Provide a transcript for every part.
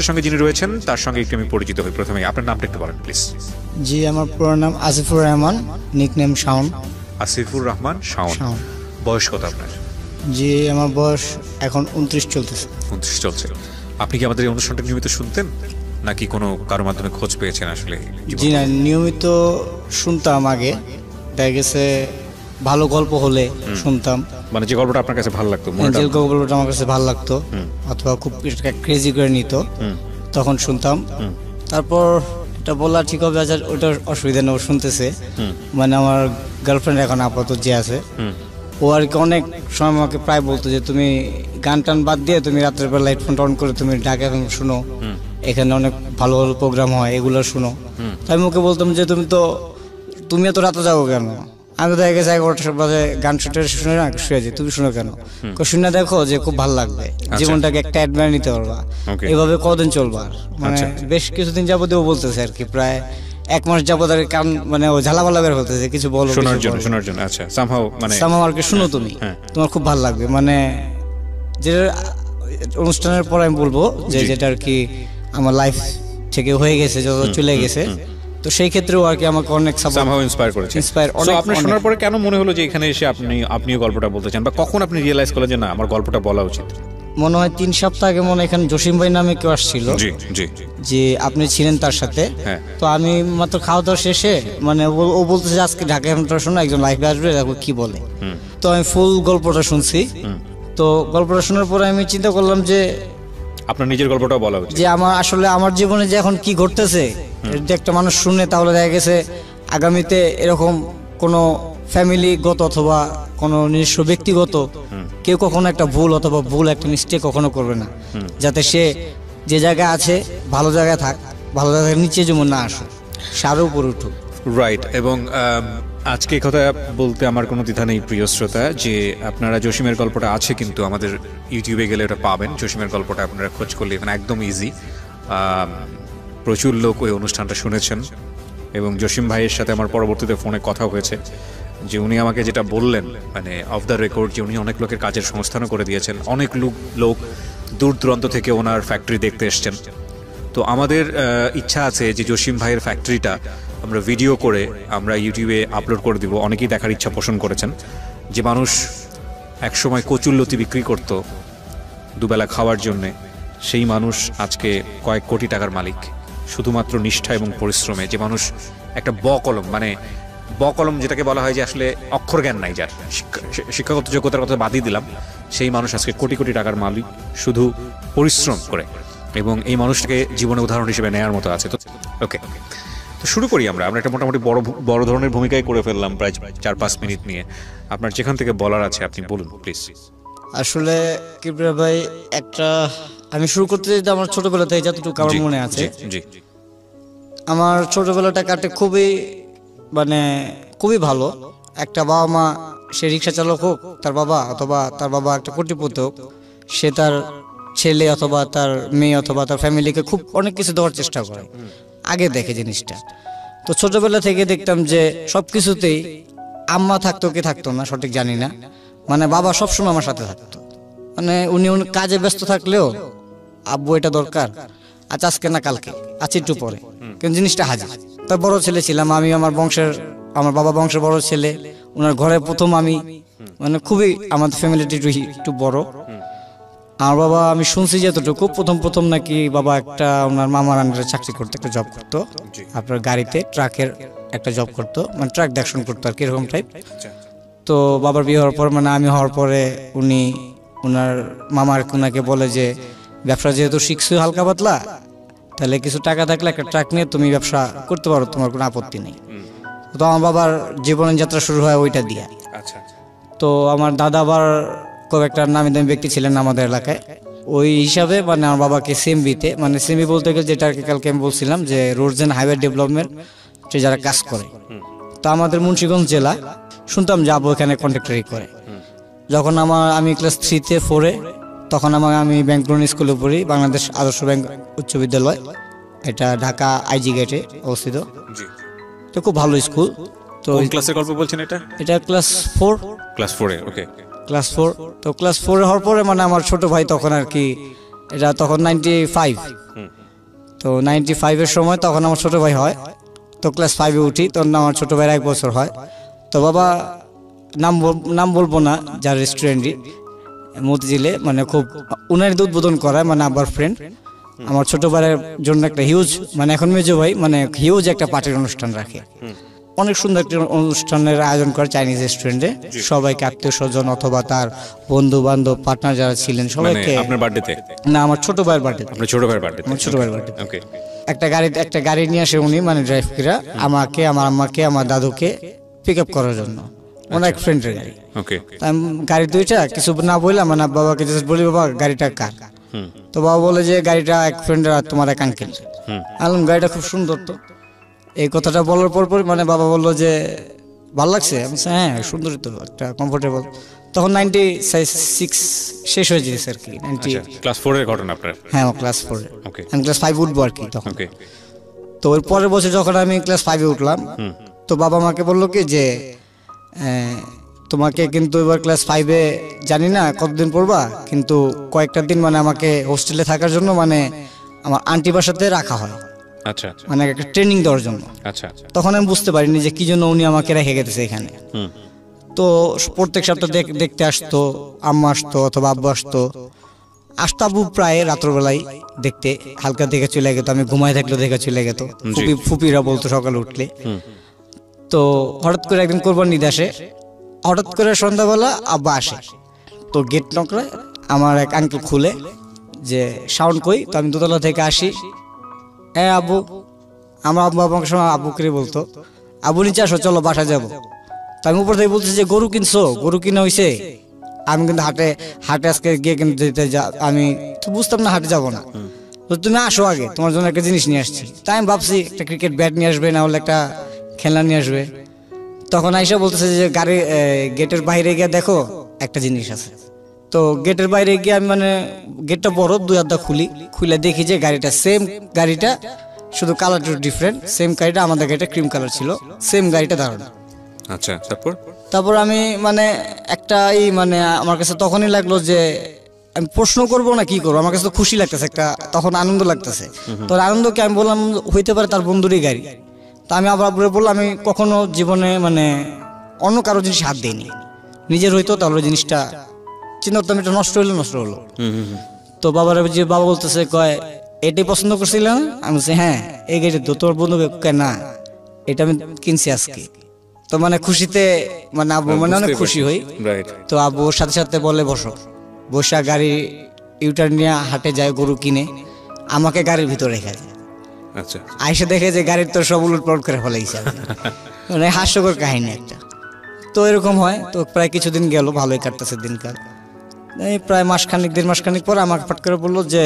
সঙ্গে যিনি রয়েছেন তার সঙ্গে একটু আমি পরিচিত হই। প্রথমে আপনার নামটা একটু বলেন প্লিজ। জি, আমার পুরো নাম আসিফুর রহমান, নিকনেম শাওন। আসিফুর রহমান শাওন। বয়স কত আপনার? জি, আমার বয়স এখন 29 চলতেছে। 29 চলছে। আপনি কি আমাদের এই অনুষ্ঠানটা নিয়মিত শুনতেন নাকি কোনো কারোর মাধ্যমে খোঁজ পেয়েছেন আসলে? জি না, নিয়মিত শুনতাম আগে। দেখা গেছে ভালো গল্প হলে শুনতাম, মানে যে গল্পটা আপনার কাছে ভালো লাগতো, যে গল্পটা আমার কাছে ভালো লাগতো অথবা খুব ক্রেজি করে নিত, তখন শুনতাম। তারপর এটা বলা ঠিক হবে, ওটার অসুবিধা নেই, ও শুনতেছে। মানে আমার গার্লফ্রেন্ড এখন আপাতত যে আছে, ও আর কি অনেক সময় আমাকে প্রায় বলতো যে তুমি গান টান বাদ দিয়ে তুমি রাত্রের বেলা হেডফোন অন করে তুমি ঢাকা এখন শুনো, এখানে অনেক ভালো ভালো প্রোগ্রাম হয়, এগুলো শুনো। তাই আমি ওকে বলতাম যে তুমি এত রাতে যাবো কেন? আমি তো দেখা গেছে 11টার বাজে গান শুটে শুনে না শুয়ে যাই, তুমি শুনো কেন? শুনে দেখো যে খুব ভালো লাগবে, জীবনটাকে একটা অ্যাডমায়ার নিতে পারবা, এভাবে কদিন চলবা। মানে বেশ কিছুদিন যাবত ও বলতেছে আর কি, প্রায় 1 মাস যাবত আর কান মানে ও ঝালাপালা বের হতেছে কিছু বলো শোনার জন্য। আচ্ছা, সামহাউ আর কি শুনো তুমি, তোমার খুব ভালো লাগবে। মানে যে অনুষ্ঠানের পর আমি বলবো যে যেটা আর কি আমার লাইফ থেকে হয়ে গেছে, যত চলে গেছে, তো সেই ক্ষেত্রেও আর কি আমাকে অনেক সামহাউ ইন্সপায়ার করেছে। সো আপনি শোনার পরে কেন মনে হলো যে এখানে এসে আপনিও গল্পটা বলতে চান, বা কখন আপনি রিয়েলাইজ করলেন যে না আমার গল্পটা বলা উচিত? মনে হয় 3 সপ্তাহ আগে মনে এখানে জসিম ভাই নামে কেউ আসছিল, যে আপনি ছিলেন তার সাথে। তো আমি মাত্র খাওয়া দাওয়া শেষে মানে ও বলতেছে আজকে ঢাকা এফএমটা শোনো, একজন লাইভে আসবে, দেখো কি বলে। তো আমি ফুল গল্পটা শুনছি। তো গল্পটা শোনার পরে আমি চিন্তা করলাম যে আপনার নিজের গল্পটা বলা উচিত, যে আমার জীবনে যে এখন কি ঘটতেছে যদি একটা মানুষ শুনে, তাহলে দেখা গেছে আগামীতে এরকম কোনো ফ্যামিলিগত অথবা কোনো নিজস্ব ব্যক্তিগত কেউ কখনো একটা ভুল একটা মিস্টেক কখনো করবে না, যাতে সে যে জায়গায় আছে ভালো জায়গায় থাক, ভালো জায়গায় নিচে যেমন না আসে, সারও উপরে উঠুক। রাইট। এবং আজকে কথা বলতে আমার কোনো দ্বিধা নেই প্রিয় শ্রোতা, যে আপনারা জসিমের গল্পটা আছে কিন্তু আমাদের ইউটিউবে গেলে ওটা পাবেন। জসিমের গল্পটা আপনারা খোঁজ করলে এখানে একদম ইজি। প্রচুর লোক ওই অনুষ্ঠানটা শুনেছেন এবং জসিম ভাইয়ের সাথে আমার পরবর্তীতে ফোনে কথা হয়েছে, যে উনি আমাকে যেটা বললেন মানে অফ দ্য রেকর্ড, যে উনি অনেক লোকের কাজের সংস্থানও করে দিয়েছেন, অনেক লোক দূর দূরান্ত থেকে ওনার ফ্যাক্টরি দেখতে এসছেন। তো আমাদের ইচ্ছা আছে যে জসিম ভাইয়ের ফ্যাক্টরিটা আমরা ভিডিও করে আমরা ইউটিউবে আপলোড করে দিব। অনেকেই দেখার ইচ্ছা পোষণ করেছেন, যে মানুষ একসময় কচুল্লতি বিক্রি করত দুবেলা খাওয়ার জন্যে, সেই মানুষ আজকে কয়েক কোটি টাকার মালিক শুধুমাত্র নিষ্ঠা এবং পরিশ্রমে। যে মানুষ একটা বকলম যেটাকে বলা হয় যে আসলে অক্ষর জ্ঞান নাই, যার শিক্ষাগত যোগ্যতার কথা বাদই দিলাম, সেই মানুষ আজকে কোটি কোটি টাকার মালিক শুধু পরিশ্রম করে, এবং এই মানুষটাকে জীবনে উদাহরণ হিসেবে নেওয়ার মতো আছে। তো ওকে, তো শুরু করি আমরা একটা মোটামুটি বড় ধরনের ভূমিকায় করে ফেললাম প্রায় 4-5 মিনিট নিয়ে। আপনার যেখান থেকে বলার আছে আপনি বলুন প্লিজ। আসলে কিবরিয়া ভাই, আমি শুরু করতে চাই আমার ছোটবেলা থেকে যতটুকু আমার মনে আছে। আমার ছোটবেলাটা কাটে খুবই ভালো। একটা বাবা মা, সে রিক্সা চালক হোক তার বাবা, অথবা তার বাবা একটা কোটিপতি হোক, সে তার ছেলে অথবা তার মেয়ে অথবা তার ফ্যামিলিকে খুব অনেক কিছু দেওয়ার চেষ্টা করে, আগে দেখে জিনিসটা। তো ছোটবেলা থেকে দেখতাম যে সবকিছুতেই আম্মা থাকতো কি থাকতো না সঠিক জানি না, মানে বাবা সবসময় আমার সাথে থাকতো। মানে উনি কাজে ব্যস্ত থাকলেও আব্বু এটা দরকার, আচ্ছা আজকে না কালকে, আচ্ছা একটু পরে, কিন্তু জিনিসটা হাজির। তার বড় ছেলে ছিলাম আমি, আমার বাবা বংশের বড় ছেলে, ওনার ঘরে প্রথম আমি, মানে খুবই আমাদের ফ্যামিলিটি একটু বড়। আমার বাবা, আমি শুনছি যতটুকু, প্রথম নাকি বাবা একটা ওনার মামার আন্ডারে চাকরি করতো, একটা জব করতো, আপনার গাড়িতে ট্রাকের একটা জব করতো, মানে ট্রাক দেখশন করতো আর কি, এরকম টাইপ। তো বাবার বিয়ে হওয়ার পর, মানে আমি হওয়ার পরে উনি ওনার মামার ওনাকে বলে যে ব্যবসা যেহেতু শিখছো হালকা পাতলা, তাহলে কিছু টাকা থাকলে একটা ট্রাক নিয়ে তুমি ব্যবসা করতে পারো, তোমার কোনো আপত্তি নেই। তো আমার বাবার জীবনের যাত্রা শুরু হয় ওইটা দিয়ে। তো আমার দাদা আবার খুব একটা নামি দামি ব্যক্তি ছিলেন আমাদের এলাকায়, ওই হিসাবে মানে আমার বাবাকে সিএমবিতে, মানে সিএমবি বলতে গেলে যেটা কালকে আমি বলছিলাম যে রোডস অ্যান্ড হাইওয়ে ডেভেলপমেন্ট, যারা কাজ করে। তো আমাদের মুন্সিগঞ্জ জেলা শুনতাম যে আব্বু এখানে কন্ট্রাক্টরি করে। যখন আমি ক্লাস 3-4-এ, তখন আমি ব্যাংক স্কুলে পড়ি, বাংলাদেশ আদর্শ ব্যাংক উচ্চ বিদ্যালয়, এটা ঢাকা আইজি গেটে অবস্থিত। তো খুব ভালো স্কুল। তো কোন ক্লাসের গল্প বলছেন এটা? ক্লাস 4। ক্লাস 4-এ? ওকে, ক্লাস 4। তো ক্লাস 4 হওয়ার পরে মানে আমার ছোট ভাই তখন আর কি এটা তখন 95। তো 95-এর সময় তখন আমার ছোট ভাই হয়, তো ক্লাস 5-এ উঠি, তখন আমার ছোট ভাইয়ের 1 বছর হয়। তো বাবা নাম বলবো না, যার রেস্টুরেন্টই মতিঝিলে, মানে খুব উনার উদ্বোধন করায়, মানে আব্বার ফ্রেন্ড আমার ছোট ভাইয়ের জন্য একটা হিউজ, মানে এখন মেজো ভাই, মানে হিউজ একটা পার্টির অনুষ্ঠান রাখে। অনেক সুন্দর একটা অনুষ্ঠানের আয়োজন করে চাইনিজ রেস্টুরেন্টে, সবাইকে আত্মীয় স্বজন অথবা তার বন্ধু বান্ধব পার্টনার যারা ছিলেন সবাইকে। আপনার বার্থডেতে না, আমার ছোট ভাইয়ের বার্থডে। আপনার ছোট ভাইয়ের বার্থডে? আমার ছোট ভাইয়ের বার্থডে। ওকে। একটা গাড়ি নিয়ে আসে উনি, মানে ড্রাইভ করে আমাকে, আমার আম্মাকে, আমার দাদুকে পিক আপ করার জন্য, ওনার এক ফ্রেন্ডের গাড়ি। ওকে। গাড়ি দুইটা কিছু না বললাম, মানে বাবাকে জাস্ট বলি, বাবা গাড়িটা কার? তো বাবা বলে যে গাড়িটা এক ফ্রেন্ডের, আর তোমার এক আঙ্কেল। আলম গাড়িটা খুব সুন্দর। তো এই কথাটা বলার পর মানে বাবা বললো যে ভালো লাগছে? আমি বলছি হ্যাঁ সুন্দরই তো, একটা কমফোর্টেবল। তখন 96 শেষ হয়ে যেছে আর কি। ক্লাস 4 এর ঘটনা আপনার? হ্যাঁ, ক্লাস 4। ওকে। আমি ক্লাস 5 উঠবো আর কি তখন। ওকে। তো ওর পরের বছর যখন আমি ক্লাস 5-এ উঠলাম, তো বাবা মাকে বললো কি যে তোমাকে কিন্তু এবার ক্লাস 5-এ জানি না কতদিন পড়বা, কিন্তু কয়েকটা দিন মানে আমাকে হোস্টেলে থাকার জন্য, মানে আমার আন্টি বাসাতে রাখা হয়। আচ্ছা। মানে একটা ট্রেনিং দেওয়ার জন্য। আচ্ছা। তখন আমি বুঝতে পারিনি যে কি জন্য উনি আমাকে রেখে গেছে এখানে। তো প্রত্যেক সপ্তাহ দেখতে আসতো, আম্মা আসতো অথবা আব্বু আসতো আবু প্রায় রাত্রবেলায় দেখতে, হালকা দেখে চলে গেত, আমি ঘুমায় থাকলে দেখে চলে গেত। ফুপিরা বলতো সকালে উঠলে। তো হঠাৎ করে একদিন কোরবানি ঈদ আসে, হঠাৎ করে সন্ধ্যাবেলা আব্বা আসে, তো গেট নকরে আমার এক আঙ্কেল খুলে যে সাউন্ড কই। তো আমি দোতলা থেকে আসি, হ্যাঁ আব্বু। আমার আব্বু আমাকে সময় আব্বু করে বলতো, আব্বু নিচে আসো, চলো বাসা যাবো। তো আমি উপর থেকে বলছি যে গরু কিনছো? গরু কিনা হয়েছে? আমি কিন্তু হাটে আজকে গিয়ে কিনতে আমি তো বুঝতাম না হাটে যাবো না। তো তুমি আসো আগে, তোমার জন্য একটা জিনিস নিয়ে আসছি। তাই আমি ভাবছি একটা ক্রিকেট ব্যাট নিয়ে আসবে, না হলে একটা খেলনা নিয়ে আসবে। তখন আইসা বলতেছে যে গাড়ি গেটের বাইরে গিয়ে দেখো একটা জিনিস আছে। তো গেটের বাইরে গিয়ে আমি, মানে গেটটা বড়, 2 হাত খুলে দেখি যে গাড়িটা সেম গাড়িটা, শুধু কালারটা ডিফারেন্ট। সেম গাড়িটা, আমাদের গাড়িটা ক্রিম কালার ছিল, সেম গাড়িটা দাঁড়ানো। আচ্ছা। তারপর আমি মানে একটা মানে আমার কাছে তখনই লাগলো যে আমি প্রশ্ন করবো না কি করবো, আমার কাছে তো খুশি লাগতেছে, একটা তখন আনন্দ লাগতেছে। তো আনন্দকে আমি বললাম হইতে পারে তার বন্ধুরই গাড়ি। তা আমি আবার বললাম আমি কখনো জীবনে মানে অন্য কারো জিনিস হাত দিইনি, নিজের হইতো তাহলে জিনিসটা চিন্তা করতাম, এটা নষ্ট হলো। তো বাবা বলতেছে কয় এটাই পছন্দ করছিলাম? আমি বলছি হ্যাঁ এই গাড়ি তো। তোর বন্ধু না, এটা আমি কিনছি আজকে। তো মানে খুশিতে মানে আব্বু মানে অনেক খুশি হই। তো আব্বু ওর সাথে সাথে বলে বসা গাড়ি ইউটার নিয়ে হাটে যায়, গরু কিনে আমাকে গাড়ির ভিতরে রেখে যায়। আচ্ছা। আইসে দেখে যে গাড়ির তো সব উলটপালট করে ফেলাইছে, মানে হাস্যকর কাহিনী একটা। তো এরকম হয়। তো প্রায় কিছুদিন গেল, ভালোই কাটতেছে দিনকাল। এই প্রায় দেড় মাস খানিক পর আমাকে ফট করে বললো যে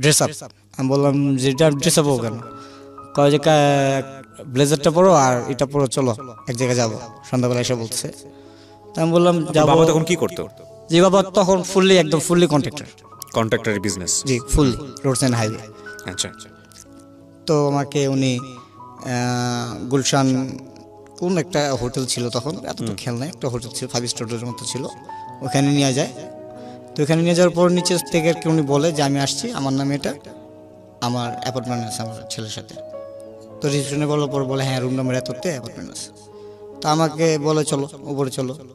ড্রেস আপ। আমি বললাম যে ড্রেস আপ কেন? কয় যে ব্লেজারটা পরো আর এটা পরো, চলো এক জায়গায় যাবো। সন্ধ্যাবেলা এসে বলছে। তা আমি বললাম যাবো। বাবা তখন কি করতো? জি বাবা তখন একদম ফুললি কন্ট্রাক্টর বিজনেস। জি, ফুললি রোডস এন্ড হাইওয়ে। আচ্ছা। তো আমাকে উনি গুলশান কোন একটা হোটেল ছিল তখন, এত তো খেয়াল নাই, একটা হোটেল ছিল 5 স্টারের মতো ছিল, ওখানে নিয়ে যায়। তো ওখানে নিয়ে যাওয়ার পর নিচে থেকে উনি বলে যে আমি আসছি, আমার নামে এটা, আমার অ্যাপার্টমেন্ট আছে আমার ছেলের সাথে। তো রিসেপশনে বলার পর বলে হ্যাঁ রুম নাম্বার এততে অ্যাপার্টমেন্ট আছে। তো আমাকে বলে চলো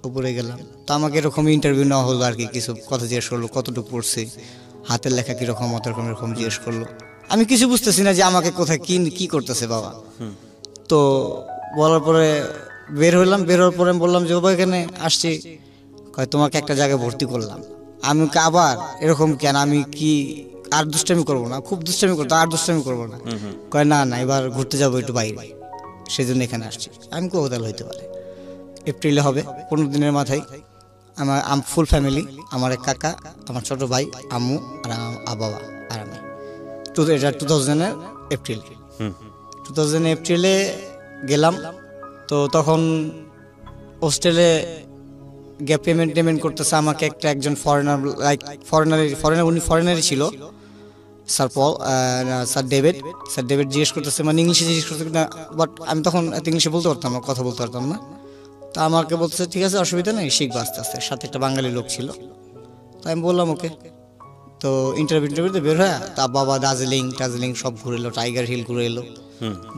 উপরে গেলাম। তো আমাকে এরকম ইন্টারভিউ নেওয়া হলো আর কি, কিছু কথা জিজ্ঞেস করলো, কতটুকু পড়ছি, হাতের লেখা কীরকম, এরকম জিজ্ঞেস করলো। আমি কিছু বুঝতেছি না যে আমাকে কোথায় কি করতেছে বাবা। তো বলার পরে বেরোর পরে আমি বললাম যে বাবা এখানে আসছি, কয় তোমাকে একটা জায়গায় ভর্তি করলাম। আমি আবার এরকম কেন, আমি কি আর দুষ্টামি করবো না? খুব দুষ্টামি করতো, আর দুষ্টামি করবো না। কয় না এবার ঘুরতে যাবো একটু বাইরে, সেই জন্য এখানে আসছি। আমি কোথাও হইতে পারে এপ্রিলে হবে, 15 দিনের মাথায় আমার ফুল ফ্যামিলি, আমার এক কাকা, আমার ছোট ভাই, আম্মু আর বাবা আর আমি। এটা 2000 এপ্রিলে গেলাম। তো তখন হোস্টেলে গিয়ে পেমেন্ট করতেছে আমাকে একজন ফরেনার, উনি ফরেনারই ছিল, স্যার ডেভিড জিজ্ঞেস করতেছে, মানে ইংলিশে জিজ্ঞেস করতেছে না, বাট আমি তখন এত ইংলিশে বলতে পারতাম না, কথা বলতে পারতাম না। তা আমাকে বলতেছে ঠিক আছে অসুবিধা নেই, শিখবো আস্তে আস্তে। সাথে একটা বাঙালি লোক ছিল। তাই আমি বললাম ওকে। তো ইন্টারভিউতে বের হয় তা বাবা দার্জিলিং সব ঘুরে এলো, টাইগার হিল ঘুরে এলো।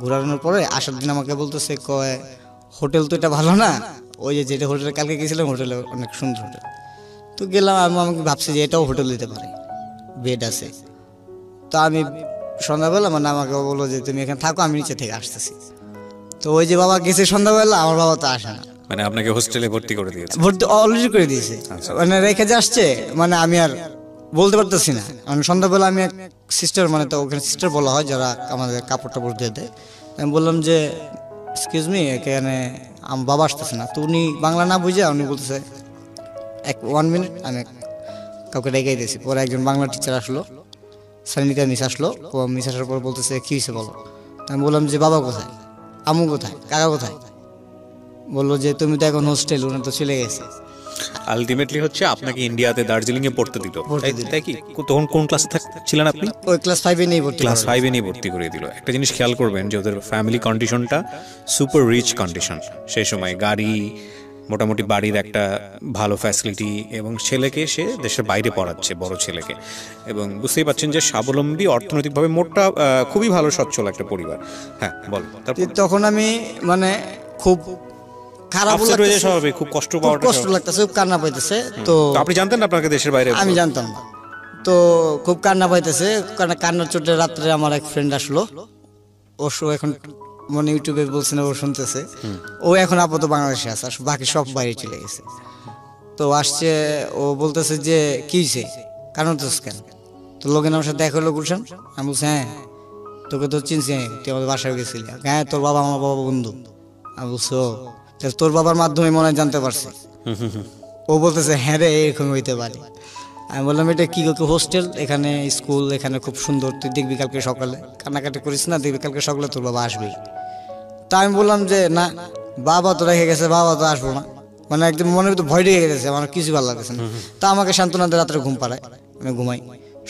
ঘুরানোর পরে আসার দিন আমাকে বলতেছে কয় হোটেল তো এটা ভালো না, ওই যে যেটা হোটেলে কালকে গেছিলাম হোটেলে অনেক সুন্দর হোটেল। তো গেলাম, আমাকে ভাবছি যে এটাও হোটেল দিতে পারে, বেড আছে। তো আমি সন্ধ্যাবেলা মানে আমাকে বললো যে তুমি এখানে থাকো, আমি নিচে থেকে আসতেছি। তো ওই যে বাবা গেছে সন্ধ্যাবেলা, আমার বাবা তো আসে না। মানে আপনাকে হোস্টেলে ভর্তি করে দিয়েছে? ভর্তি অলরেডি করে দিয়েছে, মানে রেখে যে আসছে, মানে আমি আর বলতে পারতেছি না। মানে সন্ধ্যাবেলা আমি এক সিস্টার, মানে তো ওখানে সিস্টার বলা হয় যারা আমাদের কাপড় টাপড় দিয়ে দেয়, আমি বললাম যে এক্সকিউজ মি, এখানে আমার বাবা আসতেছে না। তো উনি বাংলা না বুঝে উনি বলতেছে 1 মিনিট, আমি কাউকে রেখে দিয়েছি। পরে একজন বাংলা টিচার আসলো, সানিকা মিস আসলো। ও মিস আসার পর বলতেছে কী হয়েছে বলো। আমি বললাম যে বাবা কোথায়, আম্মু কোথায়, কাকা কোথায়। বললো যে তুমি তো এখন হোস্টেল, উনি তো চলে গেছে। আলটিমেটলি হচ্ছে আপনাকে ইন্ডিয়াতে দার্জিলিং এ পড়তে দিল, তাই কি? তখন কোন ক্লাসে ছিলেন আপনি? ওই ক্লাস 5-এ নিয়ে ভর্তি, ক্লাস 5-এ নিয়ে ভর্তি করে দিল। একটা জিনিস খেয়াল করবেন যে ওদের ফ্যামিলি কন্ডিশনটা সুপার রিচ কন্ডিশন। সেই সময় গাড়ি, মোটামুটি বাড়ির একটা ভালো ফ্যাসিলিটি, এবং ছেলেকে সে দেশের বাইরে পড়াচ্ছে, বড় ছেলেকে। এবং বুঝতেই পারছেন যে স্বাবলম্বী, অর্থনৈতিকভাবে মোটটা খুবই ভালো সচ্ছল একটা পরিবার। হ্যাঁ বল। তখন আমি মানে খুব খারাপ লাগতেছে, খুব কষ্ট লাগতেছে, খুব কান্না পাইতেছে। তো আপনি জানতেন না আপনাকে দেশের বাইরে? আমি জানতাম না। তো খুব কান্না পাইতেছে, কান্নার চোটে রাত্রে আমার এক ফ্রেন্ড আসলো, ও এখন মানে ইউটিউবে বলছে না, ও শুনতেছে। ও এখন আপাতত বাংলাদেশে আছে, বাকি সব বাইরে চলে গেছে। তো আসছে, ও বলতেছে যে কি হয়েছে, কারণ তো কেন। তো লোকের আমার সাথে দেখা হলো গুলশান। আমি বলছি হ্যাঁ, তোকে তো চিনছি, তুই আমাদের বাসায় গেছিলি। হ্যাঁ, তোর বাবা আমার বাবা বন্ধু। আমি বলছি ও, তোর বাবার মাধ্যমে মনে হয় জানতে পারছি। ও বলতেছে হ্যাঁ রে, এরকম হইতে পারে। আমি বললাম এটা কি হোস্টেল, এখানে স্কুল, এখানে খুব সুন্দর, তুই দেখবি কালকে সকালে, কান্নাকাটি করিস না, দেখবি কালকে সকালে তোর বাবা আসবে। তা আমি বললাম যে না, বাবা তো রেখে গেছে, বাবা তো আসবো না। মানে একদম মনের ভিতরে ভয় ঢেকে গেছে, আমার কিছু ভালো লাগতেছে না। তা আমাকে সান্ত্বনা দিয়ে রাত্রে ঘুম পাড়ায়, আমি ঘুমাই।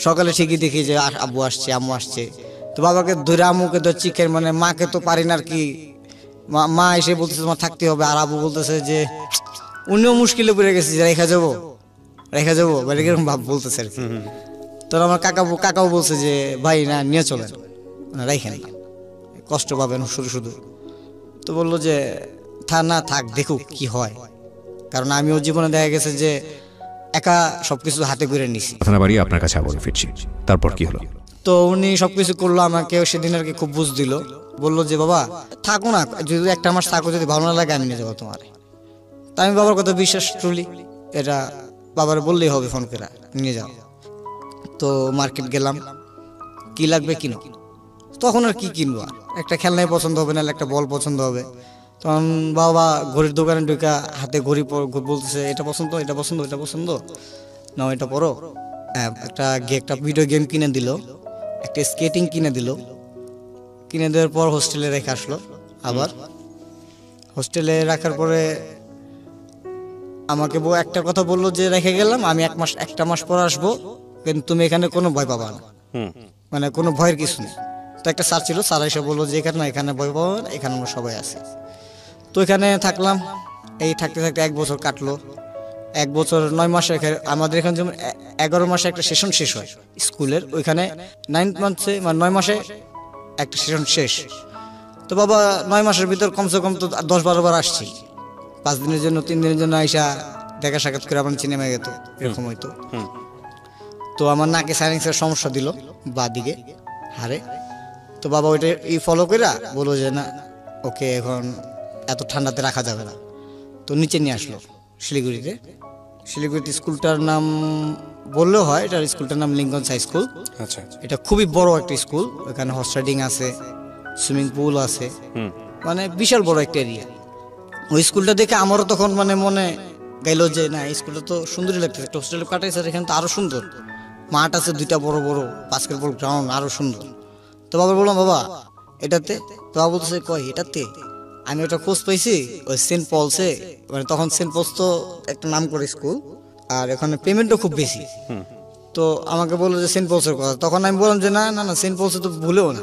সকালে ঠিকই দেখি যে আব্বু আসছে, আম্মু আসছে। তো বাবাকে ধরে, আম্মুকে ধরে চিকেন, মানে মাকে তো পারি না আর কি। মা এসে বলতেছে তোমার থাকতে হবে, আর আব্বু বলতেছে যে উনিও মুশকিলে পড়ে গেছে, যে রেখা যাবো এরকম ভাব বলতেছে আর কি। তো আমার কাকাও বলছে যে ভাই না, নিয়ে চলেন, রেখে না, কষ্ট পাবেন শুধু। তো বললো যে না থাক, দেখুক কি হয়, কারণ আমিও জীবনে দেখা গেছে যে একা সবকিছু হাতে করে নিছি। আপনার কাছে আবার ফিরছি, তারপর কি হলো? তো উনি সবকিছু করলো, আমাকে সেদিন আর কি খুব বুঝ দিল। বললো যে বাবা থাকো না, যদি 1 মাস থাকো, যদি ভালো না লাগে আমি নিয়ে যাবো তোমার। তা আমি বাবার কথা বিশ্বাস ট্রুলি, এটা বাবার বললেই হবে, ফোন করে নিয়ে যাও। তো মার্কেট গেলাম, কি লাগবে কিনো। তখন আর কি কিনবো, একটা খেলনাই পছন্দ হবে, না একটা বল পছন্দ হবে। তখন বাবা ঘড়ির দোকানে ঢুকা হাতে ঘড়ি বলতেছে এটা পছন্দ, এটা পছন্দ, এটা পছন্দ, না এটা পড়ো। একটা ভিডিও গেম কিনে দিল, একটা স্কেটিং কিনে দিল। কিনে দেওয়ার পর হোস্টেলে রেখে আসলো। আবার হোস্টেলে রাখার পরে আমাকে একটা কথা বললো যে রেখে গেলাম, আমি 1 মাস পর আসবো, কিন্তু তুমি এখানে কোনো ভয় পাবা না, মানে কোনো ভয়ের কিছু নেই। তো একটা স্যার ছিল, স্যার এসে বললো যে এখানে ভয় পাবা না, এখানে আমরা সবাই আছি। তো এখানে থাকলাম, এই থাকতে থাকতে 1 বছর কাটলো। 1 বছর 9 মাসে আমাদের এখানে যেমন 11 মাসে একটা সেশন শেষ হয় স্কুলের, ওইখানে 9 মান্থে মানে 9 মাসে একটা সেশন শেষ। তো বাবা 9 মাসের ভিতর কমসে কম তো 10-12 বার আসছি, 5 দিনের জন্য 3 দিনের জন্য আইসা দেখা সাক্ষাৎ করে আমার সিনেমা গেত, এরকম হইতো। তো আমার নাকে সাইলেন্সের সমস্যা দিল বা দিকে হারে। তো বাবা ওইটা ফলো করে বললো যে না, ওকে এখন এত ঠান্ডাতে রাখা যাবে না। তো নিচে নিয়ে আসলো শিলিগুড়িতে। স্কুলটার নাম বললেও হয়, এটার স্কুলটার নাম লিঙ্কন হাই স্কুল। আচ্ছা, এটা খুবই বড় একটা স্কুল, এখানে হর্স রাইডিং আছে, সুইমিং পুল আছে, মানে বিশাল বড় একটা এরিয়া। ওই স্কুলটা দেখে আমারও তখন মানে মনে গেলো যে না, এই স্কুলটা তো সুন্দরই লাগতেছে, একটা হোস্টেলে কাটাইছে, এখানে তো আরো সুন্দর, মাঠ আছে 2টা বড় বড় বাস্কেটবল গ্রাউন্ড, আরো সুন্দর। তো বাবা বললাম বাবা এটাতে, তো বাবা বলতেছে কই এটাতে। আমি ওটা খোঁজ পাইছি ওই সেন্ট পলসে, মানে তখন সেন্ট পলস তো একটা নাম করে স্কুল, আর এখানে পেমেন্টও খুব বেশি। তো আমাকে বললো যে সেন্ট পলসের কথা। তখন আমি বললাম যে না না না, সেন্ট পলসে তো ভুলেও না,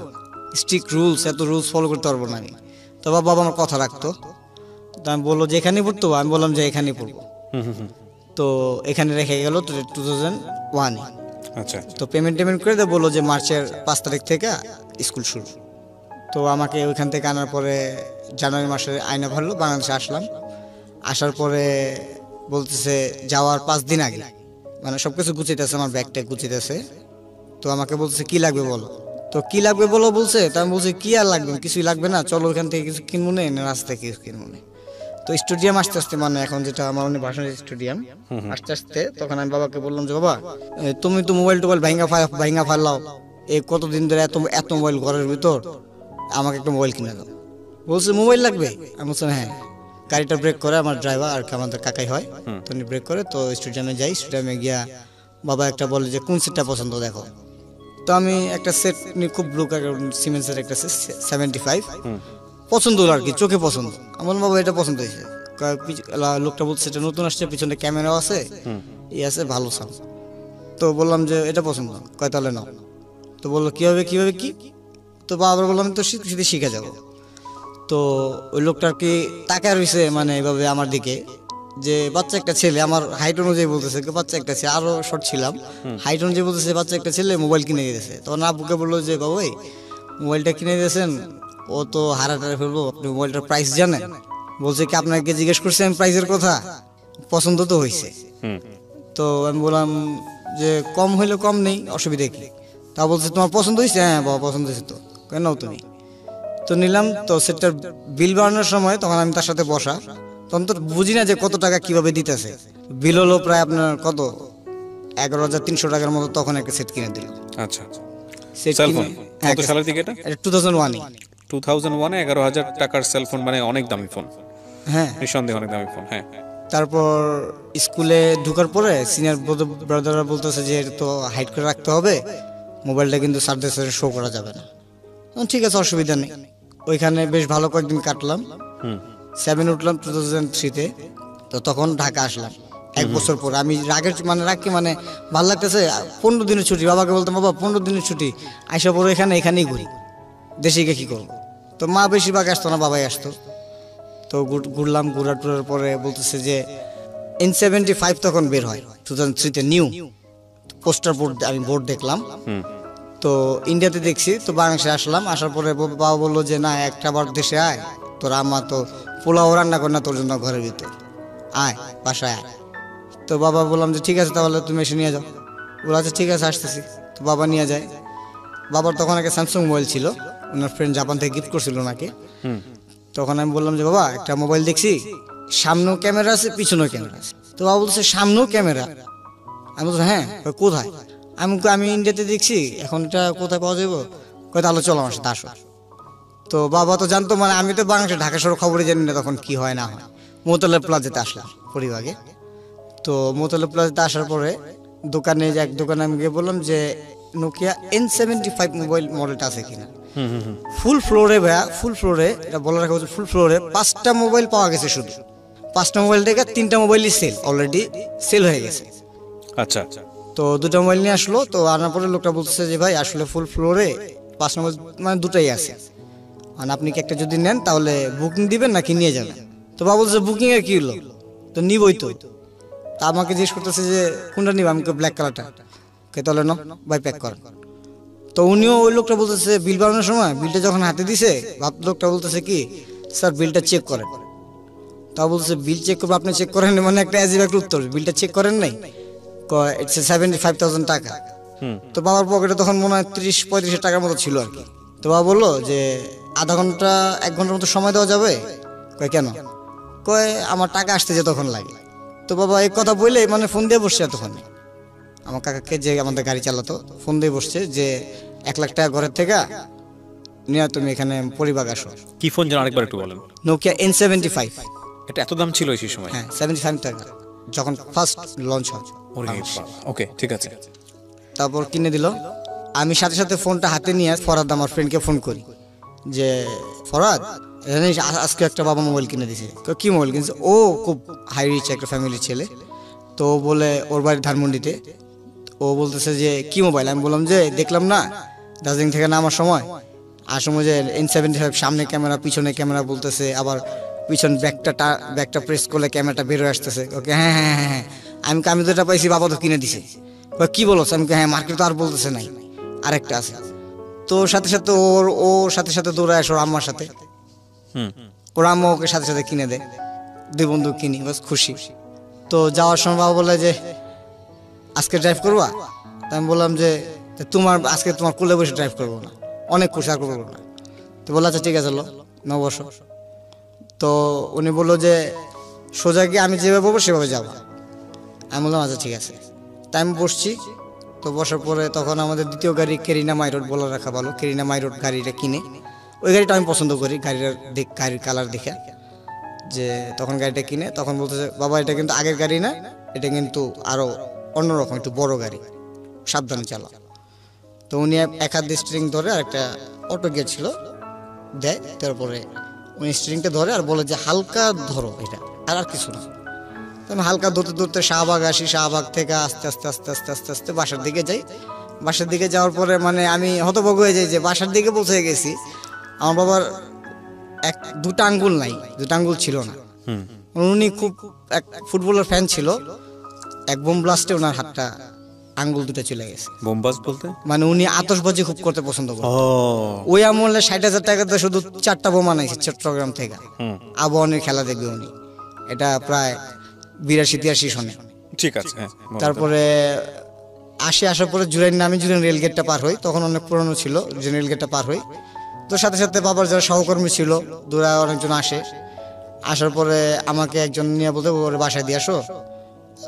স্ট্রিক্ট রুলস, এত রুলস ফলো করতে পারবো না আমি। তো বাবা আমার কথা রাখতো। তো আমি বললো যে এখানেই পড়তো, আমি বললাম যে এখানেই পড়বো। তো এখানে রেখে গেল 2001-এ। আচ্ছা তো পেমেন্ট করে দিয়ে বললো যে মার্চের 5 তারিখ থেকে স্কুল শুরু। তো আমাকে ওইখান থেকে আনার পরে জানুয়ারি মাসে আয়না ভরলো, বাংলাদেশে আসলাম। আসার পরে বলতেছে যাওয়ার 5 দিন আগে, মানে সব কিছু গুছিতেছে, আমার ব্যাগটা গুছিতেছে। তো আমাকে বলতেছে কি লাগবে বলো। তো কি লাগবে বলো বলছে, তো আমি বলছি কি আর লাগবে, কিছুই লাগবে না, চলো ওইখান থেকে কিছু কিনবো না রাস্তা থেকে কিছু কিনবো না। তো স্টেডিয়াম আস্তে আস্তে, মানে এখন যেটা আমার অনেক ভাষণ স্টেডিয়াম আস্তে আস্তে, তখন আমি বাবাকে বললাম যে বাবা তুমি তো মোবাইল টোবাইল ভাঙ্গা ফালাও, এই কতদিন ধরে এত এত মোবাইল ঘরের ভিতর, আমাকে একটা মোবাইল কিনে দাও। বলছে মোবাইল লাগবে, আমি বলছি হ্যাঁ। গাড়িটা ব্রেক করে, আমার ড্রাইভার আর আমাদের কাকাই হয়, তো উনি ব্রেক করে, তো স্টেডিয়ামে যাই। স্টেডিয়ামে গিয়া বাবা একটা বলে যে কোন সিটটা পছন্দ দেখো। তো আমি একটা সেট নিয়ে, খুব ব্লু কালার সিমেন্সের একটা সেট 75 পছন্দ হলো আর কি, চোখে পছন্দ। আমার বাবা এটা পছন্দ হয়েছে। লোকটা বলছে এটা নতুন আসছে, পিছনে ক্যামেরাও আছে, এই আছে, ভালো সাউন্ড। তো বললাম যে এটা পছন্দ, কয় তাহলে নাও। তো বললো কিভাবে কি। তো বাবা বললাম তো শীতে শিখে যাবো। তো ওই লোকটা আর কি তাকায় রয়েছে, মানে এইভাবে আমার দিকে, যে বাচ্চা একটা ছেলে, আমার হাইট অনুযায়ী বলতেছে বাচ্চা একটা ছেলে, আরো শর্ট ছিলাম, হাইট অনুযায়ী বলতেছে বাচ্চা একটা ছেলে মোবাইল কিনে দিয়েছে। তখন আব্বুকে বললো যে বাবাই মোবাইলটা কিনে দিয়েছেন, ও তো হারাটারে ফেলবো, আপনি মোবাইলটার প্রাইস জানেন? বলছে কি আপনাকে জিজ্ঞেস করছি আমি প্রাইসের কথা, পছন্দ তো হয়েছে। তো আমি বললাম যে কম হইলে কম নেই, অসুবিধা কি। তা বলছে তোমার পছন্দ হয়েছে? হ্যাঁ বাবা পছন্দ হয়েছে। তো কেন তুমি? তো নিলাম। তো সেটার বিল বানানোর সময় তখন আমি তার সাথে বসা, তখন তো বুঝি না যে কত টাকা কিভাবে দিতেছে। বিল হলো প্রায় আপনার কত 11,300 টাকার মতো, তখন একটা সেট কিনে দিল। আচ্ছা সেট সেলফোন কত সালের দিকে এটা? 2001 2001 এ 11,000 টাকার সেলফোন, মানে অনেক দামি ফোন। হ্যাঁ নিঃসন্দেহে অনেক দামি ফোন। হ্যাঁ। তারপর স্কুলে ঢোকার পরে সিনিয়র ব্রাদাররা বলতেছে যে এটা তো হাইড করে রাখতে হবে, মোবাইলটা কিন্তু স্যারদের সাথে শো করা যাবে না। ঠিক আছে, অসুবিধা নেই। ওইখানে বেশ ভালো কয়েকদিন কাটলাম। 7 উঠলাম 2003-তে। তো তখন ঢাকা আসলাম 1 বছর পর। আমি রাখি মানে ভালো লাগতেছে, 15 দিনের ছুটি। বাবাকে বলতাম বাবা 15 দিনের ছুটি, আইসা পড়ো এখানেই ঘুরি, দেশে গিয়ে কী করবো। তো মা বেশিরভাগ আসতো না, বাবাই আসতো। তো ঘুরলাম, ঘোরার পরে বলতেছে যে N75 তখন বের হয় 2003-তে, নিউ পোস্টার বোর্ড, আমি বোর্ড দেখলাম। তো ইন্ডিয়াতে দেখছি। তো বাংলাদেশে আসলাম, আসার পরে বাবা বললো যে না একটা বার দেশে আয়, তোর আম্মা তো পোলাও রান্না করে না তোর জন্য ঘরের ভিতর, আয় বাসায় আয়। তো বাবা বললাম যে ঠিক আছে তাহলে তুমি এসে নিয়ে যাও। বলে আচ্ছা ঠিক আছে আসতেছি। তো বাবা নিয়ে যায়। বাবার তখন একটা স্যামসাং মোবাইল ছিল, ওনার ফ্রেন্ড জাপান থেকে গিফট করছিল ওনাকে। তখন আমি বললাম যে বাবা একটা মোবাইল দেখছি, সামনেও ক্যামেরা আছে পিছনেও ক্যামেরা আছে। তো বাবা বলছে সামনেও ক্যামেরা? আমি বলছি হ্যাঁ। কোথায়? আমি ইন্ডিয়াতে দেখছি, এখন এটা কোথায় পাওয়া যাবো? তাহলে চলো আমার সাথে আসো। তো বাবা তো জানতো, মানে আমি তো বাংলাদেশে ঢাকা শহর খবরে জানি না তখন কি হয় না হয়। মোতালা প্লাজাতে আসলাম পরিবাগে। তো মোতালা প্লাজাতে আসার পরে এক দোকানে আমি গিয়ে বললাম যে নোকিয়া N75 মোবাইল মডেলটা আছে কিনা। ফুল ফ্লোরে ভাইয়া, ফুল ফ্লোরে, এটা বলে রাখা হচ্ছে ফুল ফ্লোরে 5টা মোবাইল পাওয়া গেছে। শুধু 5টা মোবাইল থেকে 3টা মোবাইলই অলরেডি সেল হয়ে গেছে। আচ্ছা। তো 2টা মোবাইল নিয়ে আসলো। তো আনার পরে লোকটা বলতেছে যে ভাই আসলে ফুল ফ্লোরে 5 নম্বর মানে 2টাই আছে, মানে আপনি কি একটা যদি নেন তাহলে বুকিং দিবেন নাকি নিয়ে যাবেন। তো বাবা বলছে বুকিং এর কি হলো, তো নিবই তো। তা আমাকে জিজ্ঞেস করতেছে যে কোনটা নিব, আমি ব্ল্যাক কালারটা। তাহলে না ভাই প্যাক কর। তো উনিও, ওই লোকটা বলতেছে বিল বানানোর সময় বিলটা যখন হাতে দিছে, লোকটা বলতেছে কি স্যার বিলটা চেক করেন। তা বলছে বিল চেক করবো, আপনি চেক করেন? মানে একটা অ্যাজিব একটা উত্তর, বিলটা চেক করেন নাই? ইটস 75,000 টাকা। তো বাবার পকেটে তখন মনে হয় 30-35 টাকার মতো ছিল আর কি। তো বাবা বললো যে আধা ঘন্টা 1 ঘন্টার মতো সময় দেওয়া যাবে? কেন? আমার টাকা আসতে যে তখন লাগে। তো বাবা এই কথা বললে মানে ফোন দিয়ে বসছে তখন আমার কাকাকে, যে আমাদের গাড়ি চালাতো, ফোন দিয়ে বসছে যে 1 লাখ টাকা ঘরের থেকে নিয়ে তুমি এখানে পরিবার আসো। কি ফোন যেন আরেকবার একটু বলেন। Nokia N75। এটা এত দাম ছিল সেই সময়? হ্যাঁ 75 টাকা যখন ফার্স্ট লঞ্চ হয়। ওকে ঠিক আছে। তারপর কিনে দিল। আমি সাথে সাথে ফোনটা হাতে নিয়ে ফরাদ আমার ফ্রেন্ডকে ফোন করি যে ফরাদ জানিস আজকে একটা বাবা মোবাইল কিনে দিছে। কি মোবাইল কিনছে? ও খুব হাই রিচ একটা ফ্যামিলির ছেলে। তো বলে ওর বাড়ি ধানমন্ডিতে। ও বলতেছে যে কি মোবাইল? আমি বললাম যে দেখলাম না দার্জিলিং থেকে নামার সময় সময় যে N75 সামনে ক্যামেরা পিছনে ক্যামেরা বলতেছে, আবার পিছন ব্যাকটা প্রেস করলে ক্যামেরাটা বের হয়ে আসতেছে। ওকে হ্যাঁ হ্যাঁ হ্যাঁ হ্যাঁ আমি তো এটা পাইছি, বাবা তো কিনে দিছে। বা কি বলো আমি হ্যাঁ মার্কেট তো আর বলতেছে নাই, আরেকটা আছে। তো সাথে সাথে ওর সাথে সাথে দৌড়ে আসে ওর আম্মার সাথে, ওর আম্মা ওকে সাথে সাথে কিনে দেয়, দুই বন্ধু কিনি, বাস খুশি। তো যাওয়ার সময় বাবা বলে যে আজকে ড্রাইভ করবা? তা আমি বললাম যে আজকে তোমার কোলে বসে ড্রাইভ করবো না, অনেক খুশি আর করবো না। তো বললো আচ্ছা ঠিক আছে ন বসো। তো উনি বললো যে সোজা গিয়ে আমি যেভাবে বলবো সেভাবে যাবো। আমি বললাম আচ্ছা ঠিক আছে। তাই আমি বসছি। তো বসার পরে তখন আমাদের দ্বিতীয় গাড়ি কেরিনা মাইরোড বলে রাখা ভালো, কেরিনা মাইরোড গাড়িটা কিনে। ওই গাড়িটা আমি পছন্দ করি, গাড়ির কালার দেখে, যে তখন গাড়িটা কিনে তখন বলতেছে বাবা এটা কিন্তু আগের গাড়ি না, এটা কিন্তু আরও অন্যরকম একটু বড় গাড়ি, সাবধানে চালা। তো উনি এক হাত দিয়ে স্টিয়ারিং ধরে, আর একটা অটো গিয়ার ছিল দেয়, তারপরে উনি স্টিয়ারিংটা ধরে আর বলে যে হালকা ধরো এটা, আর কিছু না। তো আমি হালকা ধরতে ধরতে শাহবাগ আসি, শাহবাগ থেকে আস্তে আস্তে আস্তে আস্তে আস্তে আস্তে বাসার দিকে যাই। বাসার দিকে যাওয়ার পরে মানে আমি হতভম্ব হয়ে যাই যে বাসার দিকে পৌঁছে গেছি। আমার বাবার দুটা আঙ্গুল নাই, দুটা আঙ্গুল ছিল না। উনি খুব এক ফুটবলের ফ্যান ছিল, এক বোম ব্লাস্টে ওনার হাতটা আঙ্গুল দুটো চলে গেছে। বোম ব্লাস্ট বলতে মানে উনি আতশবাজি খুব করতে পছন্দ করেন। ওই আমলে 60,000 টাকাতে শুধু 4টা বোম আনাইছে চট্টগ্রাম থেকে। আবহাওয়ার খেলা দেখবে উনি, এটা প্রায় 82-83 সনে। ঠিক আছে। তারপরে আসার পরে জুরাইন নামে জুরাইন রেলগেটটা পার হই, তখন অনেক পুরনো ছিল রেলগেটটা পার হই। তো সাথে সাথে বাবার যারা সহকর্মী ছিল দূরে অনেকজন আসার পরে আমাকে একজন নিয়ে বলতে ওর বাসায় দিয়ে আসো,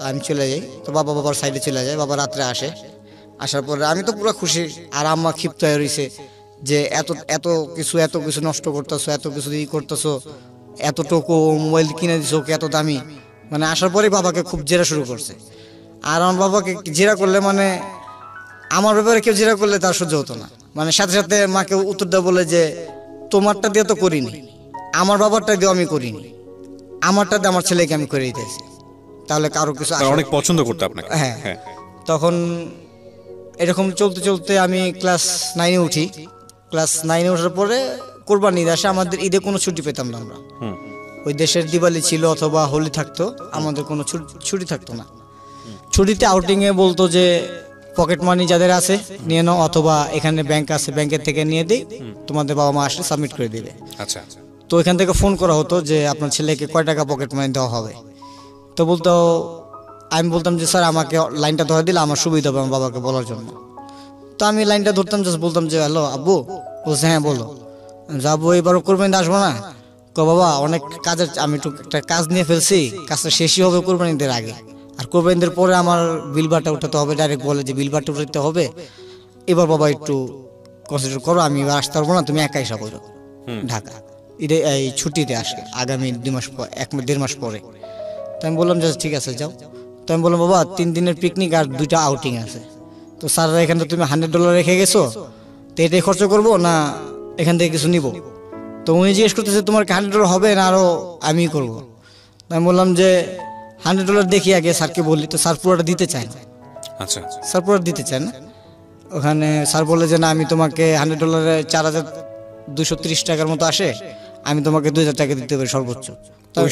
আমি চলে যাই। তো বাবার সাইডে চলে যায়, বাবা রাত্রে আসার পরে আমি তো পুরো খুশি, আর আম্মা ক্ষিপ্ত হয়ে রয়েছে যে এত কিছু নষ্ট করতেছো, এত কিছু করতেছো, এতটুকু মোবাইল কিনে দিছো ওকে এত দামি। মানে আসার পরেই বাবাকে খুব জেরা শুরু করছে। আর আমার বাবাকে জেরা করলে মানে আমার ব্যাপারে কেউ জেরা করলে তার সহ্য হতো না। মানে সাথে সাথে মাকে উত্তর দেওয়া বলে যে তোমারটা দিয়ে তো করিনি, আমার বাবারটা দিয়ে আমি করিনি, আমারটা দিয়ে আমার ছেলেকে আমি করে দিতেছি, তাহলে কারো কিছু অনেক পছন্দ করতে আপনাকে। হ্যাঁ। তখন এরকম চলতে চলতে আমি ক্লাস 9-এ উঠি। ক্লাস 9-এ ওঠার পরে কোরবানি ঈদ আসে, আমাদের ঈদে কোনো ছুটি পেতাম না আমরা। ওই দেশের দিওয়ালি ছিল অথবা হোলি থাকতো, আমাদের কোনো ছুটি থাকতো না। ছুটিতে আউটিংয়ে বলতো যে পকেট মানি যাদের আছে নিয়ে নাও, অথবা এখানে ব্যাংক আছে ব্যাংকের থেকে নিয়ে দিই, তোমাদের বাবা মা আসলে সাবমিট করে দিবে। আচ্ছা। তো এখান থেকে ফোন করা হতো যে আপনার ছেলেকে কয় টাকা পকেট মানি দেওয়া হবে। তো আমি বলতাম যে স্যার আমাকে লাইনটা ধরে দিলে আমার সুবিধা হবে আমার বাবাকে বলার জন্য। তো আমি লাইনটা ধরতাম, জাস্ট বলতাম যে হ্যালো আব্বু। বলছে হ্যাঁ বলো। যাবো এবারও কোরবানিতে আসবো না? বাবা অনেক কাজের, আমি একটু একটা কাজ নিয়ে ফেলছি, কাজটা শেষই হবে কোরবানিদের আগে, আর কোরবানিদের পরে আমার বিল বাটা উঠাতে হবে। ডাইরেক্ট বলে যে বিল বাটা উঠাতে হবে, এবার বাবা একটু কনসিডার করো, আমি এবার আসতে পারবো না, তুমি একাই এসে করো ঢাকা এই ছুটিতে আসে আগামী 2 মাস পর, 1-1.5 মাস পরে। তো আমি বললাম যে ঠিক আছে যাও। তো আমি বললাম বাবা 3 দিনের পিকনিক আর 2টা আউটিং আছে, তো স্যাররা এখানে তো তুমি $100 রেখে গেছো, তো এটাই খরচ করবো না এখান থেকে কিছু নিব? তো উনি জিজ্ঞেস করতেছে তোমার কি $100 হবে না আরো আমি করবো? আমি বললাম যে $100 দেখি আগে স্যারকে বলি। তো স্যার পুরোটা দিতে চায় না। আচ্ছা। স্যার পুরোটা দিতে চায় না। ওখানে স্যার বলে যে না আমি তোমাকে $100 4,230 টাকার মতো আসে, আমি তোমাকে 2,000 টাকা দিতে পারি সর্বোচ্চ ওই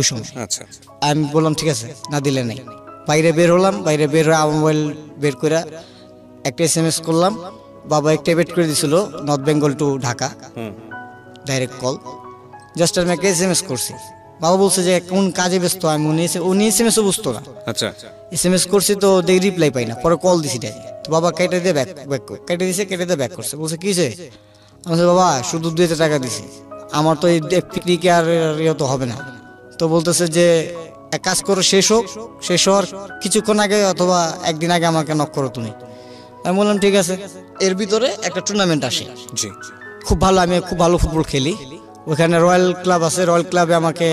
সময়। আচ্ছা। আমি বললাম ঠিক আছে, না দিলে নেই। বাইরে বের হলাম, বাইরে বের হয়ে আমার মোবাইল বের করে একটা SMS করলাম। বাবা একটা বেট করে দিছিল north Bengal to Dhaka direct call, just আমি একটা SMS করছি। বাবা বলছে যে কোন কাজে ব্যস্ত, আমি উনি SMS ও বুঝতো না। আচ্ছা। SMS করছি তো দেখি রিপ্লাই পাই না, পরে কল দিছি ডাইরেক্ট। তো বাবা কেটে দিয়ে কেটে দিয়ে ব্যাক করছে। বলছে কি হয়েছে? আমি বাবা শুধু 2,000 টাকা দিছি, আমার তো এই পিকনিকে আর তো হবে না। তো বলতেছে যে এক কাজ করো, শেষ হওয়ার কিছুক্ষণ আগে অথবা একদিন আগে আমাকে নক করো তুমি। আমি বললাম ঠিক আছে। এর ভিতরে একটা টুর্নামেন্ট আসে, আমি খুব ভালো ফুটবল খেলি। ওখানে রয়্যাল ক্লাব আছে, রয়্যাল ক্লাবে আমাকে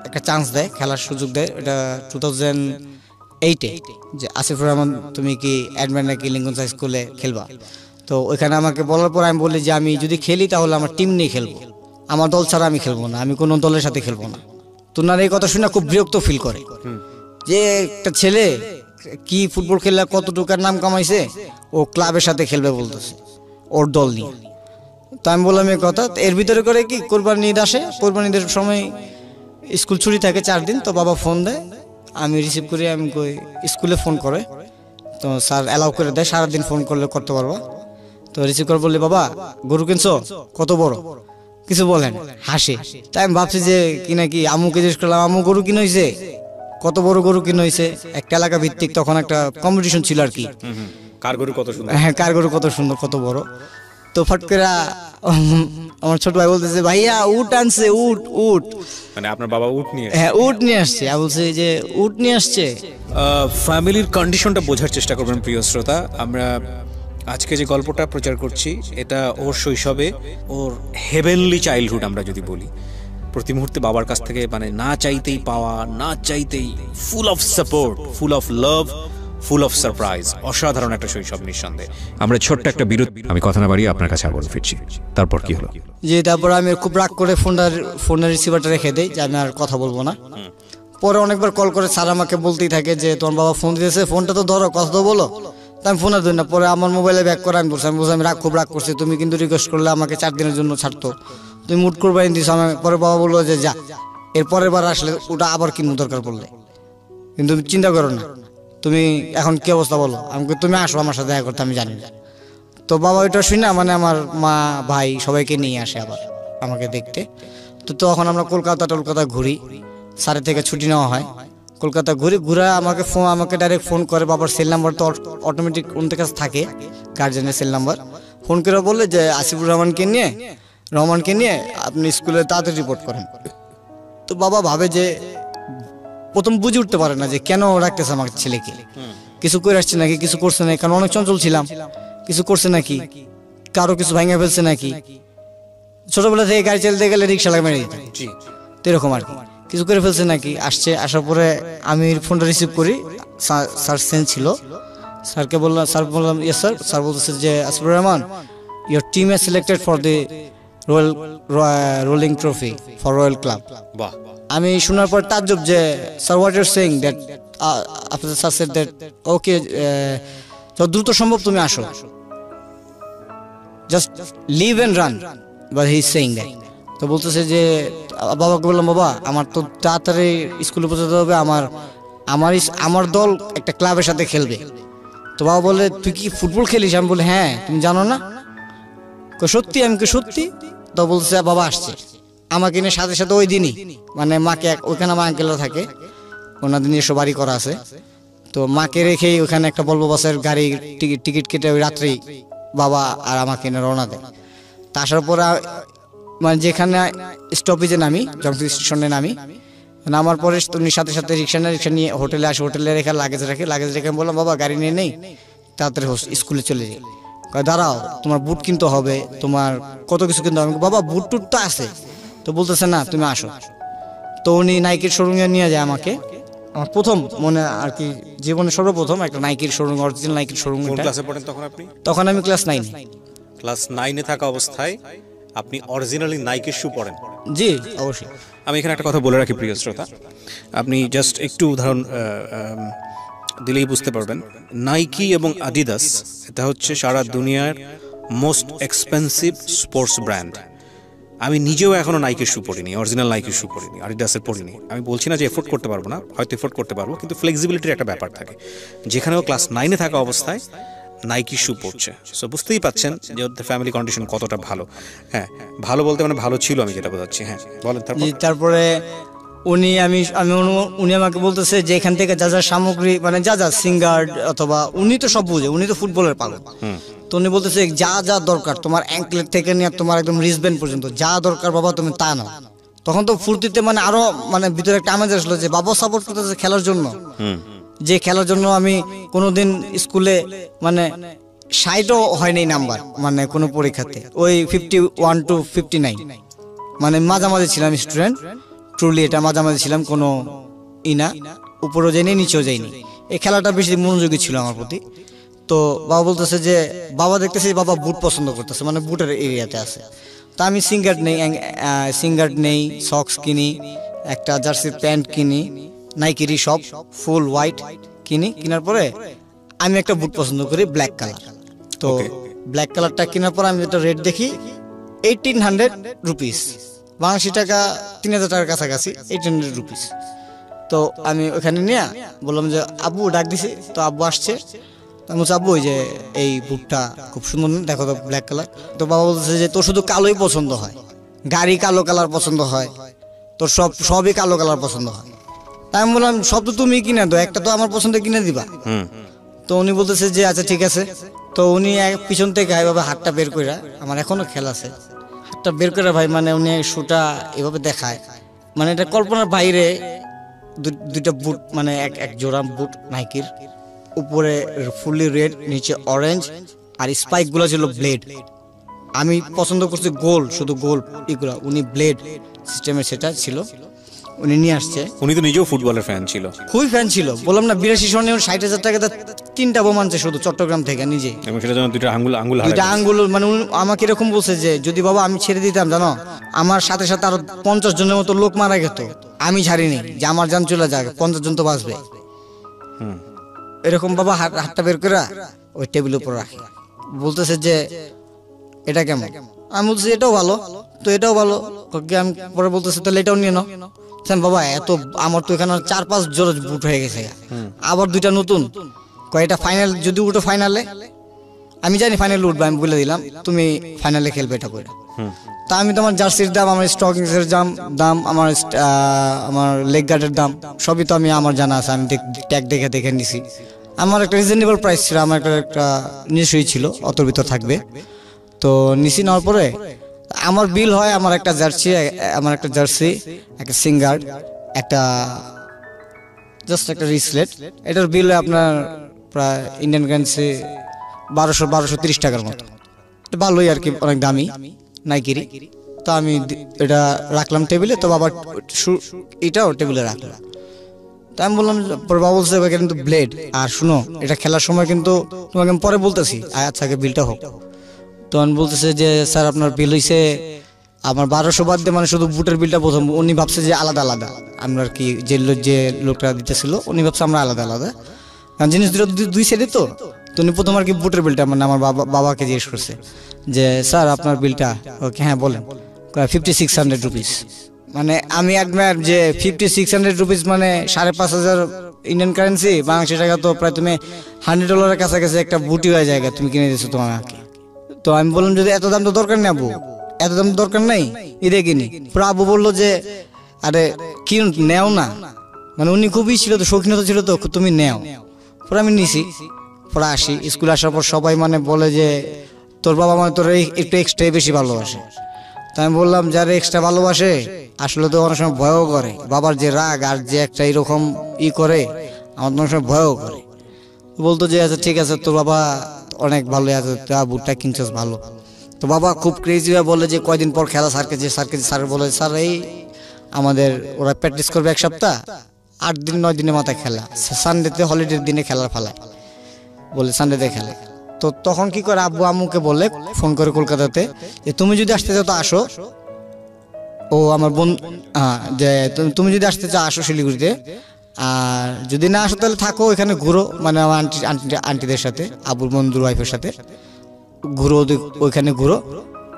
একটা চান্স দেয়, খেলার সুযোগ দেয়। এটা 2008-এ যে আসিফুর রহমান তুমি কি অ্যাডমিন নাকি লিঙ্কন হাই স্কুলে খেলবা। তো ওইখানে আমাকে বলার পর আমি বলি যে আমি যদি খেলি তাহলে আমার টিম নিয়ে খেলবো, আমার দল ছাড়া আমি খেলবো না, আমি কোনো দলের সাথে খেলবো না। তোনার এই কথা শুনে খুব বিরক্ত ফিল করে যে একটা ছেলে কি ফুটবল খেললে কতটুকার নাম কামাইছে, ও ক্লাবের সাথে খেলবে বলতেছে ওর দল নিয়ে। তো আমি বললাম এই কথা। এর ভিতরে করে কি কোরবানি ঈদ আসে, কোরবানি ঈদের সময় স্কুল ছুটি থাকে 4 দিন। তো বাবা ফোন দেয়, আমি রিসিভ করি, আমি কই স্কুলে ফোন করে। তো তো স্যার অ্যালাউ করে দেয়, সারাদিন ফোন করলে করতে পারবো। তো রিসিভ করে বললি, বাবা গরু কিনছো, কত বড়, কিছু বলেন, হাসে। তাই আমি ভাবছি যে কি নাকি, আম্মুকে জিজ্ঞেস করলাম, আম্মু গরু কিনে হয়েছে, কত বড় গরু কিনে হয়েছে। একটা এলাকা ভিত্তিক তখন একটা কম্পিটিশন ছিল আর কি, কার গরু কত সুন্দর, হ্যাঁ কার গরু কত সুন্দর, কত বড়। তো ফট করে আমার ছোট ভাই বলতেছে, ভাইয়া উট আনছে, উট উট। মানে আপনার বাবা উট নিয়ে, হ্যাঁ উট নিয়ে আসছে। আমি বলছি যে উট নিয়ে আসছে। ফ্যামিলির কন্ডিশনটা বোঝার চেষ্টা করবেন প্রিয় শ্রোতা। আমরা আজকে যে গল্পটা প্রচার করছি এটা ওর শৈশবে, ওর হেভেনলি চাইল্ডহুড আমরা যদি বলি, প্রতি মুহূর্তে বাবার কাছ থেকে মানে না চাইতেই পাওয়া, না চাইতেই full of support, full of love, full of surprise, অসাধারণ একটা শৈশব নিঃসন্দেহে। আমরা ছোট্ট একটা বিরতি, আমি কথা না বাড়িয়ে আপনার কাছে আবার ফিরছি। তারপর কি হলো? যে তারপর আমি খুব রাগ করে ফোনের রিসিভারটা রেখে দেই যে আমি আর কথা বলবো না। পরে অনেকবার কল করে স্যার আমাকে বলতেই থাকে যে তোমার বাবা ফোন দিয়েছে, ফোনটা তো ধরো, কথা তো বলো। তা আমি ফোনের ধরি না। পরে আমার মোবাইলে ব্যাক করে আমি বলছি, আমি খুব রাগ করছি, তুমি কিন্তু রিকোয়েস্ট করলে আমাকে 4 দিনের জন্য ছাড়তো, তুমি মুড করবে দিস। আমি পরে বাবা বললো যে যা, এর পরের বার আসলে ওটা আবার কিনবো দরকার পড়লে, কিন্তু চিন্তা করো না, তুমি এখন কি অবস্থা বলো। আমাকে তুমি আসো আমার সাথে দেখা করতে, আমি জানি না। তো বাবা ওইটা শুনে না, মানে আমার মা ভাই সবাইকে নিয়ে আসে আবার আমাকে দেখতে। তো তখন আমরা কলকাতা ঘুরি, স্যারের থেকে ছুটি নেওয়া হয়, কলকাতা ঘুরে আমাকে ডাইরেক্ট ফোন করে। বাবার সেল নাম্বার তো অটোমেটিক ওদের কাছে থাকে, গার্জেনের সেল নাম্বার। ফোন করে বললে যে আসিফুর রহমানকে নিয়ে আপনি স্কুলে তাড়াতাড়ি রিপোর্ট করেন। তো বাবা ভাবে যে, প্রথম বুঝে উঠতে পারে না যে কেন রাখতেছে আমার ছেলেকে, কিছু করে আসছে নাকি, কিছু করছে নাকি, কারণ অনেক চঞ্চল ছিলাম, কিছু করছে নাকি, কারো কিছু ভাঙা ফেলছে নাকি। ছোটবেলা থেকে গাড়ি চালাতে গেলে রিক্সা লাগে মেরে দিতাম, তো এরকম আর কি, কিছু করে ফেলছে নাকি। আসার পরে আমি ফোনটা রিসিভ করি, স্যার সেন্স ছিল, স্যার বললাম ইয়েস স্যার। স্যার বলতেছে যে Asifur Rahman, your team has selected for the rolling trophy for royal club. আমি শোনার পর তাজ্জব যে sir what you're saying that, after sir said that okay, যত দ্রুত সম্ভব তুমি আসো, just leave and run, but he is saying that. তো বলতেছে যে, বাবাকে বললাম, বাবা আমার তো তাড়াতাড়ি স্কুলে পৌঁছাতে হবে, আমার দল একটা ক্লাবের সাথে খেলবে। তো বাবা বলে, তুই কি ফুটবল খেলিস? আমি বলি হ্যাঁ, তুমি জানো না? সত্যি? আমি সত্যি। তো বলছে বাবা আসছে, আমাকে নিয়ে সাথে সাথে ওই দিনই, মানে মাকে ওইখানে আমার আঙ্কেলরা থাকে, ওনাদের নিজস্ব বাড়ি করা আছে, তো মাকে রেখেই ওখানে একটা বলবো বাসের গাড়ি টিকিট কেটে ওই রাত্রেই বাবা আর আমাকে নিয়ে রওনা দেয়। তা আসার পরে মানে যেখানে স্টপেজে নামি, জংশন স্টেশনে নামার পরে তুমি সাথে সাথে রিক্সা নিয়ে হোটেলে আসে, হোটেলে রেখে লাগেজ রেখে বললাম, বাবা গাড়ি নিয়ে নেই, তাড়াতাড়ি স্কুলে চলে যাই। দাঁড়াও, তোমার বুট কিনতে হবে, তোমার কত কিছু কিনতে হবে। বাবা বুট টুট তো আছে। তো বলতেছে না, তুমি আসো। তো উনি নাইকির শোরুমে নিয়ে যায় আমাকে, আমার প্রথম মনে আর কি জীবনে সর্বপ্রথম একটা নাইকির শোরুম, অরিজিনাল নাইকির শোরুম। তখন আমি ক্লাস 9। ক্লাস 9-এ থাকা অবস্থায় আপনি অরিজিনালি নাইকির শু পরেন? জি অবশ্যই। আমি এখানে একটা কথা বলে রাখি প্রিয় শ্রোতা, আপনি জাস্ট একটু উদাহরণ দিলেই বুঝতে পারবেন। নাইকি এবং আডিদাস এটা হচ্ছে সারা দুনিয়ার মোস্ট এক্সপেন্সিভ স্পোর্টস ব্র্যান্ড। আমি নিজেও এখনো নাইকির শু পরিনি, অরিজিনাল নাইকির শু পরিনি, আডিডাসের পরিনি। আমি বলছি না যে এফোর্ড করতে পারবো না, হয়তো এফোর্ড করতে পারবো, কিন্তু ফ্লেক্সিবিলিটির একটা ব্যাপার থাকে, যেখানেও ক্লাস 9-এ থাকা অবস্থায় নাইকি শু পড়ছে। সো বুঝতেই পাচ্ছেন যে ওদের ফ্যামিলি কন্ডিশন কতটা ভালো। হ্যাঁ, ভালো বলতে মানে ভালো ছিল, আমি যেটা বোঝাচ্ছি। হ্যাঁ বলেন। তারপরে উনি আমাকে বলতেছে যে এখান থেকে যা সামগ্রী, মানে যা সিঙ্গার অথবা, উনি তো সব বুঝে, উনি তো ফুটবলের পাগল। তো উনি বলতেছে যা দরকার তোমার, অ্যাঙ্কলেট থেকে নিয়ে তোমার একদম রিস্টব্যান্ড পর্যন্ত যা দরকার বাবা তুমি তা নাও। তখন তো ফুর্তিতে মানে আরো মানে ভিতরে একটা আমেজ আসলো যে বাবা সাপোর্ট করতেছে খেলার জন্য, যে খেলার জন্য আমি কোনোদিন স্কুলে মানে 60ও হয়নি নাম্বার, মানে কোনো পরীক্ষাতে, ওই 51 to 59, মানে মাঝামাঝি ছিলাম স্টুডেন্ট। ট্রুলি এটা মাঝামাঝি ছিলাম, কোনো ইনা উপরেও যাইনি নিচেও যাইনি। এই খেলাটা বেশি মনোযোগী ছিল আমার প্রতি। তো বাবা বলতেছে যে, বাবা দেখতেছে বাবা বুট পছন্দ করতেছে, মানে বুটের এরিয়াতে আছে। তা আমি সিঙ্গার্ড নেই, সক্স কিনি, একটা জার্সির প্যান্ট কিনি, নাইকিরই সব ফুল হোয়াইট কেনার পরে আমি একটা বুট পছন্দ করি ব্ল্যাক কালার। তো ব্ল্যাক কালারটা কেনার পর আমি একটা রেট দেখি 1800 রুপিস, বাংলাদেশি টাকা 3000 টাকার কাছাকাছি, 1800 রুপিস। তো আমি ওখানে নিয়ে বললাম যে আব্বু ডাক দিছি। তো আব্বু আসছে, আমি বলছি আব্বু ওই যে এই বুটটা খুব সুন্দর না, দেখো তো ব্ল্যাক কালার। তো বাবা বলছে যে তোর শুধু কালোই পছন্দ হয়, গাড়ি কালো কালার পছন্দ হয়, তোর সবই কালো কালার পছন্দ হয়। তাই আমি বললাম সব তো তুমি কিনে দাও, একটা তো আমার পছন্দ কিনে দিবা। তো উনি বলতেছে যে আচ্ছা ঠিক আছে। তো উনি পিছন থেকে এভাবে হাতটা বের করে, আমার এখনো খেলা আছে, হাতটা বের করে ভাই মানে উনি শুটা এভাবে দেখায়, মানে এটা কল্পনার বাইরে। দুইটা বুট মানে এক জোড়া বুট নাইকির, উপরে ফুললি রেড, নিচে অরেঞ্জ, আর স্পাইক গুলো ছিল ব্লেড। আমি পছন্দ করছি গোল, শুধু গোল এগুলা, উনি ব্লেড সিস্টেমের সেটা ছিল, উনি নিয়ে আসছে। উনি তো নিজেও ফুটবলের ফ্যান ছিল, খুবই ফ্যান ছিল, বললাম না 82 সনে 60,000 টাকা 3টা বোম আনছে শুধু চট্টগ্রাম থেকে নিজে। এবং সেটা যেন দুইটা আঙ্গুল মানে আমাকে এরকম বলছে যে যদি বাবা আমি ছেড়ে দিতাম জানো, আমার সাথে সাথে আরো 50 জনের মতো লোক মারা যেত, আমি ছাড়িনি যে আমার জান চলে যাক, 50 জন তো বাঁচবে। এরকম বাবা হাতটা বের করে ওই টেবিলের উপর রাখে, বলতেছে যে এটা কেমন। আমি বলছি এটাও ভালো, তো এটাও ভালো। আমি পরে বলতেছে তাহলে এটাও নিয়ে নাও। বাবা এত আমার তো এখানে 4-5 জোড়া বুট হয়ে গেছে, আবার 2টা নতুন, কয়টা ফাইনাল যদি উঠো ফাইনালে, আমি জানি ফাইনালে উঠবে, আমি বলে দিলাম তুমি ফাইনালে খেলবে এটা করে। তা আমি তোমার জার্সির দাম, আমার স্টকিংসের দাম, আমার লেগ গার্ডের দাম সবই তো আমি আমার জানা আছে, আমি ট্যাগ দেখে নিছি। আমার একটা রিজনেবল প্রাইস ছিল, আমার একটা নিশ্চয়ই ছিল অতর ভিতর থাকবে। তো নিচি নেওয়ার পরে আমার বিল হয়, আমার একটা জার্সি, একটা সিঙ্গার, একটা জাস্ট একটা রিসলেট, এটার বিল আপনার প্রায় ইন্ডিয়ান কারেন্সি 1230 টাকার মতো। ভালোই আর কি, অনেক দামি নাইকিরি। তো আমি এটা রাখলাম টেবিলে, তো বাবা এটাও টেবিলে রাখলাম। তো আমি বললাম, বাবা বলছে কিন্তু ব্লেড, আর শুনো এটা খেলার সময় কিন্তু তোমাকে আমি পরে বলতেছি, আচ্ছা আগে বিলটা হোক। তো আমি বলতেছে যে স্যার আপনার বিল হইছে আমার 1200 বাদ দিয়ে, মানে শুধু বুটের বিলটা প্রথম। উনি ভাবছে যে আলাদা আলাদা, আমরা আর কি যে লোকটা দিতেছিল উনি ভাবছে আমরা আলাদা আলাদা, কারণ জিনিস দুই সাইডে। তো উনি প্রথম আর কি বুটের বিলটা মানে আমার বাবাকে জিজ্ঞেস করছে যে স্যার আপনার বিলটা, ওকে হ্যাঁ বলেন, 5600 রুপিস। মানে আমি অ্যাডমায়ার যে 5600 রুপিস মানে 5,500 ইন্ডিয়ান কারেন্সি, বাংলাদেশি টাকা তো প্রায় তুমি $100 কাছাকাছি একটা বুটি হয়ে যায় তুমি কিনে দিচ্ছ তোমাকে। তো আমি বললাম যদি এত দাম তো দরকার নেই আবু, এত দাম দরকার নেই, ঈদে কিনি। পরে আবু বললো যে আরে কি নেও না, মানে উনি খুবই ছিল তো, শৌখিনতা ছিল তো, তুমি নেও। পরে আমি নিছি। পরে আসি, স্কুলে আসার পর সবাই মানে বলে যে তোর বাবা মানে তোর একটু এক্সট্রা বেশি ভালোবাসে। তো আমি বললাম যারা এক্সট্রা ভালোবাসে আসলে তো অনেক সময় ভয়ও করে, বাবার যে রাগ আর যে একটা এরকম করে আমার অনেক সময় ভয়ও করে। বলতো যে আচ্ছা ঠিক আছে তোর বাবা অনেক ভালো আছে, বুটটা কিনছিস ভালো। তো বাবা খুব ক্রেজি হয়ে বলে যে কয়দিন পর খেলা স্যারকে স্যার বলে স্যার এই আমাদের ওরা প্র্যাকটিস করবে 1 সপ্তাহ, 8 দিন 9 দিনের মাথায় খেলা, সানডেতে হলিডের দিনে খেলার ফালায় বলে সানডেতে খেলা। তো তখন কি করে আব্বু আম্মুকে বলে ফোন করে কলকাতাতে যে তুমি যদি আসতে চাও তো আসো, ও আমার বোন, হ্যাঁ যে তুমি যদি আসতে চাও আসো শিলিগুড়িতে, আর যদি না আসো তাহলে থাকো এখানে ঘুরো, মানে আমার আন্টিদের সাথে, আবুর বন্ধুর ওয়াইফের সাথে ঘুরো, ওইখানে ঘুরো,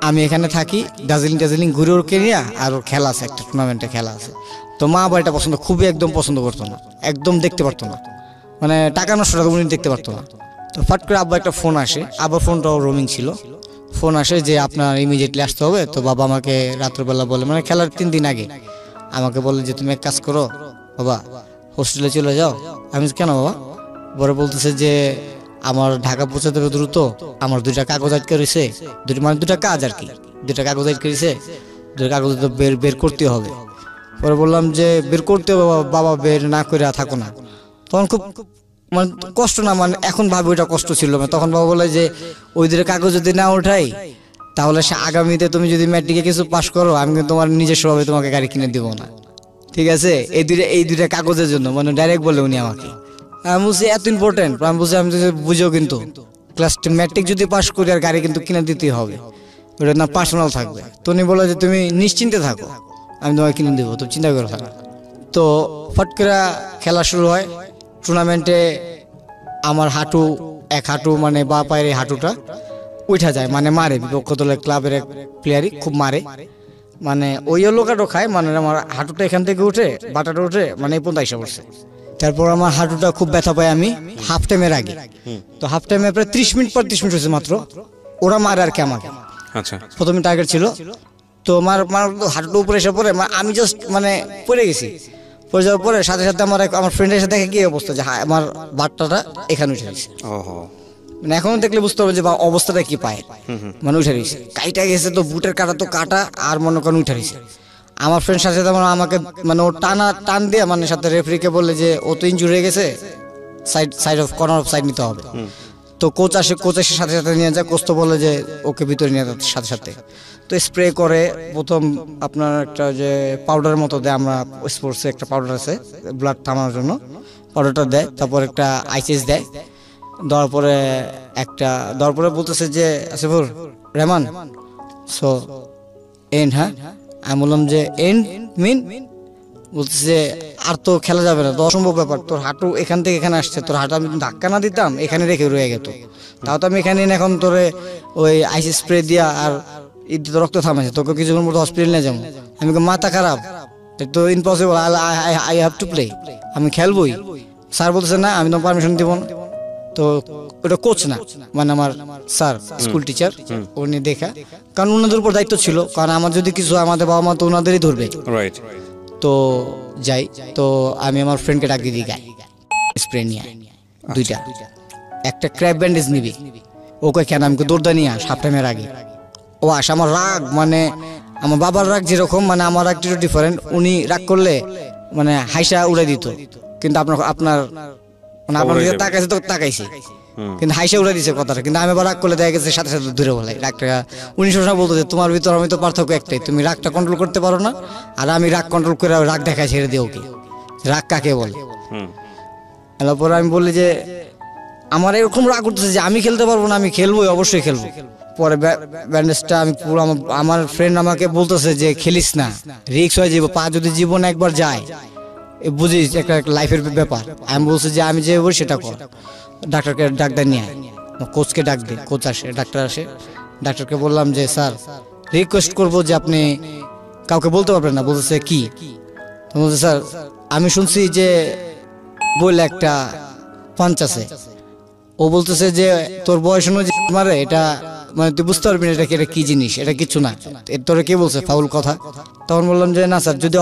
আমি এখানে থাকি, দার্জিলিং ঘুরে ওর নিয়ে, আর ওর খেলা আছে, একটা টুর্নামেন্টে খেলা আছে। তো মা আবার এটা খুবই একদম পছন্দ করতো না, একদম দেখতে পারতো না, মানে টাকা নষ্টটা উনি দেখতে পারতো না। তো ফাট করে আব্বা একটা ফোন আসে, আবার ফোনটাও রোমিং ছিল, ফোন আসে যে আপনার ইমিডিয়েটলি আসতে হবে। তো বাবা আমাকে রাত্রবেলা বলে, মানে খেলার 3 দিন আগে আমাকে বলে যে তুমি এক কাজ করো বাবা, হোস্টেলে চলে যাও। আমি কেন বাবা? বড় বলতেছে যে আমার ঢাকা পৌঁছাতে হবে দ্রুত, আমার 2টা কাগজ আটকে রয়েছে, মানে 2টা কাজ আর কি, 2টা কাগজ আটকে রয়েছে, 2টা কাগজ তো বের করতে হবে। পরে বললাম যে বের করতে হবে বাবা, বের না করে থাকো না। তখন খুব মানে কষ্ট না, মানে এখন ভাবে ওইটা কষ্ট ছিল, তখন বাবা বলে যে ওই 2টা কাগজ যদি না ওঠাই তাহলে সে আগামীতে তুমি যদি ম্যাট্রিকে কিছু পাশ করো আমি কিন্তু তোমার নিজস্বভাবে তোমাকে গাড়ি কিনে দিব না, ঠিক আছে? এই দুইটা কাগজের জন্য, মানে ডাইরেক্ট বলে উনি আমাকে। আমি বলছি এত ইম্পর্টেন্ট, আমি বলছি আমি বুঝো কিন্তু ক্লাস ম্যাট্রিক যদি পাশ করি আর গাড়ি কিন্তু কিনে দিতেই হবে, ওটা না পার্সোনাল থাকবে। তো উনি বলে যে তুমি নিশ্চিন্তে থাকো, আমি তোমাকে কিনে দেবো, তুমি চিন্তা করে থাকো। তো ফট করে খেলা শুরু হয়। টুর্নামেন্টে আমার এক হাঁটু মানে বা পায়ের হাঁটুটা উঠা যায়, মানে মারে, বিপক্ষ দলের ক্লাবের এক প্লেয়ারই খুব মারে, মানে ওই লোকাটো খায়, মানে আমার হাঁটুটা এখান থেকে উঠে বাটাটা উঠে মানে এই পর্যন্ত আইসা পড়ছে, তারপর আমার হাঁটুটা খুব ব্যথা পাই আমি হাফ টাইমের আগে। তো হাফ টাইমে প্রায় 30 মিনিট পর 30 মিনিট হয়েছে মাত্র, ওরা মারে আর কি আমাকে। আচ্ছা, প্রথমে টার্গেট ছিল, তো হাঁটুটা উপরে এসে পরে আমি জাস্ট মানে পড়ে গেছি। পড়ে যাওয়ার পরে সাথে সাথে আমার ফ্রেন্ডের সাথে দেখে কি অবস্থা, যে আমার বাটটাটা এখানে উঠে গেছে। মানে এখনো দেখলে বুঝতে হবে যে অবস্থাটা কি পায়, মানে উঠে গেছে, কাইটা গেছে। তো বুটের কাটা তো কাটা, আর মনে করেন উঠে গেছে। আমার ফ্রেন্ড সাথে সাথে আমাকে মানে ও টান দিয়ে মানে সাথে রেফারিকে বললে যে ও তো ইনজুরি হয়ে গেছে, side of corner of side নিতে হবে। তো কোচ এসে সাথে সাথে নিয়ে যায়। কোচ তো বলে যে ওকে ভিতরে নিয়ে যাচ্ছে সাথে সাথে। তো স্প্রে করে প্রথম আপনার একটা যে পাউডারের মতো দেয়, আমরা স্পোর্টসে একটা পাউডার আছে ব্লাড থামানোর জন্য, পাউডারটা দেয়। তারপর একটা আইসিস দেয়, দেওয়ার পরে বলতেছে যে আসিফুর রহমান সো এন্ড, হ্যাঁ আমি বললাম যে এন্ড মিন, বলতেছে যে আর তো খেলা যাবে না, তো অসম্ভব ব্যাপার, তোর হাঁটু এখান থেকে এখানে আসছে, তোর হাঁটু আমি ধাক্কা না দিতাম এখানে রেখে রয়ে গেত, তাও তো আমি এখানে এখন তোরে ওই আইসি স্প্রে দিয়া আর তো রক্ত থামাইছে, তোকে কিছুক্ষণ মতো হসপিটাল নিয়ে যাবো। আমি মাথা খারাপ, তো impossible, I have to play, আমি খেলবই। স্যার বলতেছে না আমি তো পারমিশন দিব না। তো ওটা কোচ না, মানে আমার স্যার স্কুল টিচার, উনি দেখা, কারণ ওনাদের উপর দায়িত্ব ছিল, কারণ আমার যদি কিছু আমাদের বাবা মা তো ওনাদেরই ধরবে। তো যাই, তো আমি আমার ফ্রেন্ডকে ডাক দিয়ে গাই স্প্রে নিয়ে দুইটা, একটা ক্র্যাব ব্যান্ডেজ নিবি, ওকে কেন আমি দৌড়দা নিয়ে আস হাফ টাইমের আগে। ও আস, আমার রাগ মানে আমার বাবার রাগ যেরকম, মানে আমার রাগ একটু ডিফারেন্ট। উনি রাগ করলে মানে হাইসা উড়ে দিত, কিন্তু আপনার মানে আপনার দিকে তাকাইছে তো তাকাইছে, কিন্তু হাইসা উড়ে দিছে কথাটা। কিন্তু আমি আবার রাগ করলে দেখা গেছে সাথে সাথে দূরে বলাই রাগটা। উনি সবসময় বলতো যে তোমার ভিতর আমি তো পার্থক্য একটাই, তুমি রাগটা কন্ট্রোল করতে পারো না, আর আমি রাগ কন্ট্রোল করে রাগ দেখায় ছেড়ে দিই ওকে, রাগ কাকে বলে। এরপর আমি বললি যে আমার এরকম রাগ করতেছে যে আমি খেলতে পারবো না, আমি খেলবোই, অবশ্যই খেলবো। পরে ব্যান্ডেজটা আমি পুরো আমার ফ্রেন্ড আমাকে বলতেছে যে খেলিস না, রিক্স হয়ে যাবো, পা যদি জীবন একবার যায় বুঝিস, একটা লাইফের ব্যাপার। আমি বলছি যে আমি যে বলি সেটা কর, ডাক্তারকে ডাক্তার নিয়ে আয়, কোচকে ডাক দে, কোচ আসে, ডাক্তার আসে। ডাক্তারকে বললাম যে স্যার রিকোয়েস্ট করবো যে আপনি কাউকে বলতে পারবেন না। বলতেছে কি? বলছে স্যার আমি শুনছি যে বলে একটা পাঞ্চ আছে, ও বলতেছে যে তোর বয়স অনুযায়ী মারে, এটা মানে তুই বুঝতে পারবি না এটা কি জিনিস, এটা কিছু না, তোরা কে বলছে ফাউল কথা। তখন বললাম যে না স্যার, যদি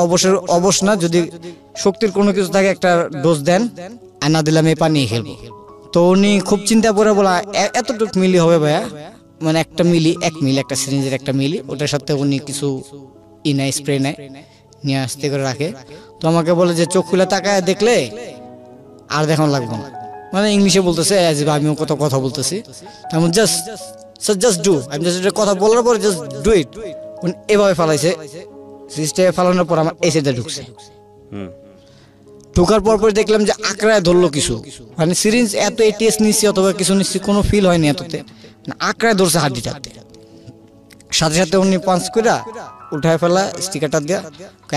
অবশ্য না, যদি শক্তির কোনো কিছু থাকে একটা ডোজ দেন, আর না দিলাম এই পানি খেলবো। তো উনি খুব চিন্তা করে বলা এতটুকু মিলি হবে ভাইয়া, মানে একটা মিলি, 1 মিলি, একটা সিরিঞ্জের একটা মিলি, ওটার সাথে উনি কিছু নেয়, স্প্রে নেয়, নিয়ে আসতে করে রাখে। তো আমাকে বলে যে চোখ খুলে তাকায় দেখলে আর দেখানো লাগবে না, মানে ইংলিশে বলতেছে, আমিও কত কথা বলতেছি। তেমন জাস্ট ডু, আমি জাস্ট কথা বলার পরে জাস্ট ডু ইট, এভাবে ফালাইছে। সিস্টেমে ফালানোর পর আমার এসে ঢুকছে, ঢোকার পর দেখলাম যে আকড়ায় ধরলো কিছু, মানে সিরিঞ্জ এত টেস্ট নিচ্ছি অথবা কিছু নিচ্ছি, কোনো ফিল হয়নি এততে, আকড়ায় ধরছে হাড্ডিটাতে। সাথে সাথে উনি পাঞ্চ করে উঠায় ফেলা স্টিকারটা দিয়া,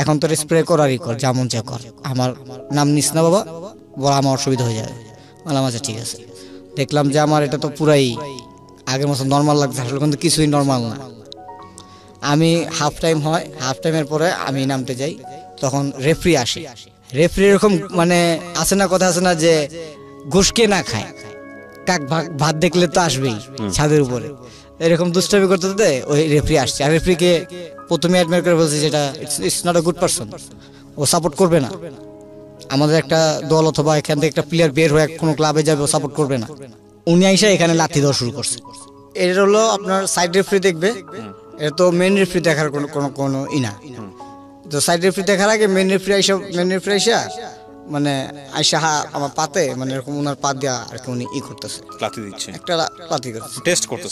এখন তোর স্প্রে করারই কর, যেমন যা কর, আমার নাম নিস না বাবা, বলা আমার অসুবিধা হয়ে যাবে। বললাম আচ্ছা ঠিক আছে। দেখলাম যে আমার এটা তো পুরাই আগের মতো নর্মাল লাগছে, আসলে কিন্তু কিছুই নর্মাল না। আমি হাফ টাইম হয়, হাফ টাইমের পরে আমি নামতে যাই, তখন রেফারি আসে। রেফারি এরকম মানে আছে না, কথা আছে না যে ঘুষকে না খায়, কাক ভাত দেখলে তো আসবেই ছাদের উপরে, এরকম দুষ্টামি করতে করতে ওই রেফারি আসছে। আর রেফারিকে প্রথমে অ্যাডমিট করে বলছে যেটা it's not a good person, ও সাপোর্ট করবে না আমাদের একটা দল, অথবা এখান থেকে একটা প্লেয়ার বের হয়ে কোনো ক্লাবে যাবে, ও সাপোর্ট করবে না। উনি আইসা এখানে লাথি দেওয়া শুরু করছে। এটা হলো আপনার সাইড রেফারি দেখবে, এটা তো মেন রেফারি দেখার কোনো না। তো সাইড রেফারি দেখার আগে মেন রেফারি আইসা মানে আইসা আমার পাতে, মানে এরকম ওনার পা দেওয়া আর কি, উনি করতেছে, লাথি দিচ্ছে, একটা লাথি করতেছে,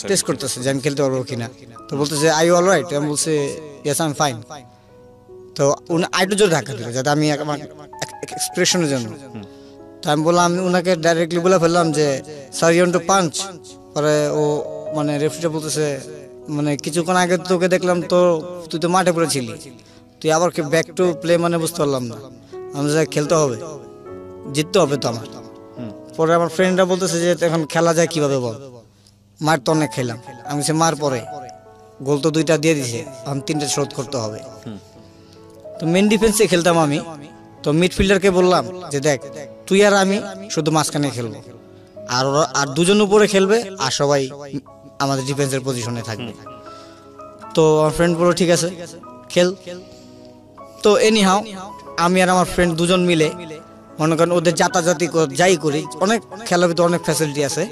টেস্ট করতেছে যে আমি খেলতে পারবো কিনা। তো বলতেছে আই ইউ অল রাইট? আমি বলছি ইয়েস আই এম ফাইন। তো উনি আইটু জোর ধাক্কা দিল যাতে আমি আমার এক্সপ্রেশনের জন্য। তো আমি বললাম, আমি ওনাকে ডাইরেক্টলি বলে ফেললাম যে sir you want to punch. পরে ও মানে রেফারিটা বলতেছে মানে কিছুক্ষণ আগে তোকে দেখলাম তো তুই তো মাঠে পড়ে ছিলি, তুই আবার ব্যাক টু প্লে, মানে বুঝতে পারলাম না। আমি খেলতে হবে, জিততে হবে তো আমার। পরে আমার ফ্রেন্ডরা বলতেছে যে এখন খেলা যায় কিভাবে বল, মার তো অনেক খেলাম। আমি সে মার পরে গোল তো 2টা দিয়ে দিছে, আমি 3টা শোধ করতে হবে। তো মেন ডিফেন্সে খেলতাম আমি। তো মিডফিল্ডারকে বললাম যে দেখ তুই আর আমি শুধু মাঝখানে খেলবো, আর দুজন উপরে খেলবে, আর সবাই আমাদের ডিফেন্সের পজিশনে থাকবে। তো আমার ফ্রেন্ড বললো ঠিক আছে খেল। তো এনি হাও আমি আর আমার ফ্রেন্ড দুজন মিলে মনে করেন ওদের যাতাযাতি যাই করি, অনেক খেলার ভিতরে অনেক ফ্যাসিলিটি আছে,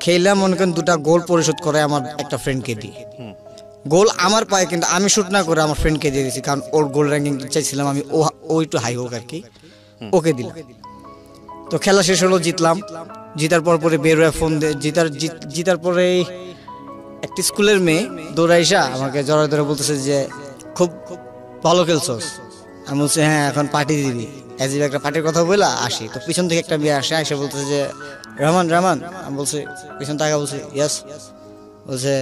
খেললাম মনে করেন 2টা গোল পরিশোধ করে আমার একটা ফ্রেন্ডকে দিই। গোল আমার পায়ে, কিন্তু আমি শুট না করে আমার ফ্রেন্ডকে দিয়ে দিয়েছি, কারণ ওর গোল র্যাঙ্কিং চাইছিলাম আমি, ও একটু হাই হোক আর কি, ওকে দিলাম। তো খেলা শেষ হলো, জিতলাম। জিতার পরে বের হয়ে ফোন দিয়ে জিতার পরে একটি স্কুলের মেয়ে দৌড়াইসা আমাকে জড়ায় ধরে বলতেছে যে খুব ভালো খেলছস। আমি বলছি হ্যাঁ এখন পার্টি দিবি, অ্যাজিব একটা পার্টির কথা বলে আসি। তো পিছন থেকে একটা মেয়ে আসে বলতেছে যে রহমান। আমি বলছি পিছন টাকা, বলছি ইয়াস। বলছে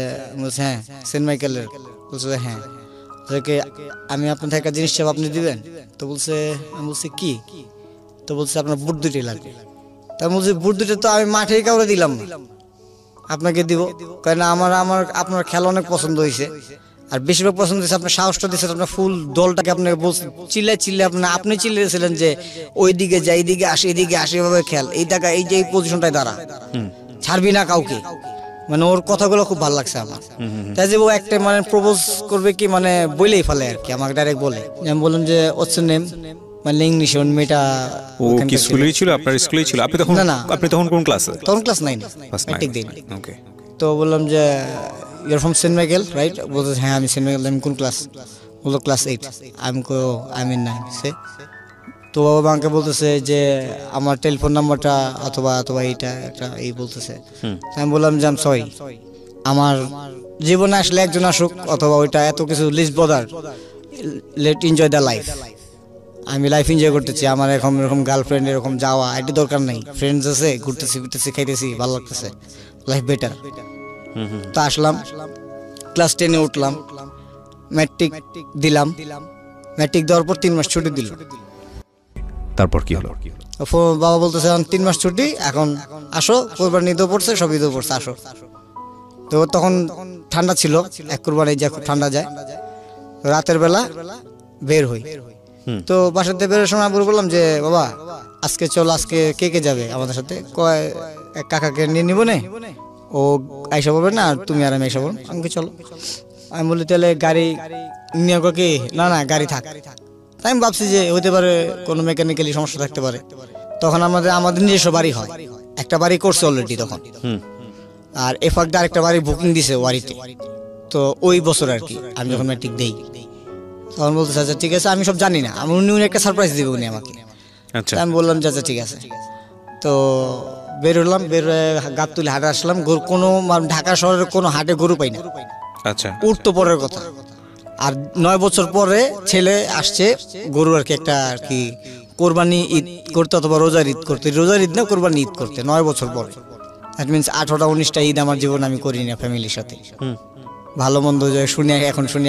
হ্যাঁ সেন্ট মাইকেলের। বলছে হ্যাঁ। বলছে আমি আপনার থেকে একটা জিনিস চাপ, আপনি দিবেন? তো বলছে, আমি বলছি কি? তো বলছে আপনার বুট 2টি লাগবে। তা বলছি বুট 2টা তো আমি মাঠেই কাউরে দিলাম না, আপনাকে দিব। কারণ আপনার খেলা অনেক পছন্দ হয়েছে, আর বেশিরভাগ পছন্দ হয়েছে আপনার সাহসটা দিয়েছেন, আপনার ফুল দলটাকে আপনাকে বলছেন চিল্লে আপনি চিল্লেছিলেন যে ওই দিকে যাই, এইদিকে আসে, এদিকে আসে, এভাবে খেল, এই টাকা এই যে এই পজিশনটায় দাঁড়া, ছাড়বি না কাউকে। মানে ওর কথাগুলো খুব ভালো লাগছে আমার। তাই যে ও একটা মানে প্রপোজ করবে কি মানে বলেই ফেলে আর কি, আমাকে ডাইরেক্ট বলে। আমি বললাম যে হোয়াটস ইউর নেম, মানে ইংলিশে। ওই মেয়েটা ও কি স্কুলেই ছিল? আপনার স্কুলেই ছিল? আপনি তখন কোন ক্লাসে? তখন ক্লাস 9 ম্যাট্রিক দিই। ওকে। তো বললাম যে you're from Saint Michael right? বলতে হ্যাঁ আমি সেন্ট মাইকেল। আমি কোন ক্লাস? বললো ক্লাস 8। আমি ইন 9 সে। তো বাবা আমাকে বলতেছে যে আমার টেলিফোন নাম্বারটা অথবা এইটা একটা এই বলতেছে। আমি বললাম যে আম সরি, আমার জীবনে আসলে একজন আসুক অথবা ওইটা এত কিছু least bother, let enjoy the life. আমি লাইফ এনজয় করতেছি, আমার এরকম গার্লফ্রেন্ড এরকম যাওয়া এটি দরকার নেই। ফ্রেন্ডস আছে, ঘুরতেছি খাইতেছি, ভালো লাগতেছে, লাইফ বেটার। তো আসলাম, ক্লাস 10-এ উঠলাম, ম্যাট্রিক দিলাম। ম্যাট্রিক দেওয়ার পর 3 মাস ছুটি দিল। তারপর কি হলো? বাবা বলতেছে 3 মাস ছুটি, এখন আসো, কোরবানি ঈদও পড়ছে, সব ঈদও পড়ছে, আসো। তো তখন ঠান্ডা ছিল, এক কোরবানি যা খুব ঠান্ডা যায়। রাতের বেলা বের হই। তো বাসাতে বেরোর সময় বললাম যে বাবা আজকে চল, আজকে কে যাবে আমাদের সাথে? কয় এক কাকাকে নিয়ে নিব নে, ও আইসা বলবে না, আর তুমি আর আমি আইসা বলবো। আমাকে চলো। আমি বলি তাহলে গাড়ি নিয়ে কি? না গাড়ি থাক। তাই আমি ভাবছি যে হতে পারে কোনো মেকানিক্যালি সমস্যা থাকতে পারে। তখন আমাদের নিজস্ব বাড়ি হয়, একটা বাড়ি করছে অলরেডি তখন, আর এফাকদা আরেকটা বাড়ি বুকিং দিছে ওয়ারিতে। তো ওই বছর আর কি আমি যখন ম্যাট্রিক দেই, তখন বলতেছে আচ্ছা ঠিক আছে, আমি সব জানি না, উনি একটা সারপ্রাইজ দিবে উনি আমাকে। আমি বললাম যে আচ্ছা ঠিক আছে। তো বের হলাম, বের হয়ে গাবতুলি হাটে আসলাম। কোনো ঢাকা শহরের কোনো হাটে গরু পাই না। আচ্ছা, উঠতো পরের কথা। আর 9 বছর পরে ছেলে আসছে গরু আর কি, একটা আর কি কোরবানি ঈদ করতে অথবা রোজার ঈদ করতে, রোজার ঈদ না কোরবানি ঈদ করতে 9 বছর পর। দ্যাট মিনস 18-19টা ঈদ আমার জীবনে আমি করি না ফ্যামিলির সাথে। ভালো মন্দ শুনি,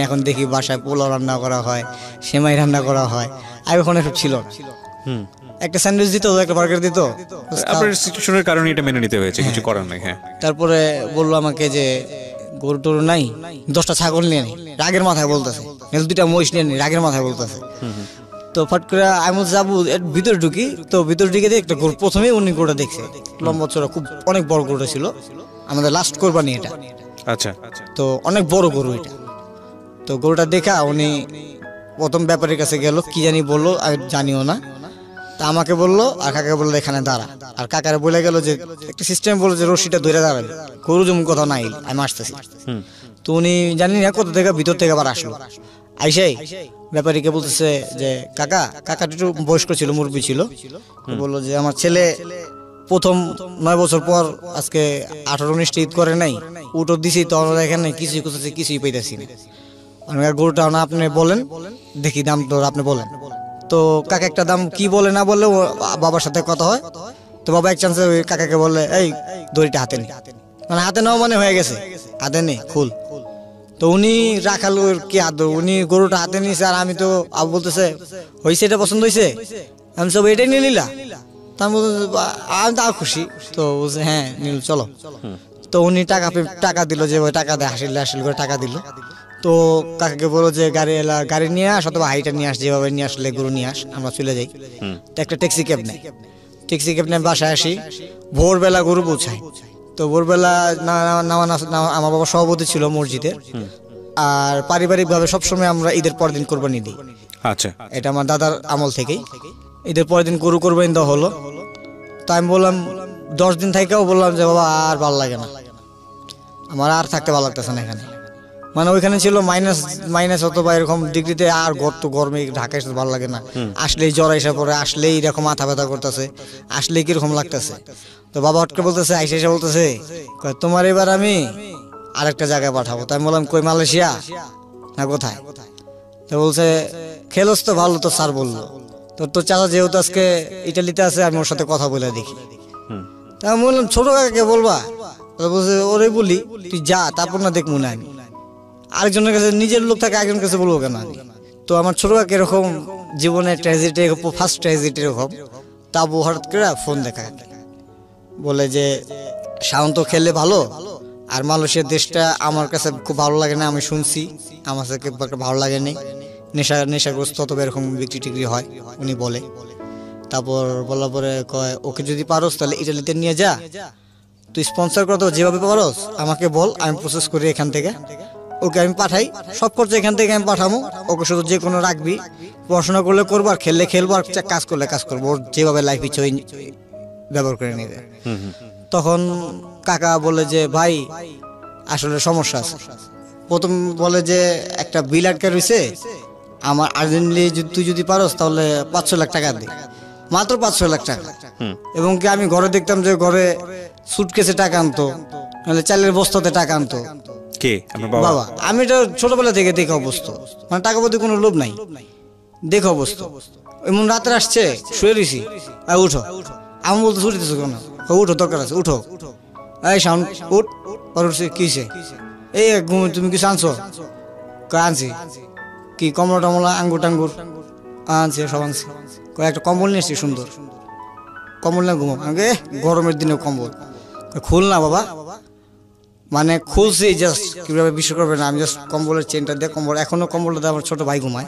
এখন দেখি বাসায় পোলাও রান্না করা হয়, সেমাই রান্না করা হয়, আর ওখানে সব ছিল। একটা স্যান্ডউইচ দিত, একটা বার্গার দিত। আপনার সিচুয়েশনের কারণে এটা মেনে নিতে হয়েছে, কিছু করার নাই। হ্যাঁ। তারপরে বললো আমাকে যে গরু টরু নাই, 10টা ছাগল নিয়ে নি, রাগের মাথায় বলতেছে, 2টা মহিষ নিয়ে নি, রাগের মাথায় বলতেছে। তো ফট করে আমি যাবো ভিতরে ঢুকি। তো ভিতরে ঢুকে দেখি একটা গরু, প্রথমেই উনি গরুটা দেখছে, লম্বা চড়া, খুব অনেক বড় গরুটা ছিল, আমাদের লাস্ট কোরবানি এটা। আচ্ছা। তো অনেক বড় গরু এটা। তো গরুটা দেখা উনি প্রথম ব্যাপারীর কাছে গেল, কি জানি বললো, আমি জানিও না। তা আমাকে বললো, আর কাকাকে বললো এখানে দাঁড়া। আর কাকারে বলে গেল যে একটা সিস্টেম বললো যে রশিটা ধরে দাঁড়াবে, গরু যেমন কথা নাই, আমি আসতেছি। তো উনি জানি না কোথা থেকে ভিতর থেকে আবার আসলো, আইসাই ব্যাপারীকে বলতেছে যে কাকা একটু বয়স্ক ছিল, মুরব্বী ছিল। বললো যে আমার ছেলে প্রথম 9 বছর পর আজকে 18-19টা ঈদ করে নাই, উঠো দিছি, তো আমরা এখানে কিছুই করতেছি, কিছুই পাইতেছি না। গরুটা না আপনি বলেন, দেখি দাম তো আপনি বলেন। তো কাকা একটা দাম কি বলে না বলে বাবার সাথে কথা হয়। তো বাবা এক চান্সে ওই কাকাকে বললে এই দড়িটা হাতে নে, মানে হাতে নাও মানে হয়ে গেছে, হাতে নে খুল। তো উনি রাখাল কি আদর, উনি গরুটা হাতে নিয়েছে, আর আমি তো আবু বলতেছে হয়েছে, এটা পছন্দ হয়েছে, আমি সব এটাই নিয়ে নিলা। তা আমি তাও খুশি। তো বলছে হ্যাঁ নীল চলো। তো উনি টাকা দিল, যে ওই টাকা দেয় হাসিল করে টাকা দিল। তো কাকাকে বলো যে গাড়ি নিয়ে আস অথবা হাইটা নিয়ে আস, যেভাবে নিয়ে আসলে গরু নিয়ে আস, আমরা চলে যাই। তো একটা ট্যাক্সি ক্যাব নেই। ট্যাক্সি ক্যাব নিয়ে বাসায় আসি, ভোরবেলা গরু পৌঁছাই। তো ভোরবেলা আমার বাবা সভাপতি ছিল মসজিদের, আর পারিবারিকভাবে সবসময় আমরা ঈদের পরের দিন কোরবানি দিই। আচ্ছা, এটা আমার দাদার আমল থেকেই ঈদের পরের দিন গরু কোরবানি দেওয়া হলো। তো আমি বললাম 10 দিন থেকেও বললাম যে বাবা আর ভালো লাগে না, আমার আর থাকতে ভালো লাগতেছে না এখানে। মানে ওইখানে ছিল মাইনাস অথবা এরকম ডিগ্রিতে, আর গরমে ঢাকা এসে ভালো লাগে না, আসলেই জ্বর এসে পড়ে, আসলেই এরকম মাথা ব্যথা করতেছে, আসলেই কিরকম লাগতেছে। তো বাবা হটকে বলতেছে, আইসা এসে বলতেছে তোমার এবার আমি আরেকটা জায়গায় পাঠাবো। তো আমি বললাম কই, মালয়েশিয়া না কোথায়? তো বলছে খেলোস তো ভালো, তো স্যার বললো তোর চাচা যেহেতু আজকে ইটালিতে আছে, আমি ওর সাথে কথা বলে দেখি। তা আমি বললাম ছোট কাকাকে বলবা? বলছে ওরে বলি, তুই যা, তারপর না দেখ মনে আমি আরেকজনের কাছে, নিজের লোক থাকে আরেকজনের কাছে বলবো কেন আমি? তো আমার ছোট কাকা এরকম জীবনের ট্র্যাজেডি, ফার্স্ট ট্র্যাজেডি এরকম। তাবু হঠাৎ করে ফোন দেখা বলে যে শান্ত খেললে ভালো, আর মালয়েশিয়ার দেশটা আমার কাছে খুব ভালো লাগে না, আমি শুনছি আমার কাছে ভালো লাগে নেই, নেশাগ্রস্ত অথবা এরকম বিক্রি টিক্রি হয় উনি বলে। তারপর বলার পরে কয় ওকে যদি পারোস তাহলে ইটালিতে নিয়ে যা, তুই স্পন্সর করতে যেভাবে পারোস আমাকে বল, আমি প্রসেস করি এখান থেকে, ওকে আমি পাঠাই, সব খরচ এখান থেকে আমি পাঠাবো, ওকে শুধু যে কোনো রাখবি, পড়াশোনা করলে করবো, আর খেললে খেলবো, আর কাজ করলে কাজ করবো, ওর যেভাবে লাইফ ইচ্ছে ওই ব্যবহার করে নেবে। তখন কাকা বলে যে ভাই আসলে সমস্যা আছে। প্রথম বলে যে একটা বিল আটকে রয়েছে আমার, আর্জেন্টলি তুই যদি পারোস তাহলে 500 লাখ টাকা দে, মাত্র 500 লাখ টাকা। এবং কি আমি ঘরে দেখতাম যে ঘরে সুটকেসে টাকা আনতো, নাহলে চালের বস্তাতে টাকা আনতো। কে আপনার বাবা? আমি এটা ছোটবেলা থেকে দেখে অবস্থা, মানে টাকা প্রতি কোনো লোভ নাই, দেখে অবস্থা। এমন রাত্রে আসছে, শুয়ে রয়েছি, উঠো, আমি বলতে ছুটিতেছো কেন? উঠো, দরকার আছে, উঠো, এই সাউন্ড উঠ। পরে উঠছে, কিসে? এই তুমি কিছু আনছো? আনছি। কি কমলা টমলা, আঙ্গুর টাঙ্গুর আনছি, সব আনছি। একটা কম্বল নিয়ে এসছি সুন্দর, কম্বল না ঘুমো, আমাকে গরমের দিনে কম্বল খুল না বাবা। মানে খুলছি জাস্ট, কিভাবে বিশ্বাস করবে না, আমি জাস্ট কম্বলের চেনটা দিয়ে, কম্বল এখনো কম্বলটা আমার ছোট ভাই ঘুমায়,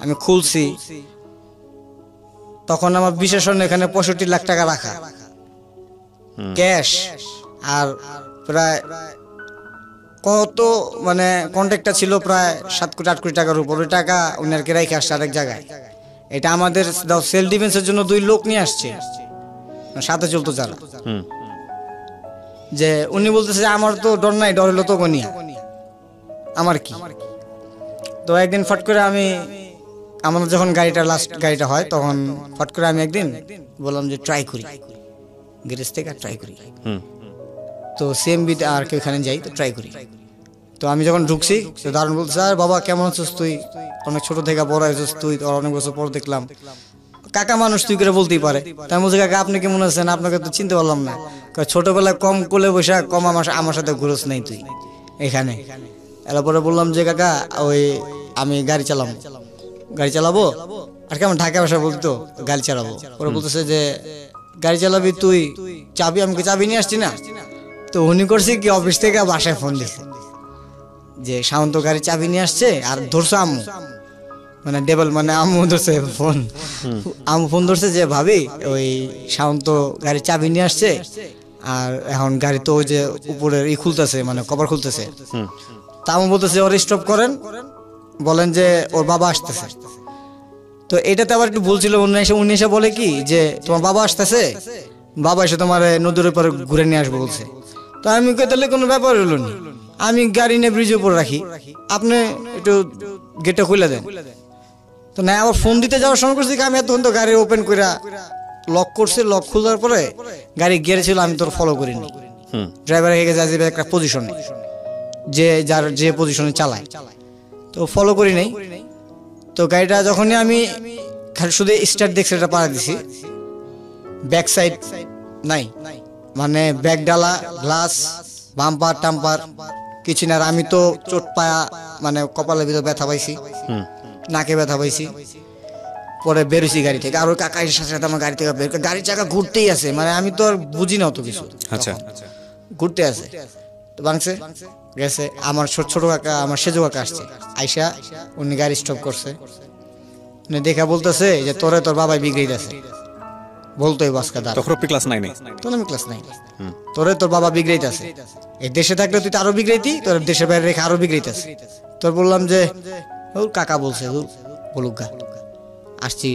আমি খুলছি। তখন আমার বিশেষণ এখানে 65 লাখ টাকা রাখা ক্যাশ, আর প্রায় কত মানে কন্ট্যাক্টটা ছিল প্রায় 7 কোটি 8 কোটি টাকার উপর। ওই টাকা উনারকে রেখে আসছে আরেক জায়গায়। এটা আমাদের সেলফ ডিফেন্সের জন্য 2 লোক নিয়ে আসছে, সাথে চলতো যারা। যে উনি বলতেছে আমার তো ডর নাই, ডর হলো তো গনিয়া, আমার কি? তো একদিন ফট করে আমাদের যখন লাস্ট গাড়িটা হয়, তখন ফট করে আমি একদিন বললাম যে ট্রাই করি, গ্যারেজ থেকে ট্রাই করি। তো সিএমবিতে আর কি ওখানে যাই, তো ট্রাই করি। তো আমি যখন ঢুকছি, তো দারুণ বলছে স্যার বাবা কেমন আছিস তুই, অনেক ছোট থেকে বড় হয়েছিস তুই, তোর অনেক বছর পর দেখলাম। কাকা মানুষ তুই করে বলতেই পারে। তাই বলছে কাকা আপনি কেমন আছেন, আপনাকে তো চিনতে পারলাম না। ছোটবেলায় কম কোলে বসে কম আমার সাথে ঘুরোস নাই তুই এখানে। এরপরে বললাম যে কাকা ওই আমি গাড়ি চালাবো, আর কেমন ঢাকা ভাষা বলতো গাড়ি চালাবো। ওরা বলতেছে যে গাড়ি চালাবি তুই, চাবি, আমাকে চাবি নিয়ে আসছি না। তো উনি করছি কি, অফিস থেকে বাসায় ফোন দিছে যে শান্ত গাড়ি চাবি নিয়ে আসছে, আর ধরছে আম্মু, মানে ডেবল, মানে আম্মু ধরছে ফোন, আম্মু ফোন ধরছে যে ভাবি ওই শান্ত গাড়ির চাবি নিয়ে আসছে, আর এখন গাড়ি তো ওই যে উপরের খুলতেছে, মানে কভার খুলতেছে। তা আম্মু বলতেছে ওর স্টপ করেন, বলেন যে ওর বাবা আসতেছে। তো এটাতে আবার একটু ভুল ছিল, উনি এসে বলে কি যে তোমার বাবা আসতেছে, বাবা এসে তোমার নদীর উপরে ঘুরে নিয়ে আসবো বলছে। তো আমি কই তাহলে কোনো ব্যাপার হলো না, আমি গাড়ি নিয়ে ব্রিজের উপর রাখি, আপনি একটু গেটটা খুলে দেন। তো না, আবার ফোন দিতে যাওয়ার সময় করছি আমি এতক্ষণ তো গাড়ি ওপেন করে লক করছি, লক খোলার পরে গাড়ি গিয়ারে ছিল, আমি তোর ফলো করিনি। ড্রাইভার হয়ে গেছে একটা পজিশনে, যে পজিশনে চালায়, তো ফলো করি নাই। তো গাড়িটা যখনই আমি খালি শুধু স্টার্ট দেখছি, এটা পাড়া দিছি, ব্যাক সাইড নাই, মানে ব্যাক ডালা, গ্লাস, বাম্পার টাম্পার কিছু না। আমি তো চোট পায়া, মানে কপালের ভিতর ব্যথা পাইছি, নাকে ব্যথা পাইছি। পরে বেরোছি গাড়ি থেকে, আর ওই কাকা সাথে সাথে আমার গাড়ি থেকে বের, গাড়ির চাকা ঘুরতেই আছে, মানে আমি তো আর বুঝি না অত কিছু, আচ্ছা ঘুরতে আছে। তো ভাঙছে গেছে, আমার ছোট কাকা, আমার সেজো কাকা আসছে, আইসা উনি গাড়ি স্টপ করছে, উনি দেখা বলতেছে যে তোর বাবাই বিগড়ে গেছে, বলতোই বাসকা দাঁড়া। তখন আপনি ক্লাস 9 এ? তখন আমি ক্লাস 9। তোরে তোর বাবা বিগড়াইতেছে, এই দেশে থাকলে তুই তো আরো বিগড়াইতি, তোর দেশের বাইরে রেখে আরো বিগড়াইতেছে। তোর বললাম যে ও কাকা বলছে বলুক গা। আসছি,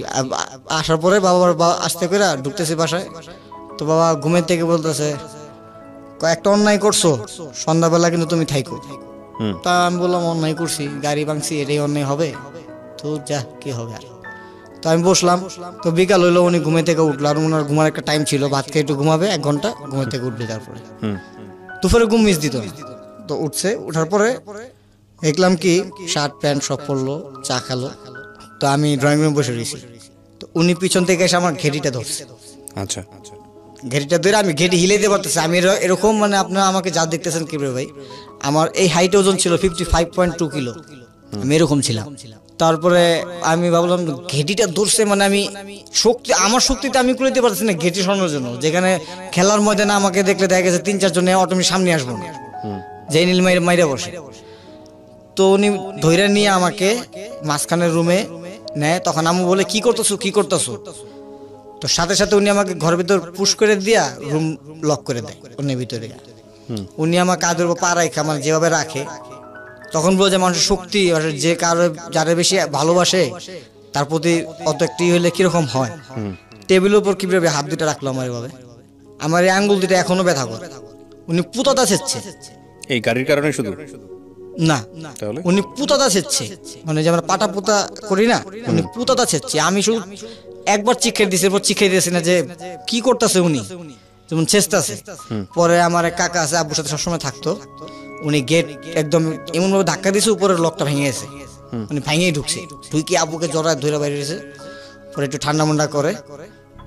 আসার পরে বাবা আসতে করে ঢুকতেছি বাসায়, তো বাবা ঘুমের থেকে বলতেছে একটা অন্যায় করছো, সন্ধ্যাবেলা কিন্তু তুমি থাইকো। তা আমি বললাম অন্যায় করছি, গাড়ি ভাঙছি, এটাই অন্যায় হবে? তো যা কি হবে আর। তো আমি বসলাম, তো বিকাল হইলো, উনি ঘুমে থেকে উঠলো, আর ওনার ঘুমার একটা টাইম ছিল, ভাত খেয়ে একটু ঘুমাবে 1 ঘন্টা, ঘুমে থেকে উঠবে। তারপরে দুপুরে ঘুম মিস দিত না। তো উঠছে, উঠার পরে দেখলাম কি শার্ট প্যান্ট সব পরলো, চা খালো। তো আমি ড্রয়িং রুমে বসে রয়েছি, তো উনি পিছন থেকে এসে আমার ঘেটিটা ধরছে। আচ্ছা, ঘেটিটা ধরে আমি ঘেটি হিলাইতে পারতেছি। আমি এরকম মানে আপনারা আমাকে যা দেখতেছেন কি ভাই, আমার এই হাইট ওজন ছিল 55.2 কিলো, আমি এরকম ছিলাম। তারপরে আমি ভাবলাম ঘেটিটা ধরছে মানে আমি শক্তি, আমার শক্তিতে আমি কুলাইতে পারতেছি না ঘেটি সরানোর জন্য। যেখানে খেলার ময়দানে আমাকে দেখলে দেখা গেছে 3-4 জন অটোমেটিক সামনে আসবো না, যে নীল মাইরা বসে। তো উনি ধৈর্য নিয়ে আমাকে মাঝখানের রুমে নেয়। তখন আমি বলে কি করতেছো? তো সাথে সাথে উনি আমাকে ঘরের ভিতর পুশ করে দিয়া রুম লক করে দেয় উনি ভিতরে। উনি আমার কাঁধের উপর পা রাখে, মানে যেভাবে রাখে, তখন বোঝে মানুষের শক্তি, যে কারো যারা বেশি ভালোবাসে তার প্রতি অত একটি হইলে কিরকম হয়। টেবিলের উপর কিভাবে হাত দুটা রাখলো আমার এভাবে, আমার এই আঙ্গুল দুটা এখনো ব্যথা করে। উনি পুতাটা ছেচ্ছে, এই গাড়ির কারণে শুধু না, উনি পুতাটা ছেচ্ছে, মানে যে আমরা পাটা পুতা করি না, উনি পুতাটা ছেচ্ছে। আমি শুধু একবার চিখে দিছি, এরপর চিখে দিয়েছি না যে কি করতেছে উনি, যেমন ছেচতেছে। পরে আমার এক কাকা আছে, আব্বুর সাথে সবসময় থাকতো, উনি গেট একদম এমন ভাবে ধাক্কা দিয়েছে, উপরের লকটা ভেঙে গেছে, উনি ভেঙেই ঢুকছে। ঢুকি আব্বুকে জড়ায় ধরে বাইরে গেছে। পরে একটু ঠান্ডা মান্ডা করে,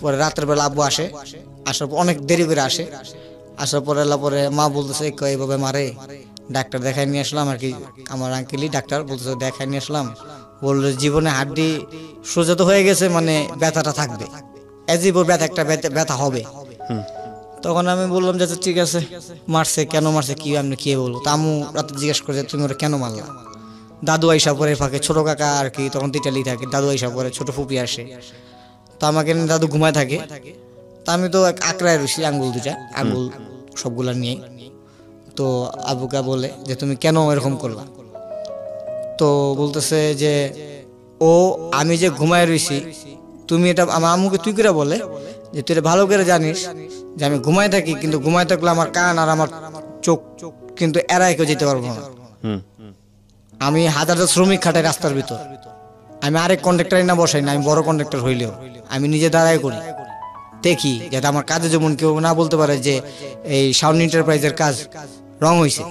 পরে রাতের বেলা আব্বু আসে, আসার পর অনেক দেরি করে আসে। আসার পরে পরে মা বলতেছে এইভাবে মারে, ডাক্তার দেখাই নিয়ে আসলাম আর কি। আমার আঙ্কেলই ডাক্তার, বলতেছে দেখাই নিয়ে আসলাম, বললো জীবনে হাড্ডি সোজা তো হয়ে গেছে, মানে ব্যথাটা থাকবে, এজিব একটা ব্যথা হবে। তখন আমি বললাম যে ঠিক আছে, মারছে কেন মারছে কি আমি কি বলবো। তা আমু রাতে জিজ্ঞেস করে তুমি ওরা কেন মারলা। দাদু আইসা পরে ফাঁকে, ছোট কাকা আর কি তখন তিটালি থাকে, দাদু আইসা পরে, ছোট ফুপি আসে। তো আমাকে দাদু ঘুমায় থাকে, তা আমি তো আঁকড়ায় রয়েছি আঙ্গুল দুটা, আঙ্গুল সবগুলা নিয়ে। তো আবুকা বলে যে তুমি কেন এরকম করলা। তো বলতেছে যে ও আমি যে ঘুমায় রয়েছি, তুমি এটা আমার আম্মুকে তুই করে বলে যে তুই ভালো করে জানিস যে আমি ঘুমায় থাকি, কিন্তু ঘুমায় থাকলে আমার কান আর আমার চোখ কিন্তু এড়াই কেউ যেতে পারবো না। আমি হাজারটা শ্রমিক খাটাই রাস্তার ভিতর, আমি আরেক কন্ডাক্টর না বসাই না, আমি বড় কন্ডাক্টর হইলেও আমি নিজে দাঁড়াই করি, দেখি যাতে আমার কাজে যেমন কেউ না বলতে পারে যে এই সাউন্ড এন্টারপ্রাইজের কাজ রং হয়েছে।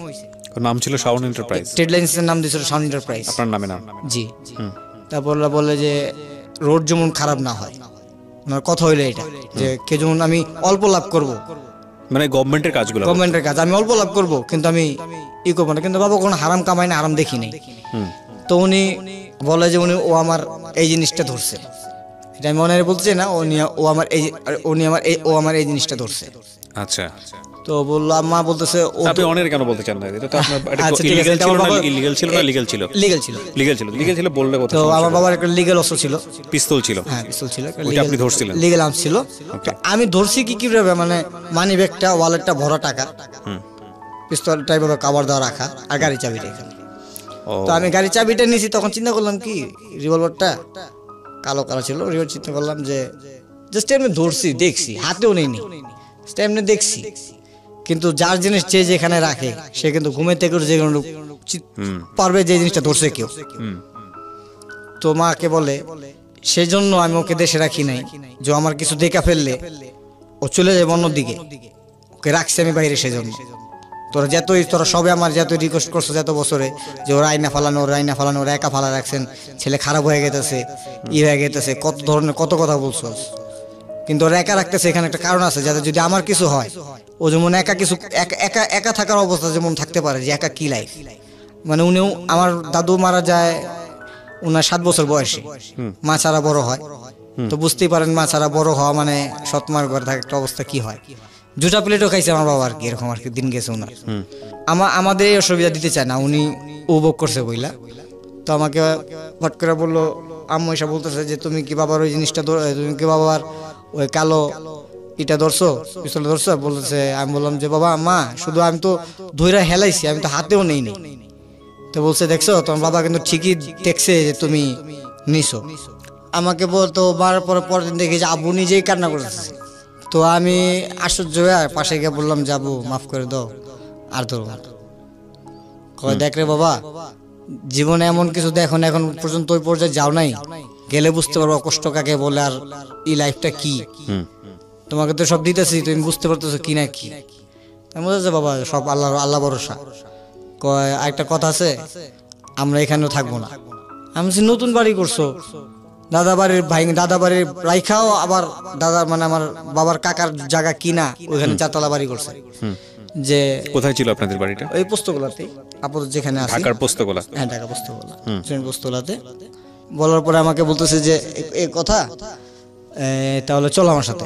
নাম ছিল সাউন্ড এন্টারপ্রাইজ, ট্রেড লাইন্সের নাম দিয়েছিল সাউন্ড এন্টারপ্রাইজ, আপনার নামে নাম। জি। তারপর বলে যে রোড যেমন খারাপ না হয়, ওনার কথা হইলো এটা যে কে যেমন আমি অল্প লাভ করব, মানে গভর্নমেন্টের কাজগুলো, গভর্নমেন্টের কাজ আমি অল্প লাভ করব, কিন্তু আমি ই করবো না। কিন্তু বাবা কোনো হারাম কামাই না, হারাম দেখি নাই। তো উনি বলে যে ও আমার এই জিনিসটা ধরছে, এটা আমি মনে বলছি না, ও আমার এই জিনিসটা ধরছে। আচ্ছা, তো বললো আম্মা বলতেছে আপনি অনেক কেন বলতে চান না, এটা তো আপনার ইলিগাল ছিল না, ইলিগাল ছিল না, লিগ্যাল ছিল, লিগ্যাল ছিল, লিগ্যাল ছিল, লিগ্যাল ছিল বললে কথা। তো আমার বাবার একটা লিগ্যাল অস্ত্র ছিল, পিস্তল ছিল। হ্যাঁ পিস্তল ছিল, ওটা আপনি ধরছিলেন, লিগ্যাল আর্মস ছিল। আমি ধরছি কিভাবে, মানে মানি ব্যাগটা, ওয়ালেটটা ভরা টাকা, পিস্তলটা এভাবে কভার দেওয়া রাখা, আর গাড়ি চাবিটা এখানে। তো আমি গাড়ি চাবিটা নিয়েছি, তখন চিন্তা করলাম কি রিভলভারটা কালো কালো ছিল, রিভলভার চিন্তা করলাম যে জাস্ট এমনি ধরছি, দেখছি, হাতেও নেইনি, এমনি দেখছি। কিন্তু যার জিনিস যে যেখানে রাখে সে কিন্তু ঘুমে থেকে যে কোনো পারবে যে জিনিসটা ধরছে কেউ। তো মাকে বলে সেই জন্য আমি ওকে দেশে রাখি নাই, যে আমার কিছু দেখা ফেললে ও চলে যাবে অন্যদিকে, ওকে রাখছি আমি বাইরে। সেজন্য তোরা সবে আমার যত রিকোয়েস্ট করছো যত বছরে যে ওরা আইনা ফালানো, ওরা একা ফালা রাখছেন, ছেলে খারাপ হয়ে গেতেছে, হয়ে গেতেছে, কত ধরনের কত কথা বলছো, কিন্তু ওরা একা রাখতেছে। এখানে একটা কারণ আছে, যাতে যদি আমার কিছু হয় ও যেমন একা থাকার অবস্থা যেমন থাকতে পারে, যে একা কি লাইফ। মানে উনিও, আমার দাদু মারা যায় উনার 7 বছর বয়সে, মা ছাড়া বড় হয়। তো বুঝতেই পারেন মা ছাড়া বড় হওয়া মানে সৎমার ঘরে থাকা একটা অবস্থা কি হয়। জুটা প্লেটও খাইছে আমার বাবা আর কি, এরকম আর কি দিন গেছে ওনার। আমাদের এই অসুবিধা দিতে চায় না, উনি উপভোগ করছে বইলা। তো আমাকে হট করে বললো, আম্মু এসে বলতেছে যে তুমি কি বাবার ওই জিনিসটা, তুমি কি বাবার ওই কালো ইটা ধরছো, পিস্তল ধরছো, বলতেছে। আমি বললাম যে বাবা মা, শুধু আমি তো ধইরা হেলাইছি, আমি তো হাতেও নেই নি। তো বলছে দেখছো তোমার বাবা কিন্তু ঠিকই দেখছে যে তুমি নিছো। আমাকে বলতো মারার পরে পরের দিন দেখি যে আব্বু নিজেই কান্না করতেছে। তো আমি আশ্চর্য হয়ে পাশে গিয়ে বললাম যে আব্বু মাফ করে দাও, আর ধরো না। কয় দেখ রে বাবা, জীবনে এমন কিছু দেখো না, এখন পর্যন্ত ওই পর্যায়ে যাও নাই, গেলে বুঝতে পারবো কষ্ট কাকে বলে আর এই লাইফটা কি। তোমাকে তো সব দিতেছি, তুমি বুঝতে পারতেছো কি না কি। বুঝেছে বাবা, সব আল্লাহ, আল্লাহ ভরসা। কয় একটা কথা আছে, আমরা এখানেও থাকবো না। আমি বলছি নতুন বাড়ি করছো, দাদা বাড়ির ভাই, দাদা বাড়ির রাইখাও, আবার দাদা মানে আমার বাবার কাকার জায়গা কিনা ওইখানে চারতলা বাড়ি করছে। যে কোথায় ছিল আপনাদের বাড়িটা? ওই পোস্তগোলাতেই, আপাতত যেখানে আছি। ঢাকার পোস্তগোলা? হ্যাঁ, ঢাকা পোস্তগোলা, ট্রেন পোস্তগোলাতে। বলার পরে আমাকে বলতেছে যে এই কথা, তাহলে চলো আমার সাথে।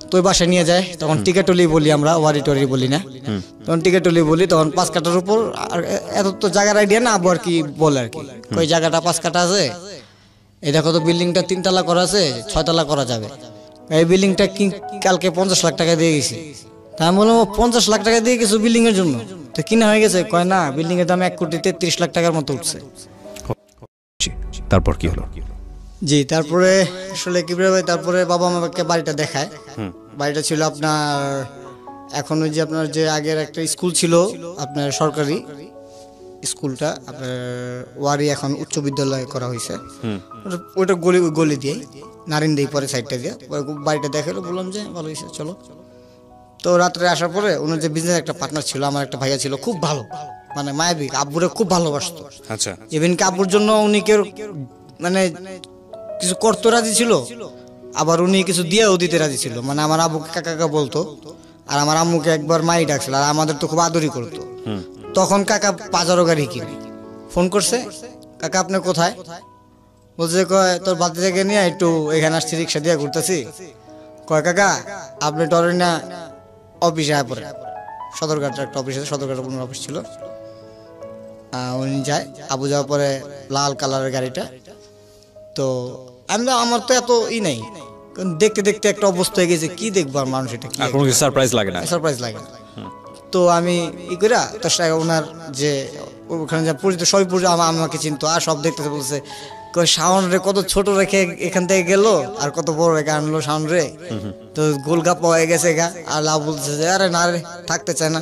তো ওই বাসায় নিয়ে যায়। তখন টিকেটলি বলি আমরা, ওয়ারি টরি বলি না। তখন টিকেটলি বলি। তখন 5 কাঠার উপর, আর এত তো জায়গার আইডিয়া না, আবু আর কি বলে আর কি, ওই জায়গাটা 5 কাঠা আছে। এই দেখো তো বিল্ডিংটা 3 তলা করা আছে, 6 তলা করা যাবে। এই বিল্ডিংটা কালকে 50 লাখ টাকা দিয়ে গেছি। তা আমি বললাম 50 লাখ টাকা দিয়ে কিছু বিল্ডিং এর জন্য তো কিনা হয়ে গেছে? কয় না, বিল্ডিং এর দাম 1,33,00,000 টাকার মতো উঠছে। তারপর কি হলো? জি, তারপরে আসলে কি ভাই, তারপরে বাবা আমাকে বাড়িটা দেখায়। বাড়িটা ছিল আপনার, এখন ওই যে আপনার যে আগের একটা স্কুল ছিল আপনার সরকারি স্কুলটা, আপনার ওয়ারি এখন উচ্চ বিদ্যালয় করা হয়েছে। ওইটা গলি দিয়ে নারিন্দি পরে সাইডটা দিয়ে বাড়িটা দেখালো। বললাম যে ভালো হয়েছে, চলো। তো রাত্রে আসার পরে ওনার যে বিজনেস একটা পার্টনার ছিল, আমার একটা ভাইয়া ছিল, খুব ভালো, মানে মায়াবী, আব্বুরে খুব ভালোবাসতো। আচ্ছা। ইভেন কি আব্বুর জন্য উনি কেউ মানে কিছু করতে রাজি ছিল, আবার উনি কিছু দিয়েও দিতে রাজি ছিল। মানে আমার আব্বুকে কাকা বলতো, আর আমার আম্মুকে একবার মাই ডাকছিল, আর আমাদের তো খুব আদরই করতো। তখন কাকা পাজারো গাড়ি কিনে ফোন করছে, কাকা আপনি কোথায়? বলছে কয় তোর বাড়ি থেকে নিয়ে একটু এখানে আসছি, রিক্সা দিয়ে ঘুরতেছি। কয় কাকা আপনি ডরেন না, অফিসে আয় পরে, সদরঘাটের একটা অফিস আছে, সদরঘাটের কোনো অফিস ছিল। উনি যায়, আবু যাওয়ার পরে লাল কালারের গাড়িটা। তো আমার তো এত নেই, দেখতে দেখতে একটা অবস্থা হয়ে গেছে, কি দেখবার মানুষ, এটা কি সারপ্রাইজ লাগে না? সারপ্রাইজ লাগে না। তো আমি ই করে তার সাথে ওনার যে ওখানে যা পরিচিত সবই পরিচিত, আমাকে চিনতো, আর সব দেখতেছে। বলছে শাওন রে কত ছোট রেখে এখান থেকে গেল, আর কত বড় রেখে আনলো শাওন রে। তো গোলগাপ্পা হয়ে গেছে গা। আর লাভ বলতেছে যে আরে না রে, থাকতে চায় না।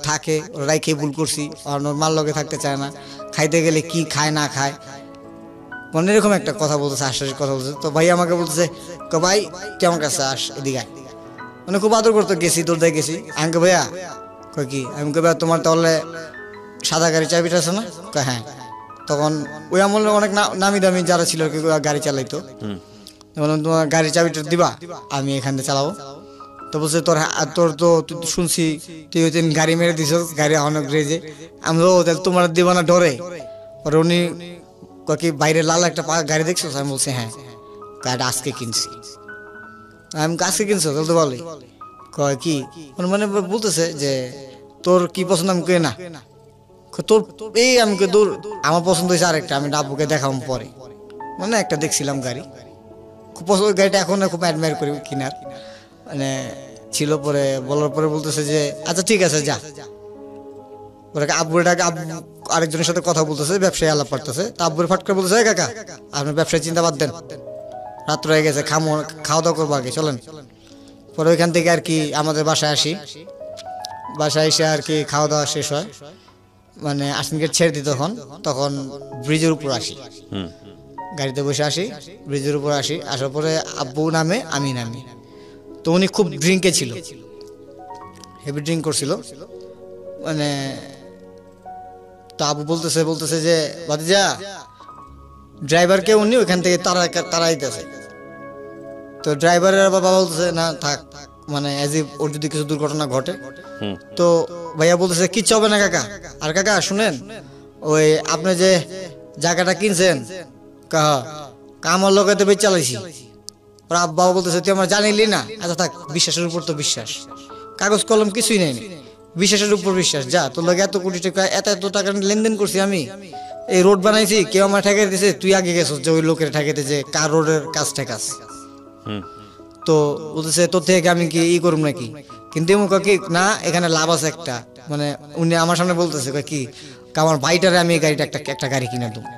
থাকে ওরাই খেয়ে ভুল করছি, আর মার লগে থাকতে চায় না, খাইতে গেলে কি খায় না খায়, মানে এরকম একটা কথা বলতেছে, আশ্বাসের কথা বলতেছে। তো ভাই আমাকে বলতেছে ভাই তুই আমার কাছে আস, এদিকে আয়। মানে খুব আদর করতে গেছি, তোর দিয়ে গেছি। আমি ভাইয়া কয় কি? আমি ভাইয়া তোমার তাহলে সাদা গাড়ি চাবিটা আছে না? হ্যাঁ। তখন ওই আমলে অনেক নামি দামি যারা ছিল গাড়ি চালাইতো, বললাম তোমার গাড়ির চাবিটা দিবা, আমি এখান থেকে চালাবো। তো বলছে তোর তো শুনছি তুই ওই দিন গাড়ি মেরে দিছ, গাড়ি অনেক রেজে। আমি তাহলে তোমার দিবা না ডরে? পরে উনি কি বাইরে লাল একটা গাড়ি দেখছো? আমি বলছি হ্যাঁ। গাড়িটা আজকে কিনছি। আমি আজকে কিনছো তাহলে তো বলি। কয় কি? মানে বলতেছে যে তোর কি পছন্দ? আমি কই না তোর এই, আমি দূর আমার পছন্দ হয়েছে আরেকটা, আমি আব্বুকে দেখাবো পরে। মানে একটা দেখছিলাম গাড়ি, খুব পছন্দ। ওই গাড়িটা এখন খুব অ্যাডমায়ার করি কিনার মানে ছিল। পরে বলার পরে বলতেছে যে আচ্ছা ঠিক আছে যা। আব্বুটাকে আরেকজনের সাথে কথা বলতেছে, ব্যবসায়ী আলাপ করতেছে। তা আব্বুর ফাট করে বলতেছে কাকা আপনার ব্যবসায় চিন্তা বাদ দেন, রাত্র হয়ে গেছে, খাওয়া দাওয়া করবো আগে, চলেন। পরে ওইখান থেকে আর কি আমাদের বাসায় আসি। বাসায় এসে আর কি খাওয়া দাওয়া শেষ হয়, মানে আশ্বিনকে ছেড়ে দিই। তখন ব্রিজের উপর আসি, গাড়িতে বসে আসি, ব্রিজের উপর আসি। আসার পরে আব্বু নামে, আমি নামি। তো উনি খুব ড্রিঙ্কে ছিল, হেভি ড্রিঙ্ক করছিল। মানে তো আব্বু বলতেছে যে ভাতিজা ড্রাইভারকে উনি ওইখান থেকে তাড়াইতেছে। তো ড্রাইভারের বাবা বলতেছে না থাক, মানে এজ ইফ ওর যদি কিছু দুর্ঘটনা ঘটে। তো ভাইয়া বলতেছে কিচ্ছু হবে না কাকা। আর কাকা শুনেন, ওই আপনি যে জায়গাটা কিনছেন আমার লোকে তো বেচ চালাইছি। ওর আব্বা বলতেছে তুই আমার জানিলি না? আচ্ছা থাক, বিশ্বাসের উপর তো বিশ্বাস, কাগজ কলম কিছুই নেই, বিশ্বাসের উপর বিশ্বাস। যা তোর লোক এত কোটি টাকা এত টাকা লেনদেন করছি, আমি এই রোড বানাইছি, কেউ আমার ঠেকাই দিছে, তুই আগে গেছিস যে ওই লোকের ঠেকাইতে যে কার রোডের কাজ ঠেকাস। তো তো বলতেছে তোর থেকে আমি কি করুম নাকি, কিন্তু এমন কি না এখানে লাভ আছে একটা, মানে উনি আমার সামনে বলতেছে কি আমার ভাইটারে আমি এই গাড়িটা একটা গাড়ি কিনে দেবো,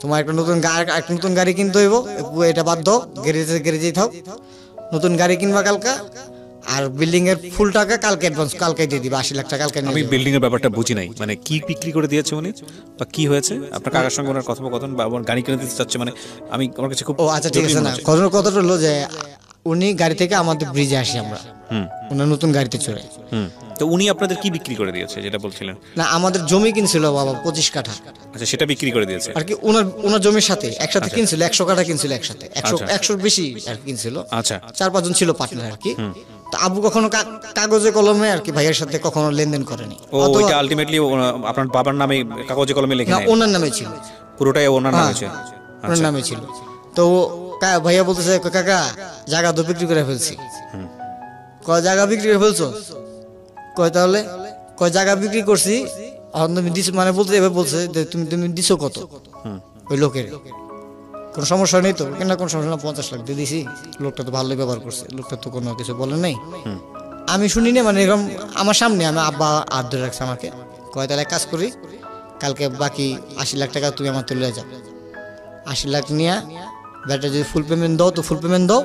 তোমার একটা নতুন গাড়ি কিনতে হইব, এটা বাদ দাও, গ্যারেজেই থাও, নতুন গাড়ি কিনবা কালকা, আর বিল্ডিং এর ফুল টাকা কালকে অ্যাডভান্স কালকে দিয়ে দিবা, 80 লাখ টাকা কালকে। আমি বিল্ডিং এর ব্যাপারটা বুঝি নাই, মানে কি বিক্রি করে দিয়েছে উনি বা কি হয়েছে আপনার কাকার সঙ্গে ওনার কথোপকথন বা গাড়ি কিনে দিতে চাচ্ছে, মানে আমি আমার কাছে খুব ও আচ্ছা ঠিক আছে না, কথাটা হলো যে উনি গাড়ি থেকে আমাদের ব্রিজে আসি আমরা, উনি নতুন গাড়িতে চড়ে। তো উনি আপনাদের কি বিক্রি করে দিয়েছে যেটা বলছিলেন? না আমাদের জমি কিনছিল বাবা 25 কাঠা। আচ্ছা, সেটা বিক্রি করে দিয়েছে আর কি ওনার জমির সাথে একসাথে কিনছিল, 100 কাঠা কিনছিল একসাথে, 100 বেশি আর কিনছিল। আচ্ছা, 4-5 জন ছিল পার্টনার আর কি। তো আবু কখনো কাগজে কলমে আর কি ভাইয়ের সাথে কখনো লেনদেন করেনি। ওইটা আলটিমেটলি আপনার বাবার নামে কাগজে কলমে লেখা না, ওনার নামে ছিল, পুরোটাই ওনার নামে ছিল। ওনার নামে ছিল। তো ভাইয়া বলতেছে কাকা জায়গা তো বিক্রি করে ফেলছি। কয় জায়গা বিক্রি করে ফেলছো? কয় তাহলে? কয় জায়গা বিক্রি করছি, তুমি দিছো, মানে বলতে এবার বলছে যে তুমি দিছো কত ওই লোকের, কোনো সমস্যা নেই তো? কেন কোনো সমস্যা না, 50 লাখ দিয়ে দিছি, লোকটা তো ভালোই ব্যবহার করছে, লোকটা তো কোনো কিছু বলে নাই। আমি শুনি না, মানে এরকম আমার সামনে আমি আব্বা হাত ধরে রাখছে আমাকে, কয় তাহলে কাজ করি, কালকে বাকি 80 লাখ টাকা তুমি আমার তুলে যাও, 80 লাখ নিয়ে ব্যাটা যদি ফুল পেমেন্ট দাও তো ফুল পেমেন্ট দাও,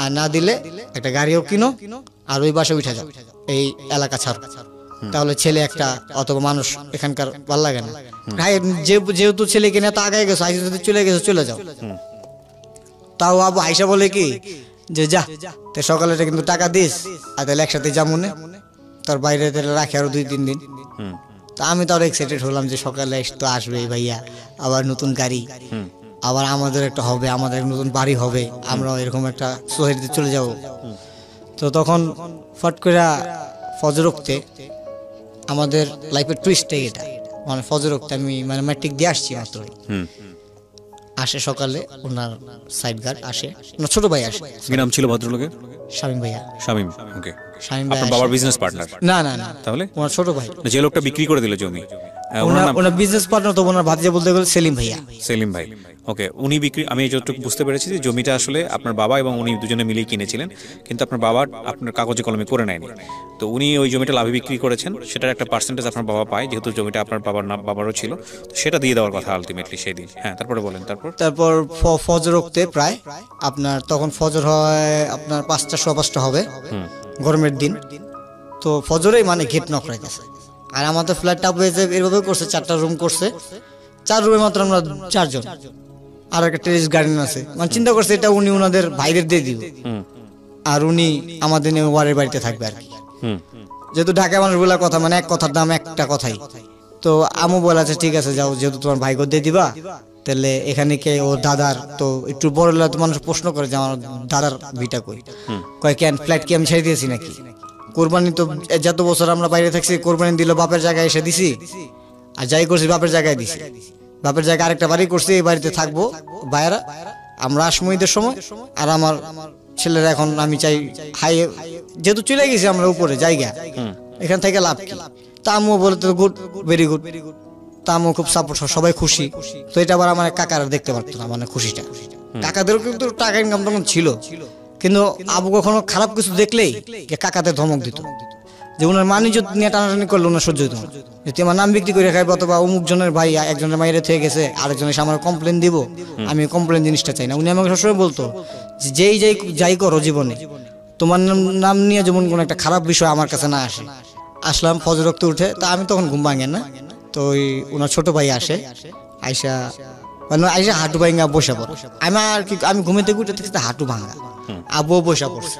আর না দিলে একটা গাড়িও কিনো আর ওই বাসা উঠে যাও, এই এলাকা ছাড়ো, তাহলে ছেলে একটা অথবা মানুষ এখানকার ভালো লাগে না। যেহেতু ছেলে কিনে তো আগে গেছো, আইসা যদি চলে গেছো চলে যাও। তাও আবু আইসা বলে কি যে যা তো সকালে কিন্তু টাকা দিস, আর তাহলে একসাথে যামুনে তোর বাইরে তাহলে রাখি আরো 2-3 দিন। তা আমি তো আরো এক্সাইটেড হলাম যে সকালে তো আসবে ভাইয়া, আবার নতুন গাড়ি, আবার আমাদের একটা হবে, আমাদের নতুন বাড়ি হবে, আমরা এরকম একটা সোসাইটিতে চলে যাব। তো তখন ফট করে ফজর ওক্তে আমাদের লাইফের টুইস্টে এটা, মানে ফজর ওক্তে আমি মানে ম্যাট্রিক দিয়ে আসছি মাত্র, আসে সকালে ওনার সাইড গার্ড আসে, ওনার ছোট ভাই আসে। কি নাম ছিল ভদ্রলোকের? শামীম ভাইয়া। শামীম, ওকে। শামীম ভাই আপনার বাবার বিজনেস পার্টনার? না না না, তাহলে ওনার ছোট ভাই, যে লোকটা বিক্রি করে দিল জমি, ওনার বিজনেস পার্টনার তো ওনার ভাতিজা বলতে গেলে সেলিম ভাইয়া। সেলিম ভাই, ওকে। উনি বিক্রি, আমি যতটুকু বুঝতে পেরেছি যে জমিটা আসলে আপনার বাবা এবং উনি দুজনে মিলেই কিনেছিলেন, কিন্তু আপনার বাবা আপনার কাগজে কলমে করে নেয়নি। তো উনি ওই জমিটা লাভে বিক্রি করেছেন, সেটার একটা পার্সেন্টেজ আপনার বাবা পায়, যেহেতু জমিটা আপনার বাবারও ছিল, সেটা দিয়ে দেওয়ার কথা আলটিমেটলি সেই দিন। হ্যাঁ, তারপরে বলেন। তারপর ফজর ওক্তে প্রায় আপনার তখন ফজর হয় আপনার 5টা হবে, গরমের দিন। তো ফজরেই মানে গেট নক হয়ে গেছে, আর আমাদের ফ্ল্যাটটা এভাবে করছে, 4টা রুম করছে, 4 রুমে মাত্র আমরা 4 জন, আর একটা টেরেস গার্ডেন আছে, মানে চিন্তা করছে এটা উনি ওনাদের ভাইদের দিয়ে দিবে, আর উনি আমাদের নিয়ে ওয়ারের বাড়িতে থাকবে আর কি। যেহেতু ঢাকা মানুষ বলার কথা, মানে এক কথার দাম একটা কথাই। তো আমু বলে আছে ঠিক আছে যাও, যেহেতু তোমার ভাইকে দিয়ে দিবা, তাহলে এখানে কে ও দাদার, তো একটু বড় হলে তো মানুষ প্রশ্ন করে যে আমার দাদার ভিটা কই, কয় কেন ফ্ল্যাট কি আমি ছেড়ে দিয়েছি নাকি? কোরবানি তো যত বছর আমরা বাইরে থাকছি, কোরবানি দিল বাপের জায়গায় এসে দিছি, আর যাই করছি বাপের জায়গায় দিছি, বাপের জায়গায় আরেকটা বাড়ি করছি, এই বাড়িতে থাকবো বাইরা, আমরা আসমো ঈদের সময়, আর আমার ছেলেরা এখন আমি চাই হাই, যেহেতু চলে গেছি আমরা উপরে জায়গা, এখান থেকে লাভ কি? তা আম্মু বলে তো গুড, ভেরি গুড, তা আম্মু খুব সাপোর্ট, সবাই খুশি। তো এটা আবার আমার কাকারা দেখতে পারতো না, মানে খুশিটা, কাকাদেরও কিন্তু টাকা ইনকাম তখন ছিল, কিন্তু আবু কখনো খারাপ কিছু দেখলেই কাকাদের ধমক দিত, যে ওনার মানিজ্য নিয়ে টানাটানি করলে ওনার সহ্য হতো না, যে আমার নাম বিক্রি করে খাইবো, অথবা অমুক জনের ভাই একজনের মাইরে থেকে গেছে, আরেকজনের এসে আমার কমপ্লেন দিব, আমি কমপ্লেন জিনিসটা চাই না। উনি আমাকে সবসময় বলতো যে যাই করো জীবনে, তোমার নাম নিয়ে যেমন কোনো একটা খারাপ বিষয় আমার কাছে না আসে। আসলাম ফজর ওয়াক্তে উঠে, তা আমি তখন ঘুম ভাঙে না, তো ওই ওনার ছোট ভাই আসে, আইসা হাঁটু ভাঙা বসে পড়ে, আমি ঘুমেতে উঠে দেখছি হাঁটু ভাঙা, আবুও বসে পড়ছে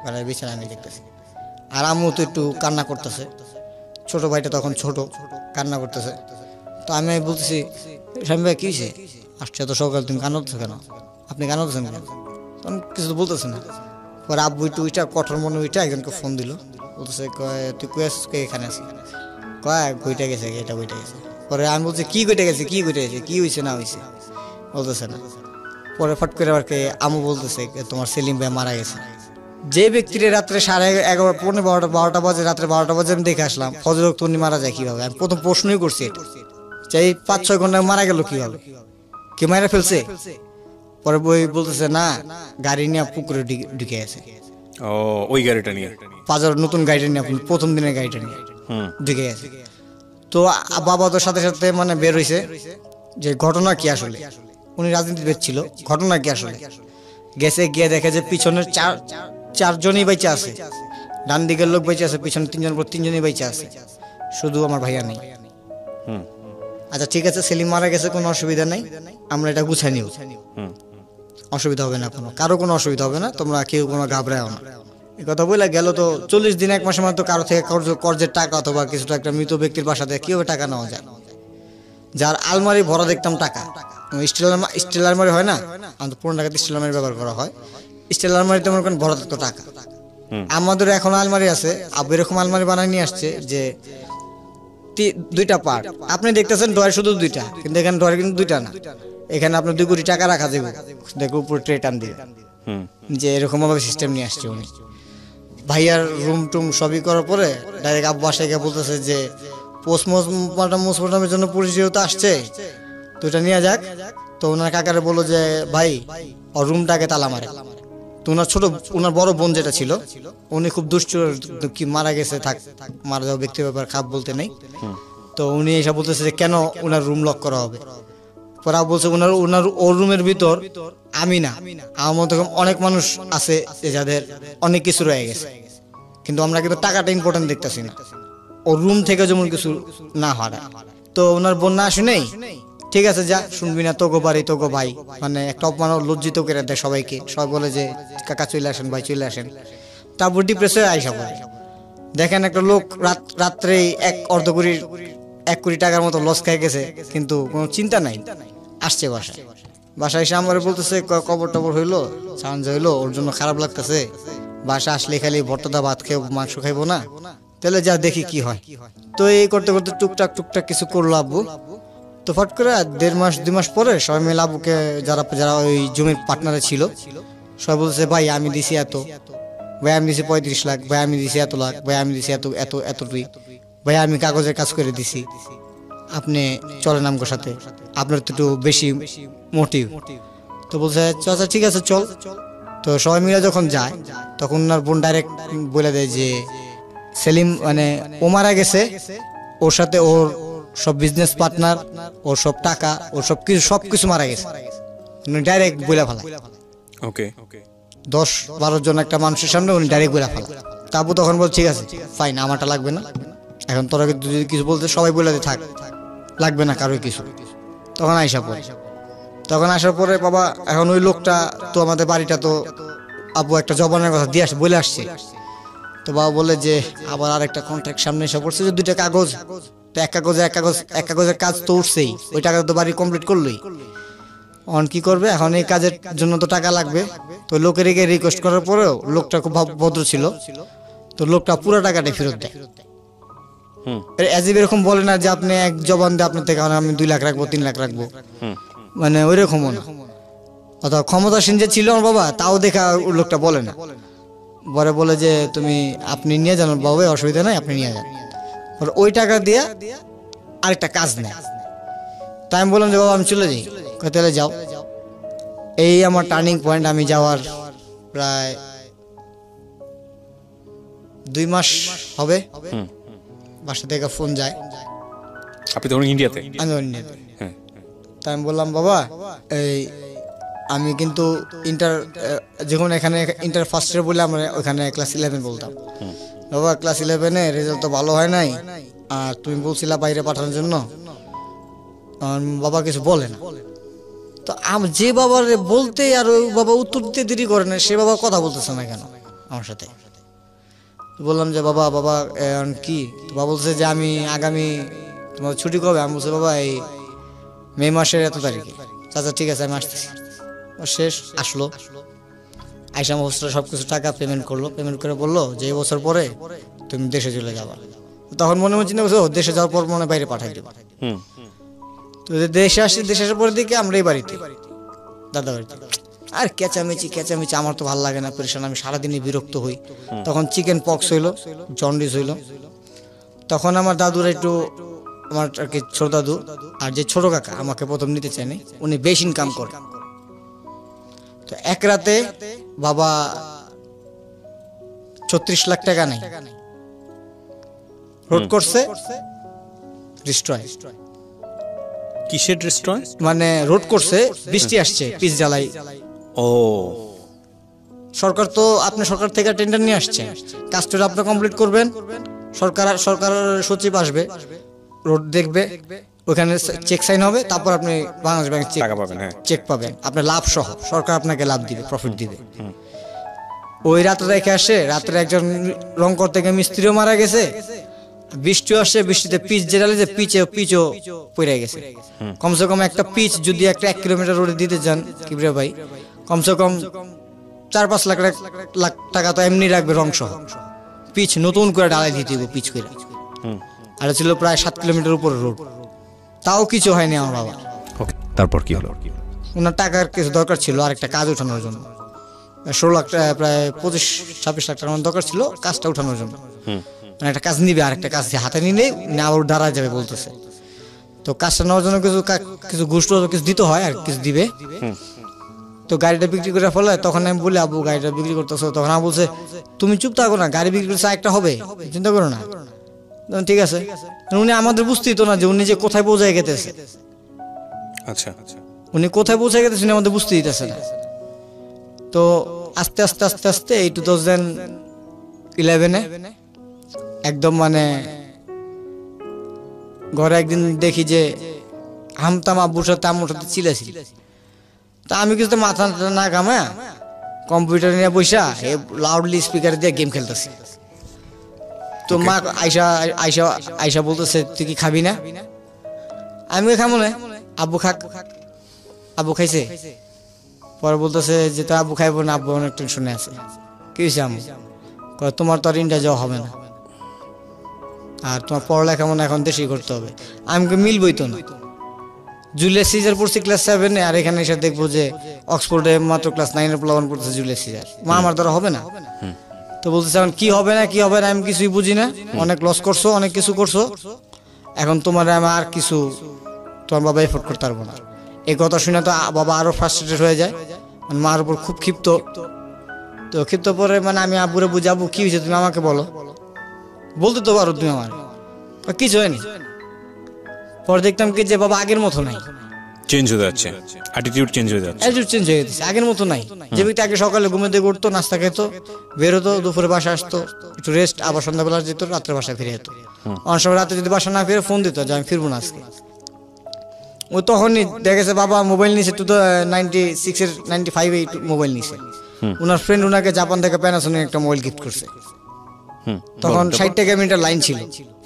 মানে বিছানা, আমি দেখতেছি, আর আম্মু তো একটু কান্না করতেছে, ছোট ভাইটা তখন ছোট, কান্না করতেছে। তো আমি বলতেছি স্বামী ভাই কি হয়েছে, আসছে তো সকাল, তুমি কান্নাতেছো কেন, আপনি কান্নাতেছেন কেন? তখন কিছু তো বলতেছে না। পরে আব্বু একটু ওইটা কঠোর মনে ওইটা একজনকে ফোন দিল, বলতেছে কয় তুই কে এখানে আছি, কয় বইটা গেছে, এটা বইটা গেছে। পরে আমি বলছি কি বইটা গেছে, কি বইটা গেছে, কি হয়েছে না হয়েছে, বলতেছে না। পরে ফট করে আবার আমু বলতেছে তোমার সেলিম ভাই মারা গেছে। যে ব্যক্তির রাত্রে 11:30, 12টা বাজে, রাত্রে 12টা বাজে আমি দেখে আসলাম, ফজর ওয়াক্তে উনি মারা যায় কিভাবে? আমি প্রথম প্রশ্নই করছি এটা, যে 5-6 ঘন্টা মারা গেল কিভাবে, কে মারা ফেলছে? পরে বই বলতেছে না, গাড়ি নিয়ে পুকুরে ঢুকে আছে। ও ওই গাড়িটা নিয়ে, বাজার নতুন গাড়িটা নিয়ে, প্রথম দিনের গাড়িটা নিয়ে ঢুকে আছে। তো বাবা তো সাথে সাথে মানে বের হয়েছে যে ঘটনা কি আসলে, উনি রাজনীতিবিদ ছিল, ঘটনা কি আসলে। গেছে গিয়ে দেখে যে পিছনের চারজনই বেঁচে আছে, ডান দিকের লোক বেঁচে আছে, পিছনে তিনজনই বেঁচে আছে, শুধু আমার ভাইয়া নেই। আচ্ছা ঠিক আছে, সেলিম মারা গেছে, কোনো অসুবিধা নেই, আমরা এটা গুছাই নিব, অসুবিধা হবে না, কারো কোনো অসুবিধা হবে না, তোমরা কেউ কোনো ঘাবড়াও না। এই কথা বলে গেল। তো 40 দিন 1 মাসের মধ্যে কারো থেকে কর্জের টাকা অথবা কিছুটা একটা মৃত ব্যক্তির বাসা থেকে কিভাবে টাকা নেওয়া যায়, যার আলমারি ভরা দেখতাম টাকা, স্টিল আলমারি হয় না, আমাদের পুরোনো টাকাতে স্টিল আলমারি ব্যবহার করা হয়, স্টিল আলমারিতে মনে করেন ভরা থাকতো টাকা। আমাদের এখন আলমারি আছে, আবার এরকম আলমারি বানায় নিয়ে আসছে যে 2টা পার্ট, আপনি দেখতেছেন ড্রয়ার শুধু 2টা, কিন্তু এখানে ড্রয়ার কিন্তু 2টা না, এখানে আপনার 2 কোটি টাকা রাখা যাবে, দেখো উপরে ট্রে টান দিয়ে, যে এরকম ভাবে সিস্টেম নিয়ে আসছে উনি। ভাইয়ার রুম টুম সবই করার পরে ডাইরেক্ট আব্বু বাসায় গিয়ে বলতেছে যে পোস্টমর্টমের জন্য পুলিশ যেহেতু আসছে তো এটা নিয়ে যাক। তো ওনার কাকারে বললো যে ভাই ওর রুমটাকে তালা মারে। তো ওনার বড় বোন যেটা ছিল উনি খুব দুষ্ট, কি মারা গেছে, থাক মারা যাওয়া ব্যক্তির ব্যাপার খাপ বলতে নেই। তো উনি এসব বলতেছে যে কেন ওনার রুম লক করা হবে। পরে বলছে ওর রুমের ভিতর আমি না, আমার মতো অনেক মানুষ আছে যাদের অনেক কিছু রয়ে গেছে, কিন্তু আমরা কিন্তু টাকাটা ইম্পর্টেন্ট দেখতেছি না, ওর রুম থেকে যেমন কিছু না হয়। তো ওনার বোন না আসে নেই, ঠিক আছে যা, শুনবি না, তোগো বাড়ি তোগো ভাই, মানে একটা অপমান লজ্জিত করে দেয় সবাইকে। সবাই বলে যে কাকা চলে আসেন, ভাই চলে আসেন। তারপর ডিপ্রেস হয়ে আইসা পড়ে। দেখেন একটা লোক রাত্রে 1 কোটি টাকার মতো লস খেয়ে গেছে, কিন্তু কোনো চিন্তা নাই, আসছে বাসায় এসে আমার বলতেছে কবর টবর হইলো, সাহায্য হইলো, ওর জন্য খারাপ লাগতেছে, বাসা আসলে খালি ভর্তাদা ভাত খেয়ে মাংস খাইবো না, তাহলে যা দেখি কি হয়। তো এই করতে করতে টুকটাক কিছু করলো আব্বু। তো ফট করে 1.5 মাস 2 মাস পরে সবাই মিলে আব্বুকে, যারা ওই জমির পার্টনারে ছিল, সবাই বলছে ভাই আমি দিছি এত, ভাই আমি দিছি 35 লাখ, ভাই আমি দিছি এত লাখ, ভাই আমি দিছি এতটুই, ভাই আমি কাগজের কাজ করে দিছি, আপনি চলেন আমগোর সাথে, আপনার তো একটু বেশি মোটিভ। তো বলছে চাচা ঠিক আছে চল। তো সবাই মিলে যখন যায় তখন ওনার বোন ডাইরেক্ট বলে দেয় যে সেলিম মানে ও মারা গেছে, ওর সাথে ওর সব বিজনেস পার্টনার, ওর সব টাকা, ওর সবকিছু মারা গেছে, উনি ডাইরেক্ট বলে ফেলা। ওকে 10-12 জন একটা মানুষের সামনে উনি ডাইরেক্ট বলে ফেলা। তাবু তখন বল ঠিক আছে ফাইন, আমারটা লাগবে না, এখন তোরা যদি কিছু বলতে সবাই বলে থাক, লাগবে না কারোর কিছু। তখন আসার পরে বাবা, এখন ওই লোকটা তো আমাদের বাড়িটা তো আব্বু একটা জবানের কথা দিয়ে বলে আসছে। তো বাবা বলে যে আবার আরেকটা কন্ট্রাক্ট সামনে এসে পড়ছে, যে 2টা কাগজ, তো এক কাগজের কাজ তো উঠছেই, ওই টাকা তো বাড়ি কমপ্লিট করলোই, এখন কি করবে, এখন এই কাজের জন্য তো টাকা লাগবে। তো লোকের রিকোয়েস্ট করার পরেও লোকটা খুব ভদ্র ছিল, তো লোকটা পুরো টাকাটা ফেরত দেয়। এরকম বলে না যে আপনি এক জবান দিয়ে আপনার থেকে আমি 2 লাখ রাখবো, 3 লাখ রাখবো, মানে ওই রকমও না। অথবা ক্ষমতাসীন যে ছিল আমার বাবা, তাও দেখা লোকটা বলে না, বলে যে আপনি নিয়ে যান বাবা, অসুবিধা নাই, আপনি নিয়ে যান। ওই টাকা দিয়ে আরেকটা কাজ নেই। তাই আমি বললাম যে বাবা আমি চলে যাই, তাহলে যাও। এই আমার টার্নিং পয়েন্ট। আমি যাওয়ার প্রায় 2 মাস হবে, বাসা থেকে ফোন যায়। আপনি তখন ইন্ডিয়াতে? আমি ইন্ডিয়াতে। তাই আমি বললাম বাবা আমি কিন্তু যখন এখানে ইন্টার ফার্স্ট ইয়ার বলে আমরা ওখানে ক্লাস 11 বলতাম, বাবা ক্লাস 11-এ রেজাল্ট তো ভালো হয় নাই, আর তুমি বলছিলা বাইরে পাঠানোর জন্য। বাবা কিছু বলে না। তো যে বাবার বলতে আর ওই বাবা উত্তর দিতে দেরি করে না, সে বাবা কথা বলতেছে না কেন আমার সাথে। বললাম যে বাবা কি, বাবা বলছে যে আমি আগামী তোমার ছুটি কবে। আমি বলছি বাবা এই মে মাসের এত তারিখে। চাচা ঠিক আছে আমি আসতেছি। শেষ আসলো, আইসা হোস্টেল সবকিছু টাকা পেমেন্ট করলো, পেমেন্ট করে বললো যে এই বছর পরে তুমি দেশে চলে যাবা। তখন মনে চিন্তা করছো দেশে যাওয়ার পর মনে বাইরে পাঠাই দেবো। তো দেশে আসার পরের দিকে আমরা এই বাড়িতে, দাদা বাড়িতে, আর চেঁচামেচি আমার তো ভালো লাগে না, পরেশান, আমি সারাদিনই বিরক্ত হই। তখন চিকেন পক্স হইলো, জন্ডিস হইলো। তখন আমার দাদুর একটু, আমার আর কি ছোট দাদু আর যে ছোট কাকা আমাকে প্রথম নিতে চায়নি, উনি বেশ ইনকাম করে, তো এক রাতে বাবা 36 লাখ টাকা নাই রোড করছে ডিস্ট্রয়। কিসের ডিস্ট্রয়? মানে রোড করছে, বৃষ্টি আসছে, পিচ জ্বালাই। ও সরকার তো আপনি সরকার থেকে টেন্ডার নিয়ে আসছে, কাজটা আপনি কমপ্লিট করবেন, সরকার সচিব আসবে, রোড দেখবে, ওখানে চেক সাইন হবে, তারপর আপনি বাংলাদেশ ব্যাংক টাকা পাবেন। হ্যাঁ, চেক পাবেন, আপনার লাভ সহ, সরকার আপনাকে লাভ দিবে, প্রফিট দিবে। ওই রাতে রেখে আসে, রাত্রে একজন রং করতে গিয়ে মিস্ত্রিও মারা গেছে, বৃষ্টি আসছে, বৃষ্টিতে পিচ জেরালে যে পিচও পড়ে গেছে। কমসে কম একটা পিচ যদি একটা 1 কিলোমিটার রোডে দিতে যান কিবরিয়া ভাই, কমসে কম 4-5 লাখ টাকা তো এমনি রাখবে রং সহ। পিচ নতুন করে ঢালাই দিতে হবে পিচ করে, আর ছিল প্রায় 7 কিলোমিটার উপর রোড, তাও কিছু হয়নি আমার বাবা। তারপর কি হলো? ওনার টাকার কিছু দরকার ছিল আরেকটা কাজ ওঠানোর জন্য, 16 লাখ টাকা, প্রায় 25-26 লাখ টাকার দরকার ছিল কাজটা উঠানোর জন্য। মানে একটা কাজ নিবে, আরেকটা কাজ হাতে নিলে আবার দাঁড়া যাবে বলতেছে। তো কাজটা নেওয়ার জন্য কিছু ঘুষ কিছু দিতে হয় আর কিছু দিবে। তো গাড়িটা বিক্রি করে ফেলে, তখন আমি বলি আব্বু গাড়িটা বিক্রি করতেছো, তখন আমি বলছে তুমি চুপ থাকো না, গাড়ি বিক্রি করছে একটা হবে, চিন্তা করো না। ঠিক আছে, উনি আমাদের বুঝতেই তো না যে উনি যে কোথায় পৌঁছায় গেতেছে। আচ্ছা, উনি কোথায় পৌঁছায় গেতেছে উনি আমাদের বুঝতে দিতেছে না। তো আস্তে আস্তে আস্তে আস্তে এই 2011-এ একদম মানে ঘরে একদিন দেখি যে হামতাম আব্বুর সাথে আম্মুর সাথে চিলেছি। তা আমি কিছু মাথা না ঘামা কম্পিউটার নিয়ে বসা লাউডলি স্পিকার দিয়ে গেম খেলতেছি। তো মা আইসা বলতেছে তুই কি খাবি না? আমি খাবো না, আব্বু খাক। আব্বু খাইছে, পরে বলতেছে যে তো আব্বু খাইবো না, আব্বু অনেক টেনশনে আছে। কি হয়েছে আম্মু? তোমার তো আর ইন্ডিয়া যাওয়া হবে না, আর তোমার পড়ালেখা মনে এখন দেশেই করতে হবে। আমাকে মিলবই তো না, জুলিয়াস সিজার পড়ছি ক্লাস 7-এ, আর এখানে এসে দেখবো যে অক্সফোর্ডে মাত্র ক্লাস 9-এর প্লাবন পড়তেছে জুলিয়াস সিজার। মা আমার দ্বারা হবে না। তো বলতেছে এখন কি হবে না আমি কিছুই বুঝি না, অনেক লস করছো, অনেক কিছু করছো, এখন তোমার আমি আর কিছু তোমার বাবা এফোর্ড করতে পারবো না। এই কথা শুনে তো বাবা আরো ফ্রাস্ট্রেটেড হয়ে যায়, মানে মার উপর খুব ক্ষিপ্ত। তো ক্ষিপ্ত পরে মানে আমি আব্বুরে বুঝাবো কি হয়েছে তুমি আমাকে বলো, বলতে তো পারো তুমি আমার, কিছু হয়নি। পরে দেখতাম কি যে বাবা আগের মতো নাই, চেঞ্জ হয়ে যাচ্ছে, অ্যাটিটিউড চেঞ্জ হয়ে যাচ্ছে, আগের মতো নাই। যে ব্যক্তি আগে সকালে ঘুমে দিয়ে উঠতো, নাস্তা খেত, বের হতো, দুপুরে বাসা আসতো, একটু রেস্ট, আবার সন্ধ্যাবেলা যেত, রাত্রে বাসায় ফিরে যেত। অনেক সময় রাতে যদি বাসা না ফিরে ফোন দিত যে আমি ফিরবো না আজকে। ওই তখনই দেখেছে বাবা মোবাইল নিয়েছে, 96-এর 95-এ মোবাইল নিয়েছে। ওনার ফ্রেন্ড ওনাকে জাপান থেকে প্যানাসোনিক একটা মোবাইল গিফট করছে। তখন 60 টাকা মিটার লাইন ছিল।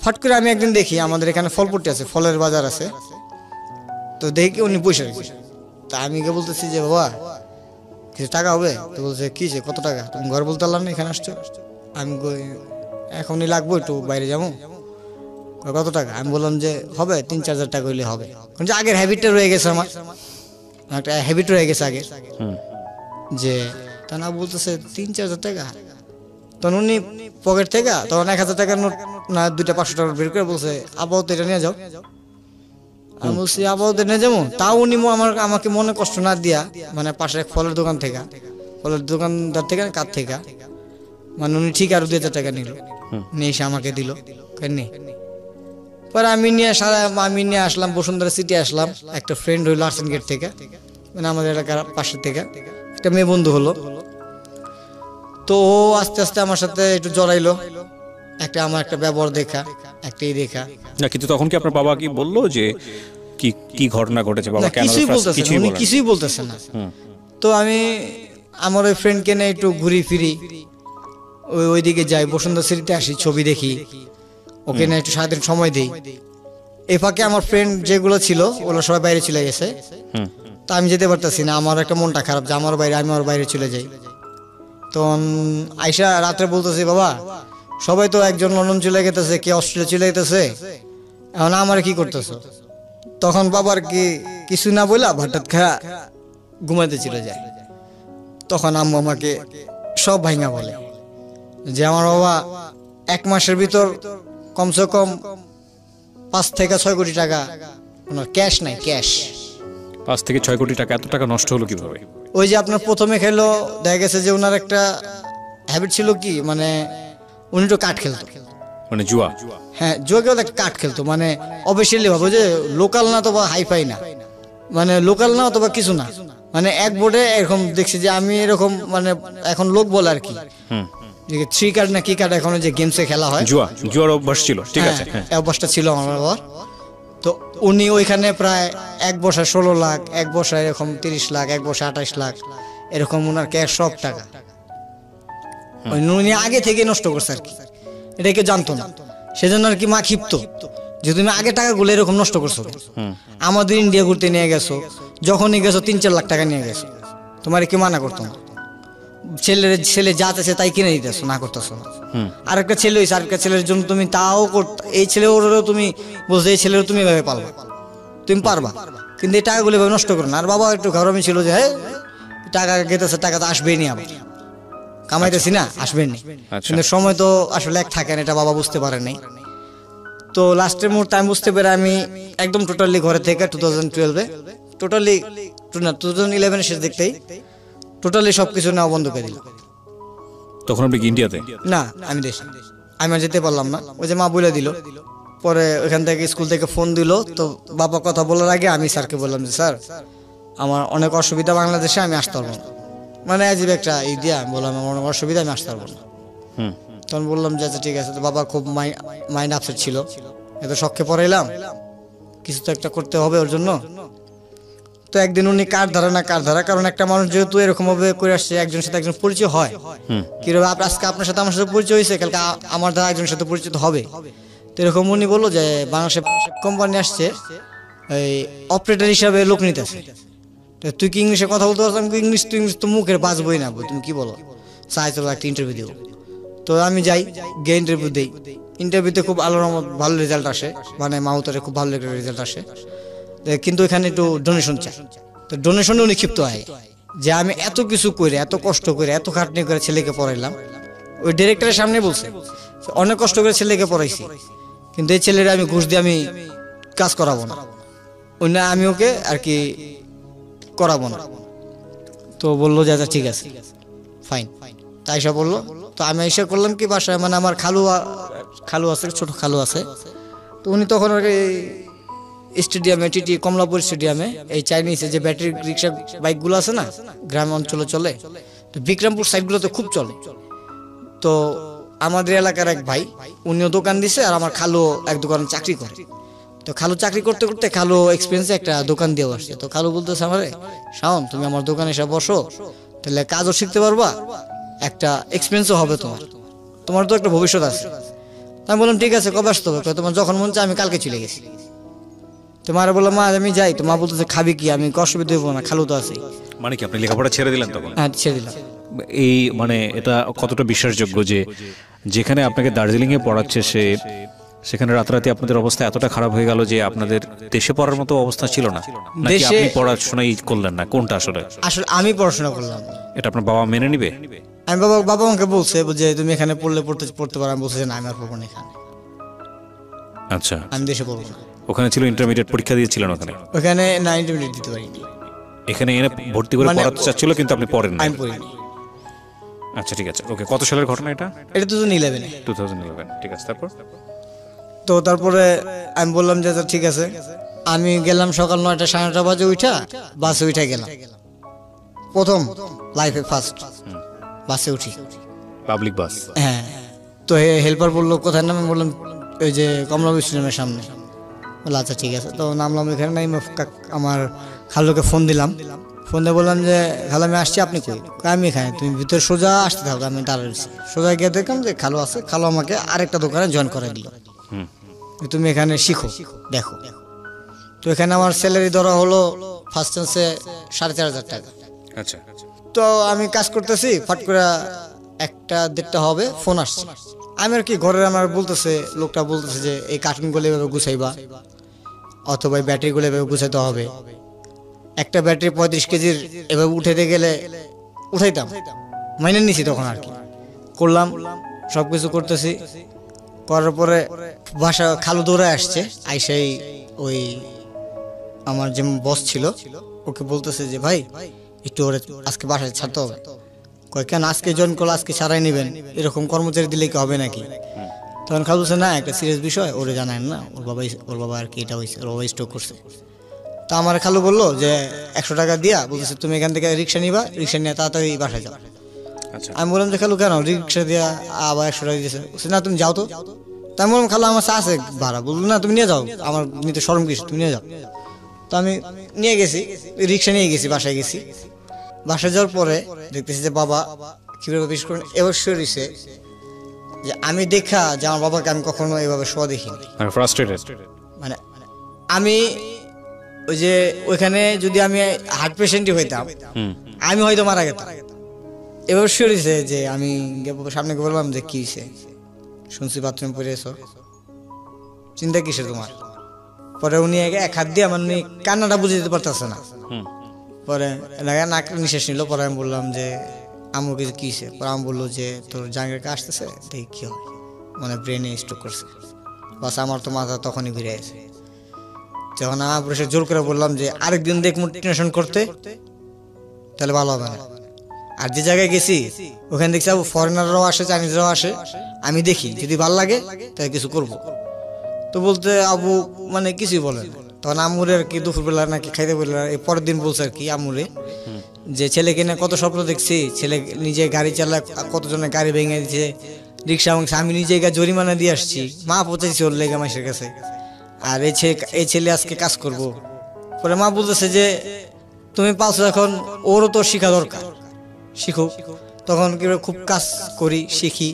ফট করে আমি একদিন দেখি আমাদের এখানে ফলপট্টি আছে, ফলের বাজার আছে, তো দেখি উনি বসে রেখেছে। তা আমি কে বলতেছি যে বাবা কিছু টাকা হবে? তো বলছে কি, কত টাকা? তুমি ঘর বলতে পারলাম না, এখানে আসছো। আমি এখনই লাগবো, একটু বাইরে যাবো। কত টাকা? আমি বললাম যে হবে 3-4 হাজার টাকা হইলে হবে। কারণ যে আগের হ্যাবিটটা রয়ে গেছে, আমার একটা হ্যাবিট রয়ে গেছে আগে, যে তা না বলতেছে 3-4 হাজার টাকা। তখন উনি পকেট থেকে তখন 1,000 টাকার নোট না 2টা 500 টাকা বের করে বলছে আপাতত এটা নিয়ে যাও। আমি বলছি আপাতত নিয়ে যাবো। তাও উনি আমাকে মনে কষ্ট না দিয়া, মানে পাশে এক ফলের দোকানদার থেকে কার থেকে, মানে উনি ঠিক আরো 2,000 টাকা নিল, নিয়ে এসে আমাকে দিল। পরে আমি নিয়ে আসলাম বসুন্ধরা সিটি আসলাম। একটা ফ্রেন্ড হইলো আর্সেন গেট থেকে, মানে আমাদের এলাকার পাশের থেকে একটা মেয়ে বন্ধু হলো। তো ও আস্তে আস্তে আমার সাথে একটু জড়াইলো, আমার একটা ব্যবহার দেখা, একটাই দেখা না। কিন্তু তখন কি আপনার বাবা কি বললো যে কি ঘটনা ঘটেছে? বাবা কেন কিছুই বলতেছে না। তো আমি আমার ওই ফ্রেন্ডকে নিয়ে একটু ঘুরি ফিরি, ওইদিকে যাই, বসুন্ধরা সিটিতে আসি, ছবি দেখি, ওকে নিয়ে একটু সারাদিন সময় দিই। এই ফাঁকে আমার ফ্রেন্ড যেগুলো ছিল ওগুলো সবাই বাইরে চলে গেছে। তা আমি যেতে পারতেছি না, আমার একটা মনটা খারাপ যে আমি ওর বাইরে চলে যাই। তখন আইসা রাত্রে বলতেছি বাবা সবাই তো একজন লন্ডন চলে গেতেছে, কে অস্ট্রেলিয়া চলে গেতেছে, এখন আমার কি করতেছো? তখন বাবার কিছু না বললা ভাটাত খা ঘুমাইতে চলে যায়। তখন আম্মু আমাকে সব ভাঙা বলে যে আমার বাবা 1 মাসের ভিতর কমসে কম 5 থেকে 6 কোটি টাকা, ক্যাশ নাই, ক্যাশ 5 থেকে 6 কোটি টাকা, এত টাকা নষ্ট হলো কিভাবে? ওই যে আপনার প্রথমে খেলো, দেখা গেছে যে ওনার একটা হ্যাবিট ছিল কি, মানে উনি তো কাঠ খেলতো, মানে জুয়া? হ্যাঁ, জুয়া কেউ একটা কাঠ খেলতো, মানে অফিসিয়ালি ভাবে যে লোকাল না তো বা হাইফাই না, মানে লোকাল না অথবা কিছু না, মানে এক বোর্ডে এরকম দেখছি যে আমি এরকম, মানে এখন লোক বলে আর কি, যে 3 কার্ড না কি কার্ড এখন যে গেমসে খেলা হয়, জুয়ার অভ্যাস ছিল, ঠিক আছে, এই অভ্যাসটা ছিল আমার বাবার। তো উনি ওইখানে প্রায় এক বছর 16 লাখ, এক বছর এরকম 30 লাখ, এক বছর 28 লাখ, এরকম ওনার ক্যাশ সব টাকা উনি আগে থেকে নষ্ট করছে আর কি, এটা কেউ জানতো না, সেজন্য আর কি মা ক্ষিপ্ত যে তুমি আগে টাকাগুলো এরকম নষ্ট করছো, আমাদের ইন্ডিয়া ঘুরতে নিয়ে গেছো, যখনই গেছো 3-4 লাখ টাকা নিয়ে গেছো, তোমার কি মানা করতো না, ছেলে যা চাইছে তাই কিনে দিতেছো, না করতেছো না। আরেকটা ছেলে হয়েছে, আরেকটা ছেলের জন্য তুমি তাও এই ছেলে ওরও তুমি বলছো, এই ছেলেরও তুমি এভাবে পারবা, তুমি পারবা, কিন্তু এই টাকাগুলো এভাবে নষ্ট করো না। আর বাবা একটু ঘরমি ছিল যে হ্যাঁ টাকা গেতেছে, টাকা তো আসবেই নি, আবার কামাইতেছি না, আসবেন নি, কিন্তু সময় তো আসলে এক থাকে না, এটা বাবা বুঝতে পারে নাই। তো লাস্টের মুহূর্তে আমি বুঝতে পেরে আমি একদম টোটালি ঘরে থেকে 2012-এ টোটালি 2011-এর শেষ দেখতেই টোটালি সবকিছু নেওয়া বন্ধ করে দিল। তখন আপনি কি ইন্ডিয়াতে? না, আমি দেশে, আমি আর যেতে পারলাম না, ওই যে মা বলে দিল। পরে ওখান থেকে স্কুল থেকে ফোন দিল, তো বাবা কথা বলার আগে আমি স্যারকে বললাম যে স্যার আমার অনেক অসুবিধা বাংলাদেশে, আমি আসতে পারবো না, মানে আজীব একটা দিয়া আমি বললাম আমার অনেক অসুবিধা, আমি আসতে পারবো না। তখন বললাম যে আচ্ছা ঠিক আছে। তো বাবা খুব মাইন্ড আপসেট ছিল, এত শখে পড়াইলাম, কিছু তো একটা করতে হবে ওর জন্য। তো একদিন উনি কার ধারা, কারণ একটা মানুষ যেহেতু এরকম ভাবে করে আসছে, একজনের সাথে একজন পরিচয় হয়, কিভাবে আজকে আপনার সাথে আমার সাথে পরিচয় হয়েছে, কালকে আমার দ্বারা একজনের সাথে পরিচিত হবে। তো এরকম উনি বললো যে বাংলাদেশে কোম্পানি আসছে, এই অপারেটর হিসাবে লোক নিতেছে, তুই কি ইংলিশে কথা বলতে পারছ? ইংলিশ তো মুখের বাজবই না, তুমি কি বলো, চাই চলো একটা ইন্টারভিউ দেবো। তো আমি যাই, গিয়ে ইন্টারভিউ দিই। ইন্টারভিউতে খুব ভালো রেজাল্ট আসে, মানে মাহুতারে খুব ভালো একটা রেজাল্ট আসে, কিন্তু এখানে একটু ডোনেশন চাই। তো ডোনেশনে উনি ক্ষিপ্ত হয় যে আমি এত কিছু করে, এত কষ্ট করে, এত খাটনি করে ছেলেকে পড়াইলাম। ওই ডিরেক্টরের সামনে বলছে অনেক কষ্ট করে ছেলেকে পড়াইছি, কিন্তু এই ছেলেরা আমি ঘুষ দিয়ে আমি কাজ করাবো না, ওই না আমি ওকে আর কি করাবো না। তো বললো যে আচ্ছা ঠিক আছে ফাইন, তাই সব বললো। তো আমি এসে করলাম কি বাসায়, মানে আমার খালু আছে, ছোট খালু আছে। তো উনি তখন আর স্টেডিয়ামে, টিটি কমলাপুর স্টেডিয়ামে, এই চাইনিজে যে ব্যাটারি রিক্সা বাইকগুলো আছে না, গ্রাম অঞ্চলে চলে, তো বিক্রমপুর সাইডগুলোতে খুব চলে। তো আমাদের এলাকার এক ভাই, উনিও দোকান দিছে, আর আমার খালু এক দোকানে চাকরি করে। তো খালু চাকরি করতে করতে খালু এক্সপিরিয়েন্সে একটা দোকান দিয়ে আসছে। তো খালু বলতেছে আমারে, শাওন তুমি আমার দোকানে এসে বসো, তাহলে কাজও শিখতে পারবা, একটা এক্সপিরিয়েন্সও হবে, তোমার তো একটা ভবিষ্যৎ আছে। আমি বললাম ঠিক আছে, কবে আসতে হবে? তোমার যখন মন চায়, আমি কালকে চলে গেছি। তো মারা বললাম মা আমি যাই। তো মা বলতেছে খাবি কি? আমি অসুবিধা হইব না, খালু তো আছে। মানে কি আপনি লেখাপড়া ছেড়ে দিলেন তখন? হ্যাঁ, ছেড়ে দিলাম। এই মানে এটা কতটা বিশ্বাসযোগ্য যে যেখানে আপনাকে দার্জিলিং এ পড়াচ্ছে সেখানে রাতারাতি আপনাদের অবস্থা এতটা খারাপ হয়ে গেল যে আপনাদের দেশে পড়ার মতো অবস্থা ছিল না, নাকি আপনি পড়াশোনাই করলেন না? কোনটা আসলে? আমি পড়াশোনা করলাম। এটা আপনার বাবা মেনে নিবে? আমি বাবা আমাকে বলছে যে তুমি এখানে পড়তে পারো। আমি বলছি যে না, আমি আর পড়বো না এখানে। আচ্ছা, আমি দেশে পড়বো না। ওখানে ছিল ইন্টারমিডিয়েট পরীক্ষা দিয়েছিলেন ওখানে না, ইন্টারমিডিয়েট দিতে পারিনি। এখানে এনে ভর্তি করে পড়াতে চাচ্ছিল, কিন্তু আপনি পড়েন না? আমি পড়িনি। আচ্ছা ঠিক আছে, ওকে। কত সালের ঘটনা এটা? এটা 2011। ঠিক আছে। তারপরে আমি বললাম যে ঠিক আছে। আমি গেলাম সকাল 9টা 9:30 বাজে উঠা বাসে উঠে গেলাম। প্রথম লাইফে ফার্স্ট বাসে উঠি, পাবলিক বাস। হ্যাঁ। তো হেল্পার বললো কোথায় নাম? আমি বললাম ওই যে কমলাপুর স্টেডিয়ামের সামনে। বললো আচ্ছা ঠিক আছে। তো নামলাম এখানে। নাই আমার খালুকে ফোন দিলাম। ফোন দিয়ে বললাম যে খালু আমি আসছি, আপনি কই? আমি এখানে। তুমি ভিতরে সোজা আসতে থাকো, আমি দাঁড়িয়েছি। সোজা গিয়ে দেখলাম যে খালু আছে। খালু আমাকে আরেকটা দোকানে জয়েন করে দিল, তুমি এখানে শিখো, দেখো। তো এখানে আমার স্যালারি ধরা হলো ফার্স্ট চান্সে 4,500 টাকা। আচ্ছা। তো আমি কাজ করতেছি, ফাট করে 1-1:30 হবে, ফোন আসছে। আমি আর কি ঘরে আমার বলতেছে, লোকটা বলতেছে যে এই কার্টুনগুলো এভাবে গুছাইবা, অথবা এই ব্যাটারিগুলো এভাবে গুছাইতে হবে। একটা ব্যাটারি 35 কেজির এভাবে উঠাইতে গেলে উঠাইতাম, মাইনে নিছি তখন আর কি। করলাম, সবকিছু করতেছি। করার পরে খালু দৌড়ে আসছে। আইসাই ওই আমার যে বস ছিল ওকে বলতেছে যে ভাই একটু ওরে আজকে বাসায় ছাড়তে হবে। কয় কেন আজকে জয়েন করলে আজকে সারাই নেবেন, এরকম কর্মচারী দিলে কি হবে নাকি? তখন খালু বলছে না, একটা সিরিয়াস বিষয়, ওরে জানেন না, ওর বাবা আর কি এটা হয়েছে, ওর বাবা স্ট্রোক করছে। তা আমার খালু বললো যে 100 টাকা দিয়া বলতেছে তুমি এখান থেকে রিক্সা নিবা, রিক্সা নিয়ে তাড়াতাড়ি বাসায় যাও। আমি বললাম যে খালু কেন রিক্সা দিয়া আবার 100 টাকা দিয়েছে? বলছে না তুমি যাও তো। তাই আমি বললাম খালু আমার আছে ভাড়া। বললো না তুমি নিয়ে যাও, আমার নিতে শরম কিছু, তুমি নিয়ে যাও। তো আমি নিয়ে গেছি, রিক্সা নিয়ে গেছি, বাসায় গেছি। বাসায় যাওয়ার পরে দেখতেছি যে বাবা কিভাবে বিশেষ করে এবার সরিছে যে আমি দেখা যে আমার বাবাকে আমি কখনো এভাবে শোয়া দেখিনি। মানে আমি ওই যে ওইখানে যদি আমি হার্ট পেশেন্টই হইতাম আমি হয়তো মারা গেতাম। এবার সরিছে যে আমি সামনে বললাম যে কি হয়েছে, শুনছি বাথরুম পরে এসো, চিন্তা কিসের তোমার? পরে উনি এক হাত দিয়ে আমার কান্নাটা বুঝে দিতে পারতেছে না। পরে নাক নিঃশ্বাস নিল। পরে আমি বললাম যে আমার কিছু কি হয়েছে? পরে আমি বললো যে তোর জাঙ্গের আসতেছে, দেখি কি হয়, মানে ব্রেনে স্ট্রোক করছে। বাস আমার তো মাথা তখনই ঘুরে আছে। যখন আমার বসে জোর করে বললাম যে আরেকদিন দেখ মোটিভেশন করতে, তাহলে ভালো হবে না। আর যে জায়গায় গেছি ওখানে দেখছি ফরেনাররাও আসে, চাইনিজরাও আসে, আমি দেখি যদি ভালো লাগে তাহলে কিছু করব। তো বলতে আবু মানে কিছুই বলে না। তখন আম্মুরে আর কি দুপুরবেলা নাকি খাইতে বলল, এই পরের দিন বলছে আর কি আম্মুরে যে ছেলেকে না কত স্বপ্ন দেখছি, ছেলে নিজে গাড়ি চালায়, কতজনের গাড়ি ভেঙে দিচ্ছে, রিক্সা ভাঙছে, আমি নিজে জরিমানা দিয়ে আসছি, মা পৌঁছাইছি ওর লেগে মাসের কাছে, আর এই ছেলে আজকে কাজ করব। পরে মা বলতেছে যে তুমি পালছো এখন, ওরও তো শিখা দরকার, শিখো। তখন কি খুব কাজ করি, শিখি।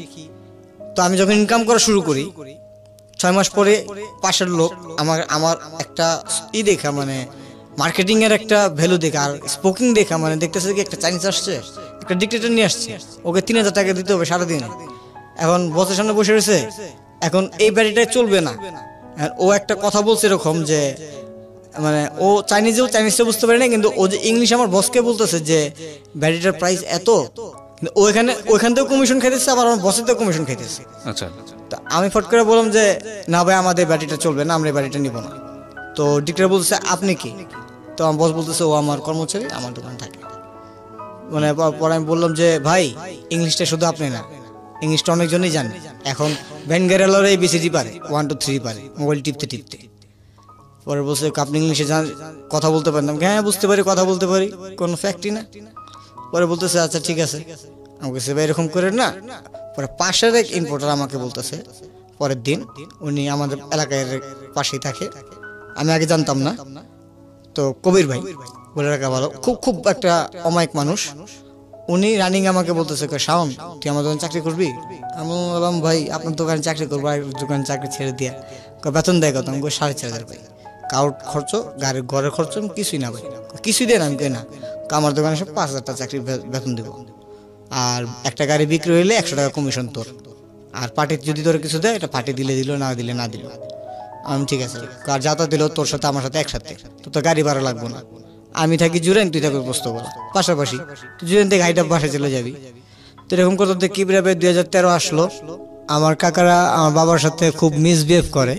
তো আমি যখন ইনকাম করা শুরু করি 6 মাস পরে পাশের লোক আমার একটা দেখা মানে মার্কেটিং এর একটা ভ্যালু দেখা আর স্পোকিং দেখা মানে দেখতেছে কি একটা চাইনিজ আসছে, একটা ডিক্টেটর নিয়ে আসছে, ওকে 3000 টাকা দিতে হবে সারাদিনে। এখন বসের সামনে বসে রয়েছে, এখন এই বাড়িটাই চলবে না। ও একটা কথা বলছে এরকম যে মানে ও চাইনিজটা বুঝতে পারে না, কিন্তু ও যে ইংলিশ আমার বসকে বলতেছে যে ব্যাটারিটার প্রাইস এত, কিন্তু ওইখান থেকেও কমিশন খাইতেছে, আবার আমার বসের থেকেও কমিশন খাইতেছে। আচ্ছা, তো আমি ফট করে বললাম যে না ভাই আমাদের ব্যাটারিটা চলবে না, আমরা এই ব্যাটারিটা নিব না। তো ডিক্টেটর বলতেছে আপনি কি? তো আমার বস বলতেছে ও আমার কর্মচারী, আমার দোকান থাকে। মানে পরে আমি বললাম যে ভাই ইংলিশটা শুধু আপনি না, ইংলিশটা অনেকজনই জানে। এখন ভ্যান গ্যারেলার ABCD পারে, 1 2 3 পারে মোবাইল টিপতে টিপতে। পরে বলছে আপনি ইংলিশে কথা বলতে পারেন? হ্যাঁ বুঝতে পারি, কথা বলতে পারি, কোনো ফ্যাক্টই না। পরে বলতেছে আচ্ছা ঠিক আছে, আমাকে সে এরকম করে না। পরে পাশের এক ইম্পোর্টার আমাকে বলতেছে পরের দিন, উনি আমাদের এলাকার পাশেই থাকে, আমি আগে জানতাম না। তো কবির ভাই বলে রাখা ভালো, খুব একটা অমায়িক মানুষ। উনি রানিং আমাকে বলতেছে শাওন তুই আমার দোকানে চাকরি করবি? আমি বললাম ভাই আপনার দোকানে চাকরি করবো, আর দোকানে চাকরি ছেড়ে দিয়া বেতন দেয় কত? আমি 4,500 ভাই, কাউর খরচ, গাড়ির ঘরের খরচ কিছুই না ভাই, কিছুই দেন। আমি না, আমার দোকানে সব 5,000 টাকা চাকরির বেতন দেবো, আর একটা গাড়ি বিক্রি হইলে 100 টাকা কমিশন তোর, আর পার্টি যদি তোর কিছু দেয় এটা পার্টি দিলে দিল, না দিলে না দিল। আমি ঠিক আছে, কার যাতা দিল তোর সাথে আমার সাথে একসাথে, তো গাড়ি ভাড়া লাগবো না। আমি থাকি জুরেন, তুই থাকবি পোস্তগোলা, পাশাপাশি তুই জুরেন থেকে গাড়িটা বাসায় চলে যাবি। তো এরকম করতে কি প্রায় 2013 আসলো। আমার কাকারা আমার বাবার সাথে খুব মিসবিহেভ করে,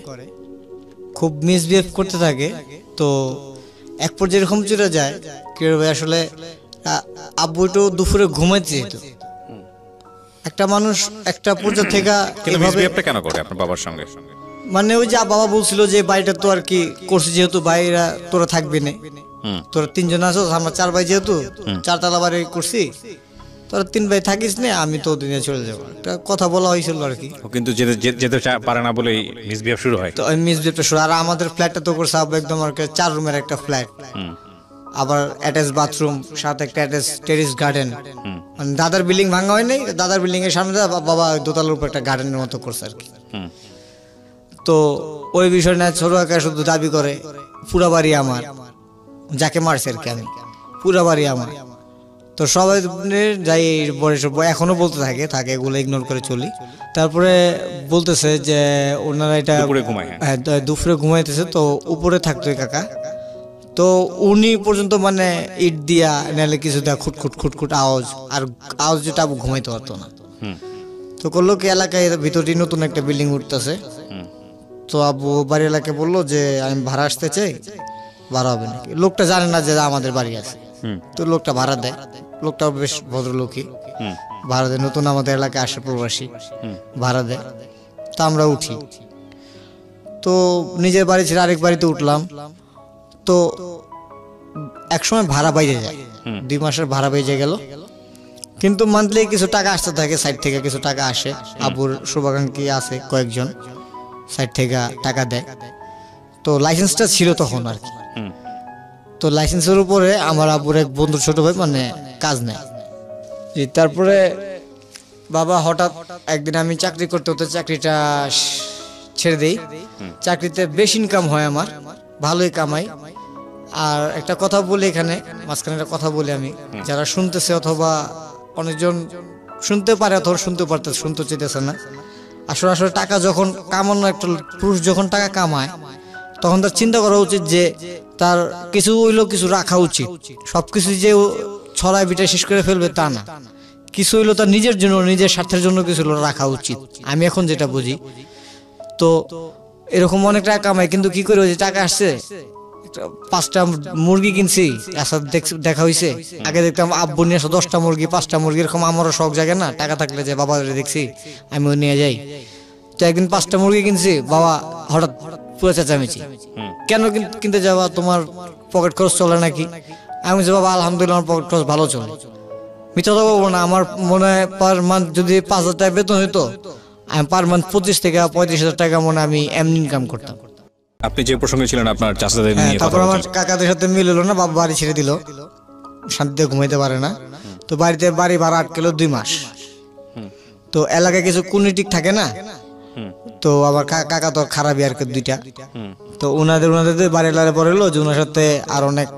খুব মিসবিহেভ করতে থাকে। তো এক পর্যায়ে এরকম চলে যায় কি আসলে আব্বু একটু দুপুরে ঘুমাইতে যেত। একটা মানুষ একটা পর্যায়ে থেকে কেন করে আপনার বাবার সঙ্গে? মানে ওই যে বাবা বলছিল যে বাড়িটা তো আর কি করছি, যেহেতু বাইরা তোরা থাকবি না, তোরা 3 জন আছো, আমরা 4 ভাই, যেহেতু 4 তলা বাড়ি করছি, তোরা 3 ভাই থাকিস না, আমি তো দুনিয়া চলে যাবো, একটা কথা বলা হয়েছিল আর কি। কিন্তু যেতে পারে না বলেই মিসবিহেভ শুরু হয়। তো মিসবিহেভটা শুরু, আর আমাদের ফ্ল্যাটটা তো করছে আব্বু একদম আর 4 রুমের একটা ফ্ল্যাট, আবার অ্যাটাচ বাথরুম, সাথে একটা অ্যাটাচ টেরিস গার্ডেন। মানে দাদার বিল্ডিং ভাঙা হয় নাই, দাদার বিল্ডিং এর সামনে বাবা দোতলার উপর একটা গার্ডেনের মতো করছে আর কি। তো ওই বিষয় না ছোট একা শুধু দাবি করে পুরা বাড়ি আমার, যাকে মারছে আর কি আমি, পুরা বাড়ি আমার। তো সবাই যাই এখনো বলতে থাকে, এগুলো ইগনোর করে চলি। তারপরে বলতেছে যে ওনারা এটা দুপুরে ঘুমাইতেছে, তো উপরে থাকতো কাকা, তো উনি পর্যন্ত মানে ইট দিয়া নাহলে কিছু দেয়া খুটখুট খুটখুট আওয়াজ, আর আওয়াজ যেটা ঘুমাইতে পারতো না। তো করলো কি এলাকায় ভিতরটি নতুন একটা বিল্ডিং উঠতেছে, তো আব্বু বাড়ি এলাকায় বললো যে আমি ভাড়া আসতে চাই, ভাড়া হবে নাকি। লোকটা জানে না যে আমাদের বাড়ি আছে, তো লোকটা ভাড়া দেয়। লোকটাও বেশ ভদ্রলোকই, ভাড়া দেয়। নতুন আমাদের এলাকায় আসে প্রবাসী, ভাড়া দেয়। তো আমরা উঠি, তো নিজের বাড়ি ছেড়ে আরেক বাড়িতে উঠলাম। তো একসময় ভাড়া বাইরে যায়, 2 মাসের ভাড়া বেজে গেল। কিন্তু মান্থলি কিছু টাকা আসতে থাকে, সাইড থেকে কিছু টাকা আসে। আবুর শুভাকাঙ্ক্ষী আছে কয়েকজন, সাইড থেকে টাকা দেয়। তো লাইসেন্সটা ছিল তখন আর কি। তো লাইসেন্সের উপরে আমার আব্বুর এক বন্ধুর ছোট ভাই মানে কাজ নেয়। তারপরে বাবা হঠাৎ একদিন, আমি চাকরি করতে হতে চাকরিটা ছেড়ে দেই। চাকরিতে বেশ ইনকাম হয় আমার, ভালোই কামাই। আর একটা কথা বলি এখানে, মাঝখানে একটা কথা বলি আমি, যারা শুনতেছে অথবা অনেকজন শুনতে পারে অথবা শুনতে চাইতেছে না। আসলে টাকা যখন কামানো, একটা পুরুষ যখন টাকা কামায় তখন তার চিন্তা করা উচিত যে তার কিছু হইলেও কিছু রাখা উচিত। সবকিছু যে ছড়ায় বিটায় শেষ করে ফেলবে তা না, কিছু হইলো তার নিজের জন্য, নিজের স্বার্থের জন্য কিছু রাখা উচিত, আমি এখন যেটা বুঝি। তো এরকম অনেক টাকা কামাই, কিন্তু কি করে, ওই যে টাকা আসছে 5টা মুরগি কিনছি, দেখা হয়েছে। আগে দেখতাম আব্বু নিয়ে আসো 10টা মুরগি 5টা মুরগি, এরকম আমারও শখ জাগে না, টাকা থাকলে যে বাবা দেখছি আমিও নিয়ে যাই। তো একদিন 5টা মুরগি কিনছি, বাবা হঠাৎ পুরো চেঁচামেচি, কেন কিনতে যাবা, তোমার পকেট খরচ চলে নাকি? আমি বলছি বাবা আলহামদুলিল্লাহ আমার পকেট খরচ ভালো চলে। মিথ্যা কথা বলবো না, আমার মনে হয় পার মান্থ যদি 5,000 টাকা বেতন হইতো, আমি পার মান্থ 25 থেকে 35,000 টাকা মনে আমি এমনি ইনকাম করতাম। আপনি যে প্রসঙ্গে ছিলেন আপনার চাচাদের নিয়ে, তারপর আমার কাকাদের সাথে মিল হলো না, বাবা বাড়ি ছেড়ে দিল, শান্তিতে ঘুমাইতে পারে না। তো বাড়ি ভাড়া আটকেলো 2 মাস। তো এলাকায় কিছু কুনিটিক থাকে না, তো আমার কাকা তো খারাপই আর কি 2টা। তো ওনাদের বাড়ি লারে পড়ে এলো যে ওনার সাথে আর অনেক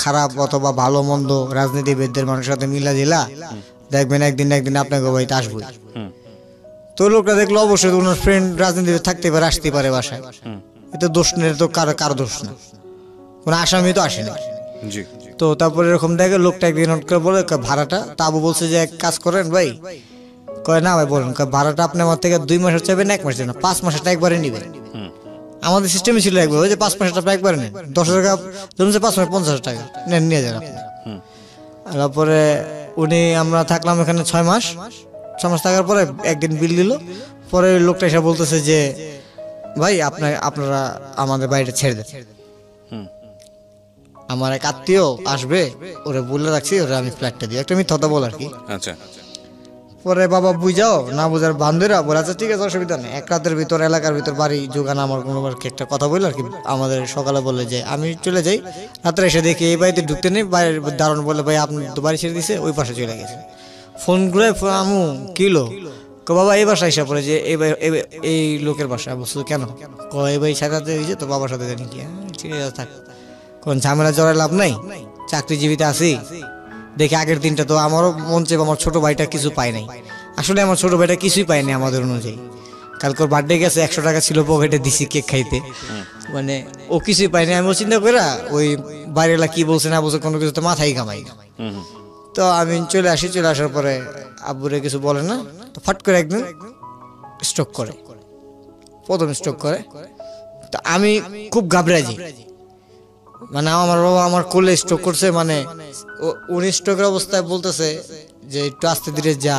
খারাপ অথবা ভালো মন্দ রাজনীতিবিদদের মানুষের সাথে মিলা দিলা, দেখবেন একদিন আপনাকে বাড়িতে আসবো। তো লোকটা দেখলো অবশ্যই ওনার ফ্রেন্ড রাজনীতিবিদ থাকতে পারে, আসতে পারে বাসায়, এটা দোষ নেই, তো কারো দোষ না, কোনো আসামি তো আসে না। তো তারপরে এরকম দেখে লোকটা একদিন বলে ভাড়াটা, তা আবু বলছে যে এক কাজ করেন ভাই, কয় না ভাই বলেন, ভাড়াটা আপনি আমার থেকে 2 মাসের চাইবেন, 1 মাসের না, 5 মাসেরটা একবারে নিবেন। আমাদের সিস্টেমে ছিল একবার, ওই যে 5 মাসেরটা একবারে নেন, 10,000 টাকা জমছে, 5 মাসে 50,000 টাকা নেন, নিয়ে যান আপনি। তারপরে আমরা থাকলাম এখানে 6 মাস থাকার পরে একদিন বিল দিল। পরে লোকটা এসে বলতেছে যে ভাই আপনারা আমাদের বাড়িটা ছেড়ে দেন, আমার এক আত্মীয় আসবে, ওরে বলে রাখছি, ওরা আমি ফ্ল্যাটটা দিই, একটা মিথ্যা কথা বল আর কি। আচ্ছা। পরে বাবা বুঝাও না বুঝার বান্ধবীরা বলে আচ্ছা ঠিক আছে অসুবিধা নেই, 1 রাতের ভিতর এলাকার ভিতর বাড়ি যোগান আমার কোনো একটা কথা বললো আর কি। আমাদের সকালে বলে যে আমি চলে যাই, রাত্রে এসে দেখি এই বাড়িতে ঢুকতে নেই, বাইরের দারুণ বলে ভাই আপনি তো বাড়ি ছেড়ে দিছে, ওই পাশে চলে গেছে। ফোন ঘুরে আমু কিলো বাবা এই বাসা হিসাব করে যে এই লোকের বাসা। বলছো কেন? এই ভাই সাথে হয়েছে তো বাবার সাথে জানি কি, ঠিক আছে থাক, কোন ঝামেলা জড়ায় লাভ নাই, চাকরিজীবীতে আছি। দেখি আগের দিনটা তো আমারও মন চেয়ে আমার ছোট ভাইটা কিছু পায় নাই। আসলে আমার ছোট ভাইটা কিছুই পায়নি আমাদের অনুযায়ী। কালকের বার্থডে গেছে, 100 টাকা ছিল পকেটে, দিছি কেক খাইতে, মানে ও কিছুই পায়নি। আমি চিন্তা করে ওই বাইরেলা কি বলছে না বলছে কোনো কিছু তো মাথায় কামাই। তো আমি চলে আসার পরে আব্বুরে কিছু বলে না, তো ফাট করে একদিন স্ট্রোক করে, প্রথম স্ট্রোক করে। তো আমি খুব ঘাবড়ে যাই, মানে আমার বাবা আমার কোলে স্ট্রোক করছে, মানে উনি স্ট্রোকের অবস্থায় বলতেছে যে একটু আস্তে ধীরে যা।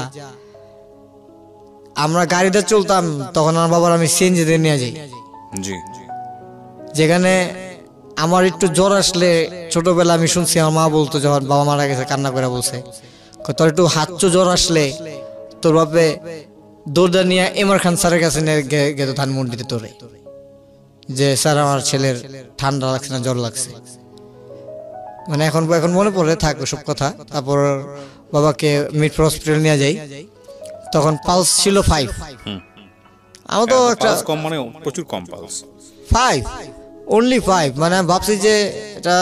আমরা গাড়িতে চলতাম তখন আমার বাবার আমি সিএনজিতে নিয়ে যাই, যেখানে আমার একটু জ্বর আসলে ছোটবেলা আমি শুনছি আমার মা বলতো, যখন বাবা মারা গেছে কান্না করে বলছে তোর একটু হাঁচু জ্বর আসলে তোর বাপে দৌড়া নিয়ে এমআর খান স্যারের কাছে গেত ধানমন্ডিতে তোরে, যে স্যার আমার ছেলের ঠান্ডা লাগছে না জ্বর লাগছে। মানে এখন মনে পড়ে থাকবে সব কথা। তারপর বাবাকে মিটফোর হসপিটাল নিয়ে যাই, তখন পালস ছিল 5। আমার তো একটা কম, মানে প্রচুর কম পালস, 5 অনলি 5। মানে ভাবছি যে এটা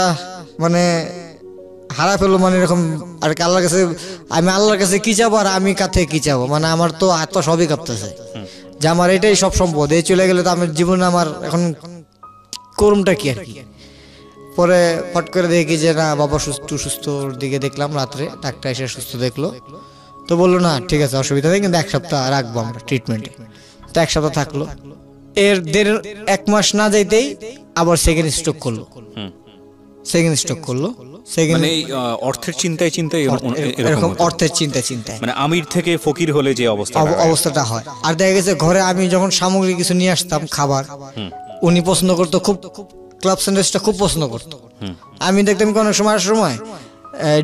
মানে হারা ফেললো, মানে এরকম আর কি। আল্লাহর কাছে আমি আল্লাহর কাছে কি চাবো আর আমি কাছে কি চাবো, মানে আমার তো হাত সবই কাঁপতেছে যে আমার এটাই সব সম্পদ, এই চলে গেলে তো আমার জীবনে আমার এখন করুমটা কি আর কি। পরে ফট করে দেখি যে না বাবা সুস্থর দিকে দেখলাম, রাত্রে ডাক্তার এসে সুস্থ দেখলো, তো বললো না ঠিক আছে অসুবিধা নেই, কিন্তু 1 সপ্তাহ রাখবো আমরা ট্রিটমেন্টে। তো 1 সপ্তাহ থাকলো, এর 1 মাস না যাইতেই আবার সেকেন্ড স্ট্রোক করলো। সেকেন্ড স্ট্রোক করলো। সেকেন্ড মানে অর্থের চিন্তায় চিন্তায় এরকম অর্থের চিন্তায় মানে আমির থেকে ফকির হলে যে অবস্থাটা হয়। আর দেখা গেছে ঘরে আমি যখন সামগ্রী কিছু নিয়ে আসতাম খাবার, উনি পছন্দ করতো খুব, ক্লাব স্যান্ডউইচটা খুব পছন্দ করতো। আমি দেখতাম কি অনেক সময় আসার সময়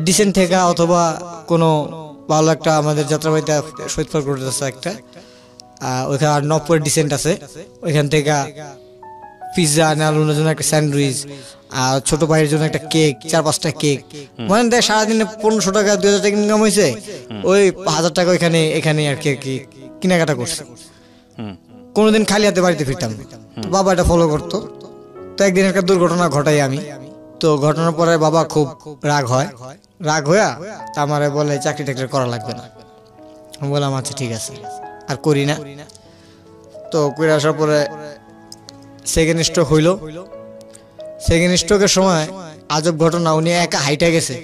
ডিসেন্ট থেকে অথবা কোনো ভালো একটা আমাদের যাত্রাবাড়িতে শহীদ পার্ক রোড আছে একটা, ওইখানে আর নব্বই ডিসেন্ট আছে, ওইখান থেকে পিৎজা আনার জন্য একটা স্যান্ডউইচ, আর ছোট ভাইয়ের জন্য একটা কেক, 4-5টা কেক, মানে দেখ সারাদিনে 1500 টাকা 2000 টাকা ইনকাম হয়েছে, ওই 1000 টাকা এখানে আর কি কেনাকাটা করছে। কোনোদিন খালি হাতে বাড়িতে ফিরতাম, বাবা এটা ফলো করতো। তো একদিন একটা দুর্ঘটনা ঘটাই আমি। তো ঘটনার পরে বাবা খুব রাগ হইয়া আমারে বলে চাকরি টাকরি করা লাগবে না। আমি বললাম আচ্ছা ঠিক আছে, আর করি না। তো করে আসার পরে সেকেন্ড স্ট্রোক হইল। সেকেন্ড স্ট্রোকের সময় আজব ঘটনা, উনি একা হাইটা গেছে।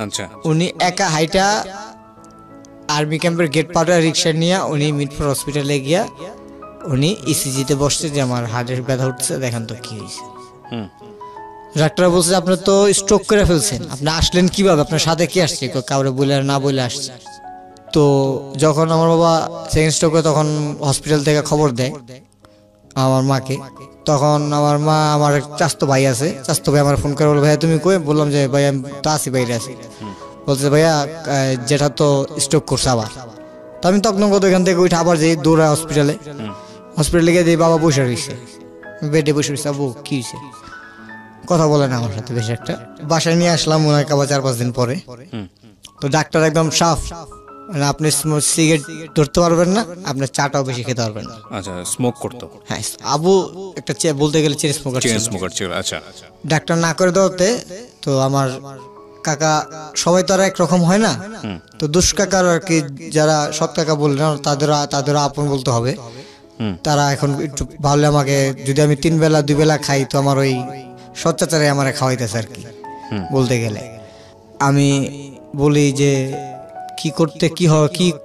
আচ্ছা, উনি একা হাইটা আর্মি ক্যাম্পের গেট পাড়া রিক্সা নিয়ে উনি মিটফোর হসপিটালে গিয়া উনি ইসিজিতে বসছে যে আমার হার্টের ব্যথা উঠছে, দেখেন তো কি হয়েছে। ডাক্তার বলছে আপনি তো স্ট্রোক করে ফেলছেন, আপনি আসলেন কিভাবে, আপনার সাথে কি আসছে, কাউরে বলে না বলে আসছে। তো যখন আমার বাবা সেকেন্ড স্ট্রোকে তখন হসপিটাল থেকে খবর দেয় আমার মাকে, তখন আমার মা, আমার চাচতো ভাই আছে, চাচতো ভাই আমার ফোন করে বলে ভাইয়া তুমি কই, বললাম যে ভাই আমি তো আসি, বাইরে আছি। বলছে ভাইয়া যেটা তো স্ট্রোক করছে আবার। তো আমি তখন এখান থেকে উঠে আবার যাই দৌড়া হসপিটালে গিয়ে দিই বাবা বসে রয়েছে, বেডে বসে রয়েছে। আবু কি হয়েছে, কথা বলে না আমার সাথে বেশি একটা। বাসায় নিয়ে আসলাম ওনাকে আবার 4-5 দিন পরে। তো ডাক্তার একদম সাফ, মানে আপনি সিগারেট ধরতে পারবেন না, আপনার চাটাও বেশি খেতে পারবেন না। আচ্ছা, স্মোক করতো? হ্যাঁ, আবু একটা বলতে গেলে চেন স্মোকার ছিল। আচ্ছা, ডাক্তার না করে দেওয়াতে তো আমার কাকা, সবাই তো আর একরকম হয় না, তো দুষ্কাকার আর কি, যারা সৎ কাকা বললেন তাদের আপন বলতে হবে। তারা এখন একটু ভালো, আমাকে যদি আমি 3 বেলা 2 বেলা খাই, তো আমার ওই সচ্চাচারে আমার খাওয়াইতেছে আর কি বলতে গেলে। আমি বলি যে কি করতে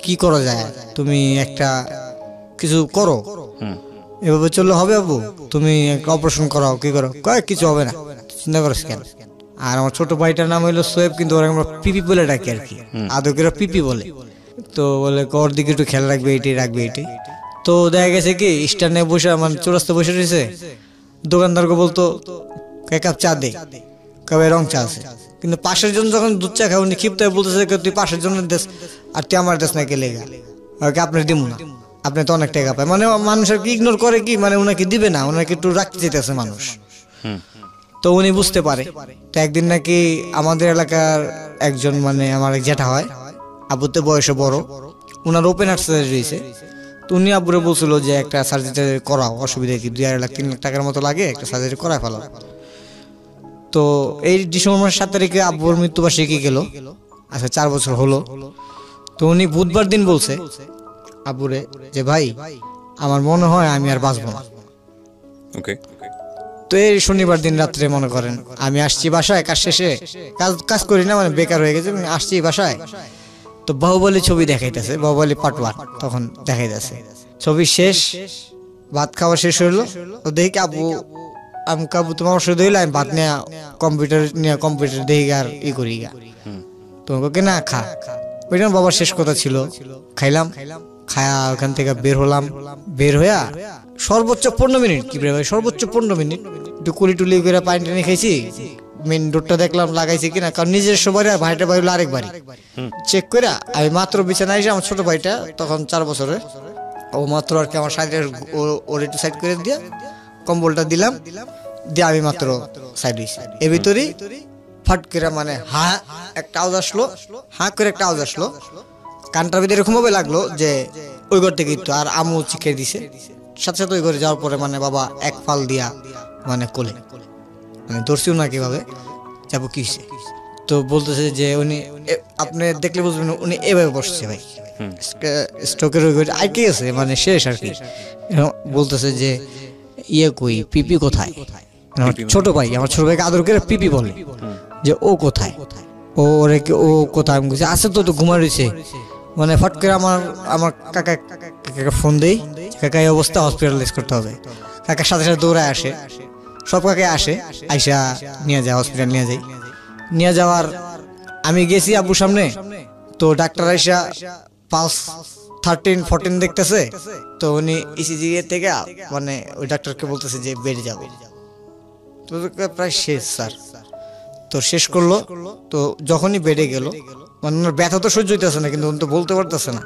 কি করা যায়, তুমি একটা কিছু করো, এভাবে চললে হবে আবু, তুমি একটা অপারেশন করাও, কি করো, কয় কিছু হবে না, চিন্তা করো কেন। আর আমার ছোট ভাইটার নাম হইলো সোয়েব, কিন্তু ওরা আমরা পিপি বলে ডাকি আর কি, আদকেরা পিপি বলে। তো বলে ওর দিকে একটু খেয়াল রাখবে, এটাই। তো দেখা গেছে কি স্ট্যান্ডে বসে, মানে চৌরাস্তা বসে রয়েছে, দোকানদারকে বলতো এক কাপ চা দে, কবে রং চা আছে, কিন্তু পাশের জন যখন দুধ চা খায় উনি ক্ষিপ্ত হয়ে বলতেছে তুই পাশের জন্য দেশ আর তুই আমার দেশ না কে লেগা, আপনার দিব না, আপনি তো অনেক টাকা পায়। মানে মানুষের কি ইগনোর করে কি, মানে ওনাকে দিবে না, ওনাকে একটু রাখতে চাইতেছে মানুষ। তো উনি বুঝতে পারে। তো একদিন নাকি আমাদের এলাকার একজন, মানে আমার যেটা হয় আবুতে বয়সে বড়, ওনার ওপেন হার্ট সার্জারি হয়েছে। তো উনি আব্বুরে বলছিল যে একটা সার্জারি করাও, অসুবিধা কি, 2-2.5 লাখ 3 লাখ টাকার মতো লাগে, একটা সার্জারি করায় ফেলাও। তো এই ডিসেম্বর মাসের 7 তারিখে আব্বুর মৃত্যুবার্ষিকী গেল, আচ্ছা 4 বছর হলো। তো উনি বুধবার দিন বলছে আব্বুরে যে ভাই আমার মনে হয় আমি আর বাঁচবো না। তো এই শনিবার দিন রাত্রে মনে করেন আমি আসছি বাসায়, কাজ শেষে, কাজ করি না, মানে বেকার হয়ে গেছে, আসছি বাসায়। তো বাহুবলী ছবি দেখাইতেছে, বাহুবলী পার্ট 1 তখন দেখাইতেছে, ছবি শেষ, ভাত খাওয়া শেষ হইলো। তো দেখি আমি কাবু তোমার ওষুধ হইলে আমি ভাত নিয়ে কম্পিউটার দেখি আর করি গা, তোমাকে না খা, ওইটা বাবার শেষ কথা ছিল। খাইলাম, খায়া ওখান থেকে বের হলাম, বের হইয়া সর্বোচ্চ 15 মিনিট, কি ভাই সর্বোচ্চ 15 মিনিট একটু কুলি টুলি করে পানি টানি খাইছি, মেন রোডটা দেখলাম লাগাইছি কিনা, কারণ নিজের সবাই ভাইটা ভাই হলো আরেকবারই চেক করে আমি মাত্র বিছানায় এসে, আমার ছোট ভাইটা তখন 4 বছরের, ও মাত্র আর কি আমার সাইডের ওর একটু সাইড করে দিয়া কম্বলটা দিলাম, দিয়ে আমি মাত্র সাইড হয়েছি। এর ভিতরেই ফাট করে মানে একটা আওয়াজ আসলো, করে একটা আওয়াজ আসলো, কানটার ভিতরে এরকম ভাবে লাগলো যে ওই ঘর থেকে তো, আর আমু চিকে দিছে, সাথে সাথে ওই ঘরে যাওয়ার পরে মানে বাবা এক ফাল দিয়া মানে কোলে, মানে ধরছিও না কিভাবে যাবো কি হয়েছে। তো বলতেছে যে উনি, আপনি দেখলে বুঝবেন উনি এভাবে বসছে ভাই, স্ট্রোকের ওই ঘরে আর কি আছে, মানে শেষ আর কি। বলতেছে যে কই পিপি কোথায়, ছোট ভাই, আমার ছোট ভাইকে আদর করে পিপি বলে, যে ও কোথায়, ও কোথায়, আমি বলছি আছে তো ঘুমা রয়েছে। মানে ফট করে আমার কাকা ফোন দেই, কাকা এই অবস্থা, হসপিটালাইজ করতে হবে। কাকার সাথে সাথে দৌড়ায় আসে, সব কাকে আসে, আইসা নিয়ে যায় হসপিটাল, নিয়ে যাওয়ার আমি গেছি আব্বুর সামনে। তো ডাক্তার আইসা পালস 13-14 দেখতেছে। তো উনি ইসিজি থেকে মানে ওই ডাক্তারকে বলতেছে যে বেডে যাবে। তো প্রায় শেষ স্যার, তো শেষ করলো। তো যখনই বেডে গেল, মানে ওনার ব্যথা তো সহ্য হইতেছে না, কিন্তু উনি তো বলতে পারতেছে না।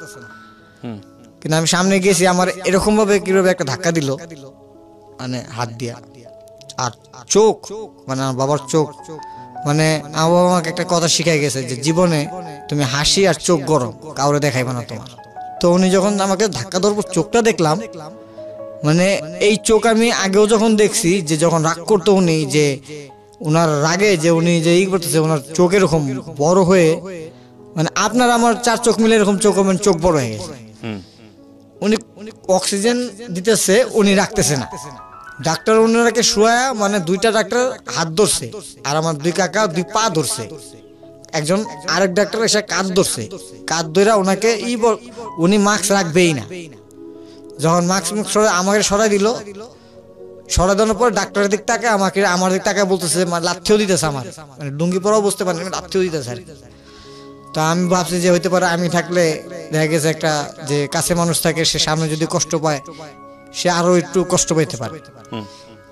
কিন্তু আমি সামনে গেছি, আমার এরকম ভাবে কিভাবে একটা ধাক্কা দিল, মানে হাত দিয়া। আর চোখ, মানে আমার বাবার চোখ, মানে আমার বাবা আমাকে একটা কথা শিখাই গেছে যে জীবনে তুমি হাসি আর চোখ গরম কাউরে দেখাইবে না তোমার। তো উনি যখন আমাকে ধাক্কা দেওয়ার পর চোখটা দেখলাম, মানে এই চোখ আমি আগেও যখন দেখছি যে যখন রাগ করতো উনি, যে ওনার রাগে যে উনি যে ই করতেছে, ওনার চোখ এরকম বড় হয়ে, মানে আপনার আমার 4 চোখ মিলে এরকম চোখ, মানে চোখ বড় হয়ে গেছে। উনি অক্সিজেন দিতেছে, উনি রাখতেছে না। ডাক্তার ওনারাকে শোয়া, মানে 2টা ডাক্তার হাত ধরছে, আর আমার 2 কাকা 2 পা ধরছে। একজন আরেক ডাক্তার এসে কাঁধ ধরছে, কাঁধ ধরে ওনাকে উনি মাস্ক রাখবেই না। যখন মাস্ক আমাকে সরাই দিল, সরাই দেওয়ার পর ডাক্তারের দিক তাকে আমাকে, আমার দিক তাকে বলতেছে, লাথিও দিতেছে আমার, মানে ডুঙ্গি পরাও বুঝতে পারেন, লাথিও দিতেছে আর। তো আমি ভাবছি যে হইতে পারে আমি থাকলে দেখা গেছে একটা যে কাছে মানুষ থাকে, সে সামনে যদি কষ্ট পায় সে আরো একটু কষ্ট পাইতে পারে।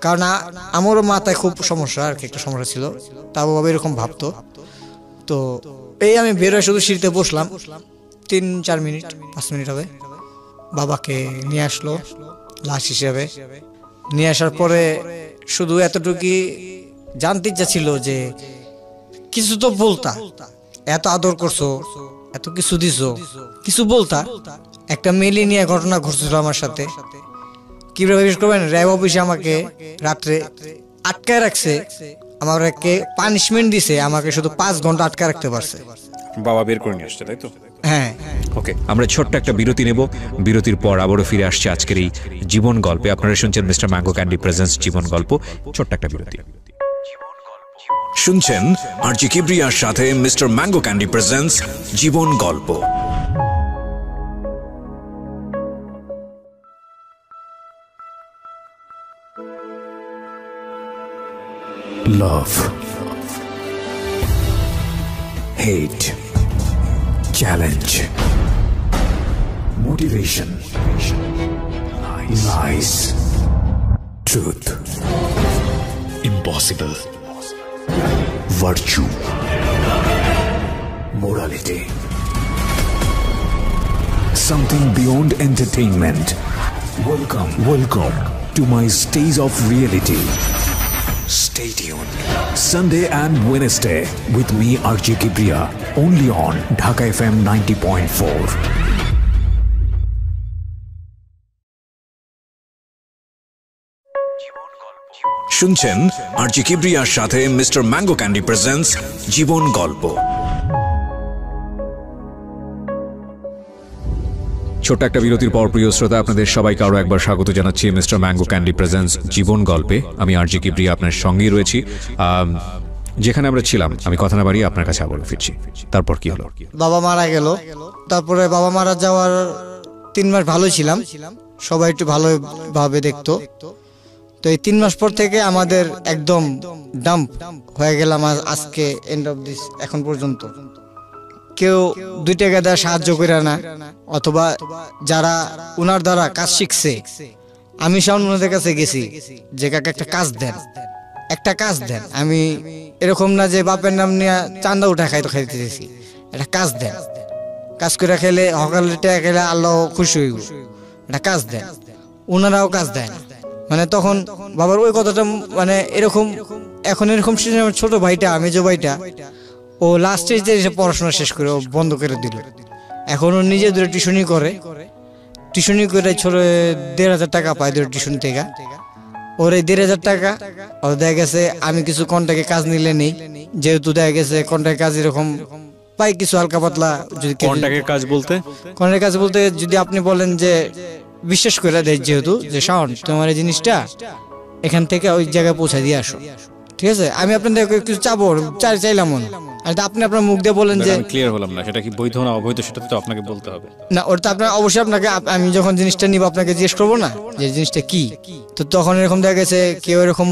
কারণ আমারও মাথায় খুব সমস্যা আর কি, একটা সমস্যা ছিল, তাও বাবা এরকম ভাবতো। তো এই আমি বেরোয় শুধু সিঁড়িতে বসলাম, 3-4 মিনিট 5 মিনিট হবে, বাবাকে নিয়ে আসলো লাশ হিসেবে। নিয়ে আসার পরে শুধু এতটুকুই জানতে ইচ্ছা ছিল যে কিছু তো বলতা, এত আদর করছো, এত কিছু দিছো, কিছু বলতা। একটা মেলি নিয়ে ঘটনা ঘটছিল আমার সাথে, কিভাবে বিশেষ করবেন, র্যাব অফিসে আমাকে রাত্রে আটকায় রাখছে, আমাকে পানিশমেন্ট দিছে, আমাকে শুধু 5 ঘন্টা আটকায় রাখতে পারছে। বাবা বের করে নিয়ে আসছে, তাই তো? হ্যাঁ। ওকে, আমরা ছোট্ট একটা বিরতি নেব। বিরতির পর আবারও ফিরে আসছে আজকের এই জীবন গল্পে। আপনারা শুনছেন মিস্টার ম্যাঙ্গো ক্যান্ডি প্রেজেন্টস জীবন গল্প। ছোট্ট একটা বিরতি শুনছেন আরজি কিবরিয়ার সাথে মিস্টার ম্যাঙ্গো ক্যান্ডি প্রেজেন্টস জীবন গল্প। Love, hate, challenge, motivation, lies, truth, impossible, virtue, morality, something beyond entertainment. Welcome to my stage of reality. Stay tuned. Sunday and Wednesday with me RJ Kibriya, only on Dhaka FM 90.4. শুনছেন আরজি কিবরিয়ার সাথে mister Mango Candy presents জীবন গল্প। ছোট্ট একটা বিরতির পর প্রিয় শ্রোতা, আপনাদের সবাইকে আরো একবার স্বাগত জানাচ্ছি মিস্টার ম্যাঙ্গো ক্যান্ডি প্রেজেন্টস জীবন গল্পে। আমি আরজি কিবরিয়া আপনার সঙ্গেই রয়েছি। যেখানে আমরা ছিলাম, আমি কথা না বাড়িয়ে আপনার কাছে আবার ফিরছি। তারপর কি হলো? বাবা মারা গেল। তারপরে বাবা মারা যাওয়ার 3 মাস ভালোই ছিলাম, সবাই একটু ভালোভাবে দেখতো। তো এই 3 মাস পর থেকে আমাদের একদম ডাম্প হয়ে গেলাম আজকে এন্ড অফ দিস, এখন পর্যন্ত কেউ 2 টাকা দেওয়া সাহায্য করে না, অথবা যারা উনার দ্বারা কাজ শিখছে, আমি ওনাদের কাছে গেছি যে কাকা একটা কাজ দেন, একটা কাজ দেন। আমি এরকম না যে বাপের নাম নিয়ে চান্দা উঠা খাইতে চাইছি, একটা কাজ দেন, কাজ করে খেলে সকালে টাকা খেলে আল্লাহ খুশি হইব, একটা কাজ দেন। ওনারাও কাজ দেন, মানে তখন বাবার ওই কথাটা, মানে এরকম এখন এরকম ছোট ভাইটা, মেজ ভাইটা, ও লাস্ট স্টেজে এসে পড়াশোনা শেষ করে ও বন্ধ করে দিল। এখন ও নিজে দূরে টিউশনি করে, টিউশনি করে ছোট 1,500 টাকা পায় দূরে টিউশন থেকে। ওর এই 1,500 টাকা ও দেখা গেছে আমি কিছু কন্ট্রাক্টে কাজ নিলে নেই, যেহেতু দেখা গেছে কন্ট্রাক্ট কাজ এরকম পাই কিছু হালকা পাতলা। যদি কন্ট্রাক্টের কাজ বলতে, কন্ট্রাক্ট কাজ বলতে যদি আপনি বলেন যে বিশ্বাস করে দেয়, যেহেতু যে শাওন তোমার এই জিনিসটা এখান থেকে ওই জায়গায় পৌঁছে দিয়ে আসো, ঠিক আছে, আমি আপনাদের কিছু চাবো, চাইলাম আর তা আপনি আপনার মুখ দিয়ে বলেন যে আমি ক্লিয়ার হলাম না, সেটা কি বৈধ না অবৈধ সেটা তো আপনাকে বলতে হবে। না, ওটা আপনার অবশ্যই আপনাকে আমি যখন জিনিসটা নিব আপনাকে জিজ্ঞেস করবো না যে জিনিসটা কি। তো তখন এরকম দেখা গেছে কেউ এরকম,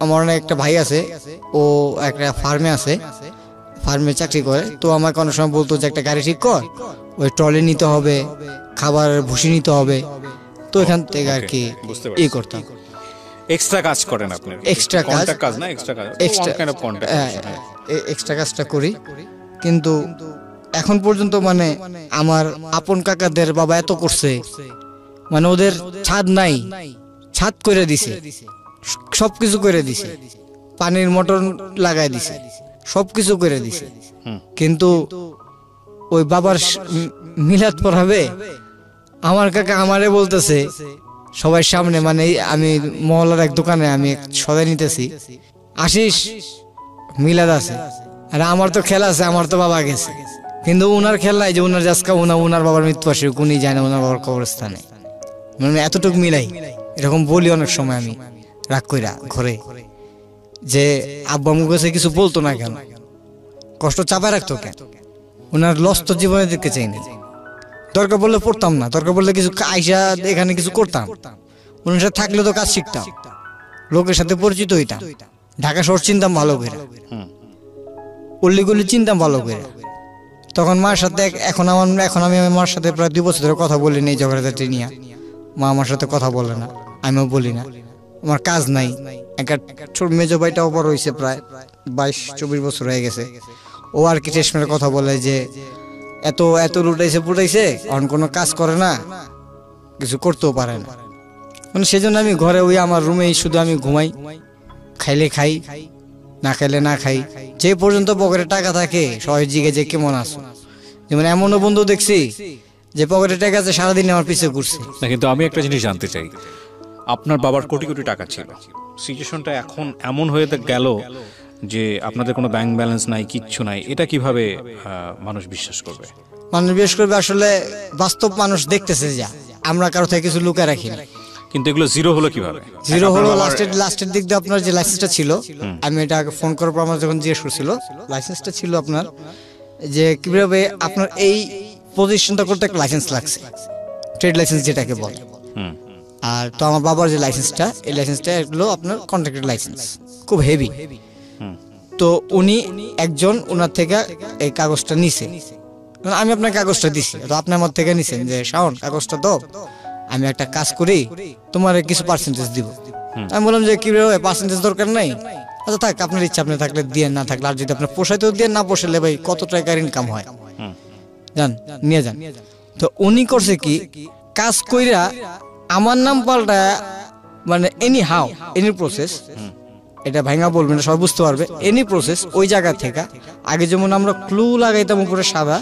আমার অনেক একটা ভাই আছে, ও একটা ফার্মে আছে, ফার্মে চাকরি করে। তো আমাকে অনেক সময় বলতো যে একটা গাড়ি ঠিক কর, ওই ট্রলি নিতে হবে, খাবার ভুসি নিতে হবে। তো এখান থেকে আর কি ই করতাম। এক্সট্রা কাজ করেন আপনি? এক্সট্রা কাজ না, এক্সট্রা কাজ, এক্সট্রা কাজটা করি। কিন্তু এখন পর্যন্ত মানে আমার আপন কাকাদের বাবা এত করছে, মানে ওদের ছাদ নাই, ছাদ করে দিছে, সবকিছু করে দিছে, পানির মোটর লাগাই দিছে, সবকিছু করে দিছে। কিন্তু ওই বাবার মিলাদ পড়াবে, আমার কাকা আমারে বলতেছে সবার সামনে, মানে আমি মহল্লার এক দোকানে আমি সদাই নিতেছি, আসিস মিলাদ আছে। আর আমার তো খেলা আছে, আমার তো বাবা গেছে, কিন্তু উনার খেলা নাই যে উনার জাসকা উনার বাবার মৃত্যু আসে, উনি যায় না উনার বাবার কবরস্থানে। মানে এতটুকু মিলাই, এরকম বলি অনেক সময় আমি রাগ কইরা ঘরে, যে আব্বা আম্মু কাছে কিছু বলতো না কেন, কষ্ট চাপায় রাখতো কেন, উনার লস তো জীবনের দিকে চাই না। দরকার পড়লে পড়তাম না, দরকার পড়লে কিছু আইসা এখানে কিছু করতাম, ওনার সাথে থাকলে তো কাজ শিখতাম, লোকের সাথে পরিচিত হইতাম, ঢাকা শহর চিনতাম ভালো করে, অল্লিগুলি চিনতাম ভালো করে। তখন মার সাথে এখন আমি আমার মার সাথে প্রায় 2 বছর ধরে কথা বলি নেই, ঝগড়াঝাটি নিয়ে। মা আমার সাথে কথা বলে না, আমিও বলি না, আমার কাজ নাই। একটা ছোট মেজো ভাইটাও বড় হয়েছে, প্রায় 22-24 বছর হয়ে গেছে। ও আর কি টেস্টমের কথা বলে যে এত এত লুটাইছে পুটাইছে, এখন কোনো কাজ করে না, কিছু করতেও পারে না। মানে সেজন্য আমি ঘরে ওই আমার রুমেই শুধু আমি ঘুমাই, খাইলে খাই, না খাইলে না খাই। যে পর্যন্ত পকেটে টাকা থাকে সবাই জিগে যে কেমন আছো। যেমন এমনও বন্ধু দেখছি যে পকেটে টাকা আছে, সারাদিন আমার পিছে ঘুরছে না। কিন্তু আমি একটা জিনিস জানতে চাই, আপনার বাবার কোটি কোটি টাকা ছিল, সিচুয়েশনটা এখন এমন হয়ে গেল যে আপনাদের কোনো ব্যাংক ব্যালেন্স নাই, কিচ্ছু নাই, এটা কিভাবে মানুষ বিশ্বাস করবে? মানুষ বিশ্বাস করবে আসলে বাস্তব মানুষ দেখতেছে, যা আমরা কারো থেকে কিছু লুকায় রাখি না। কিন্তু এগুলো জিরো হলো কিভাবে? জিরো হলো লাস্টের দিক দিয়ে আপনার যে লাইসেন্সটা ছিল, আমি এটা ফোন করার পর আমার যখন জিজ্ঞেস করছিল, লাইসেন্সটা ছিল আপনার যে কিভাবে আপনার এই পজিশনটা করতে একটা লাইসেন্স লাগছে, ট্রেড লাইসেন্স যেটাকে বলে। আর তো আমার বাবার যে লাইসেন্সটা, এই লাইসেন্সটা হলো আপনার কন্ট্রাক্টেড লাইসেন্স, খুব হেভি। তো উনি একজন ওনার থেকে এই কাগজটা নিছে, আমি আপনার কাগজটা দিছি, তো আপনি আমার থেকে নিছেন যে শাওন কাগজটা দাও, আমি একটা কাজ করি, তোমার কিছু পার্সেন্টেজ দিব। আমি বললাম যে কিভাবে পার্সেন্টেজ দরকার নাই, আচ্ছা থাক, আপনার ইচ্ছা, আপনি থাকলে দিয়ে, না থাকলে, আর যদি আপনার পোষাইতে দিয়ে, না পোষাইলে ভাই কত টাকার ইনকাম হয়, যান নিয়ে যান। তো উনি করছে কি, কাজ কইরা আমার নাম পাল্টা, মানে এনি হাউ এনি প্রসেস, এটা ভাঙা বলবেন না, সবাই বুঝতে পারবে, এনি প্রসেস ওই জায়গা থেকে। আগে যেমন আমরা ক্লু লাগাইতাম উপরে সাদা,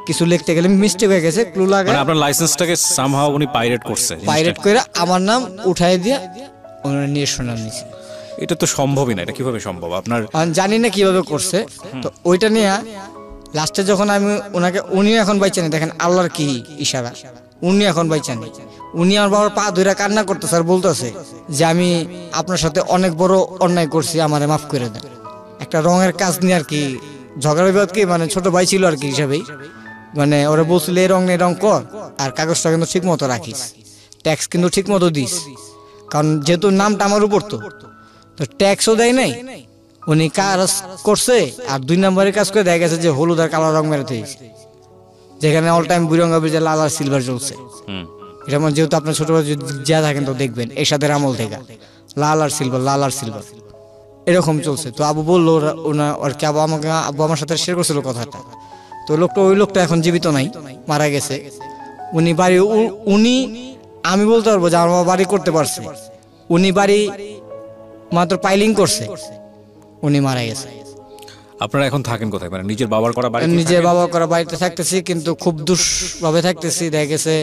কিছু লিখতে গেলে মিস্টেক হয়ে গেছে, ক্লু লাগাই আপনার লাইসেন্সটাকে সামহাউ উনি পাইরেট করছে, পাইরেট করে আমার নাম উঠাই দিয়ে ওনার নিয়ে শোনার নিছে। এটা তো সম্ভবই না, এটা কিভাবে সম্ভব? আপনার জানি না কিভাবে করছে। তো ওইটা নিয়ে লাস্টে যখন আমি ওনাকে, উনি এখন বাইচানি, দেখেন আল্লাহর কি ইশারা, উনি এখন বাইচানি, উনি আমার বাবার পা ধরে কান্না করতেছে আর বলতেছে যে আমি আপনার সাথে অনেক বড় অন্যায় করছি, আমারে মাফ করে দেন। একটা রঙের কাজ নিয়ে আর কি ঝগড়া বিবাদ, কি মানে ছোট ভাই ছিল আর কি হিসাবেই, মানে ওরা বলছিল এই রং নেই, রং কর, আর কাগজটা কিন্তু ঠিক মতো রাখিস, ট্যাক্স কিন্তু ঠিক মতো দিস, কারণ যেহেতু নামটা আমার উপর, তো ট্যাক্সও দেয় নাই। উনি কাজ করছে আর 2 নম্বরের কাজ করে দেখা গেছে যে হলুদ আর কালো রং মেরে দিয়েছে, যেখানে অল টাইম বুড়ঙ্গা বিজে লাল আর সিলভার চলছে। এটা মানে যেহেতু আপনার ছোটবেলা যা থাকেন তো দেখবেন এরশাদের আমল থেকে লাল আর সিলভার এরকম চলছে। তো আবু বললো আর কি, আবু আমার সাথে শেয়ার করছিল কথাটা। তো ওই লোকটা এখন জীবিত নাই, মারা গেছে। উনি আমি বলতে পারবো যে আমার বাড়ি করতে পারছে, উনি বাড়ি মাত্র পাইলিং করছে, উনি মারা গেছে। আপনারা এখন থাকেন কোথায়? মানে নিজের বাবার করা বাড়ি? নিজের বাবার করা বাড়িতে থাকতেছি, কিন্তু খুব দুষ্ভাবে থাকতেছি। দেখা গেছে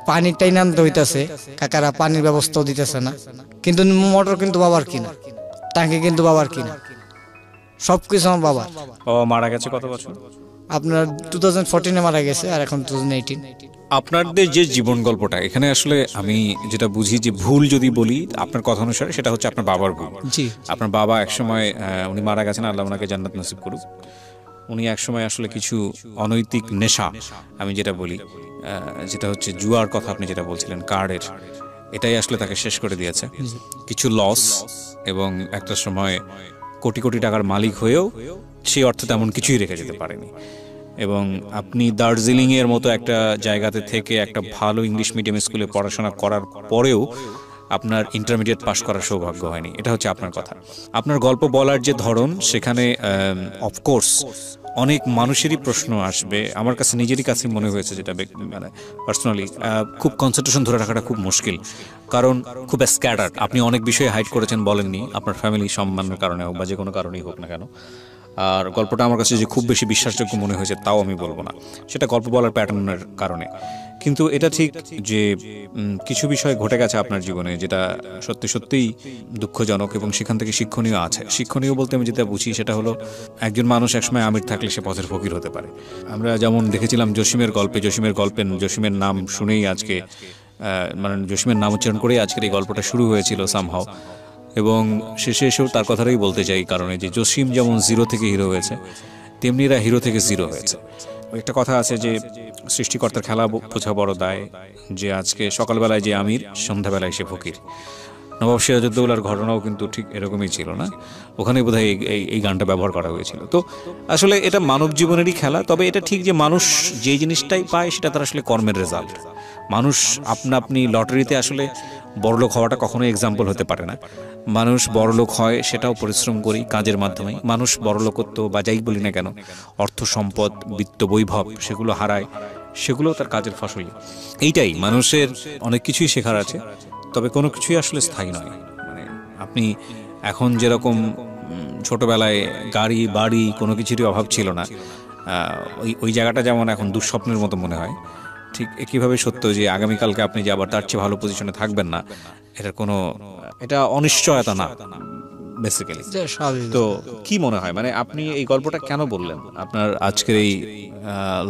পানির টাইন আনতে হইতেছে, কাকারা পানির ব্যবস্থাও দিতেছে না, কিন্তু মোটর কিন্তু বাবার কিনা, টাঙ্কি কিন্তু বাবার কিনা, সবকিছু আমার বাবার। ও মারা গেছে কত বছর? আপনার 2014-এ মারা গেছে, আর এখন 2018। আপনাদের যে জীবন গল্পটা এখানে আসলে আমি যেটা বুঝি যে ভুল যদি বলি আপনার কথা অনুসারে সেটা হচ্ছে আপনার বাবার ভুল। জি আপনার বাবা একসময় উনি মারা গেছেন, আল্লাহ ওনাকে জান্নাত নসিব করুক। উনি একসময় আসলে কিছু অনৈতিক নেশা, আমি যেটা বলি যেটা হচ্ছে জুয়ার কথা আপনি যেটা বলছিলেন, কার্ডের, এটাই আসলে তাকে শেষ করে দিয়েছে। কিছু লস এবং একটা সময় কোটি কোটি টাকার মালিক হয়েও সেই অর্থ তেমন কিছুই রেখে যেতে পারেনি। এবং আপনি দার্জিলিংয়ের মতো একটা জায়গাতে থেকে একটা ভালো ইংলিশ মিডিয়াম স্কুলে পড়াশোনা করার পরেও আপনার ইন্টারমিডিয়েট পাশ করার সৌভাগ্য হয়নি। এটা হচ্ছে আপনার কথা। আপনার গল্প বলার যে ধরন, সেখানে অফকোর্স অনেক মানুষেরই প্রশ্ন আসবে। আমার কাছে নিজেরই কাছে মনে হয়েছে, যেটা মানে পার্সোনালি খুব কনসেন্ট্রেশন ধরে রাখাটা খুব মুশকিল, কারণ খুব স্ক্যাটার্ড। আপনি অনেক বিষয়ে হাইড করেছেন, বলেননি, আপনার ফ্যামিলি সম্মানের কারণে হোক বা যে কোনো কারণেই হোক না কেন। আর গল্পটা আমার কাছে যে খুব বেশি বিশ্বাসযোগ্য মনে হয়েছে তাও আমি বলবো না, সেটা গল্প বলার প্যাটার্নের কারণে। কিন্তু এটা ঠিক যে কিছু বিষয় ঘটে গেছে আপনার জীবনে যেটা সত্যি সত্যিই দুঃখজনক এবং সেখান থেকে শিক্ষণীয় আছে। শিক্ষণীয় বলতে আমি যেটা বুঝি সেটা হলো, একজন মানুষ একসময় আমির থাকলে সে পথের ফকির হতে পারে। আমরা যেমন দেখেছিলাম জসিমের গল্পে, জসিমের নাম শুনেই আজকে মানে জসিমের নাম উচ্চারণ করেই আজকের এই গল্পটা শুরু হয়েছিল সামহাও। এবং শেষে এসেও তার কথাটাই বলতে চাই, কারণে যে জসিম যেমন জিরো থেকে হিরো হয়েছে, তেমনি এরা হিরো থেকে জিরো হয়েছে। একটা কথা আছে যে সৃষ্টিকর্তার খেলা বোঝা বড় দায়, যে আজকে সকালবেলায় যে আমির, সন্ধ্যাবেলায় সে ফকির। নবাব সিরাজউদ্দৌলার ঘটনাও কিন্তু ঠিক এরকমই ছিল না? ওখানেই বোধহয় এই গানটা ব্যবহার করা হয়েছিল। তো আসলে এটা মানব জীবনেরই খেলা। তবে এটা ঠিক যে মানুষ যে জিনিসটাই পায় সেটা তার আসলে কর্মের রেজাল্ট। মানুষ আপনি লটারিতে আসলে বড়লোক হওয়াটা কখনোই এক্সাম্পল হতে পারে না। মানুষ বড়লোক হয় সেটাও পরিশ্রম করি, কাজের মাধ্যমে। মানুষ বড়লোকত্ব বা যাই বলি না কেন, অর্থ সম্পদ, বিত্ত বৈভব, সেগুলো হারায়, সেগুলোও তার কাজের ফসলই। এইটাই মানুষের অনেক কিছুই শেখার আছে, তবে কোনো কিছুই আসলে স্থায়ী নয়। মানে আপনি এখন যেরকম ছোটবেলায় গাড়ি বাড়ি কোনো কিছুরই অভাব ছিল না, ওই জায়গাটা যেমন এখন দুঃস্বপ্নের মতো মনে হয়, ঠিক একইভাবে সত্য যে আগামীকালকে আপনি যে আবার তার চেয়ে ভালো পজিশনে থাকবেন না, এটা অনিশ্চয়তা না বেসিক্যালি। তো কি মনে হয়, মানে আপনি এই গল্পটা কেন বললেন? আপনার আজকের এই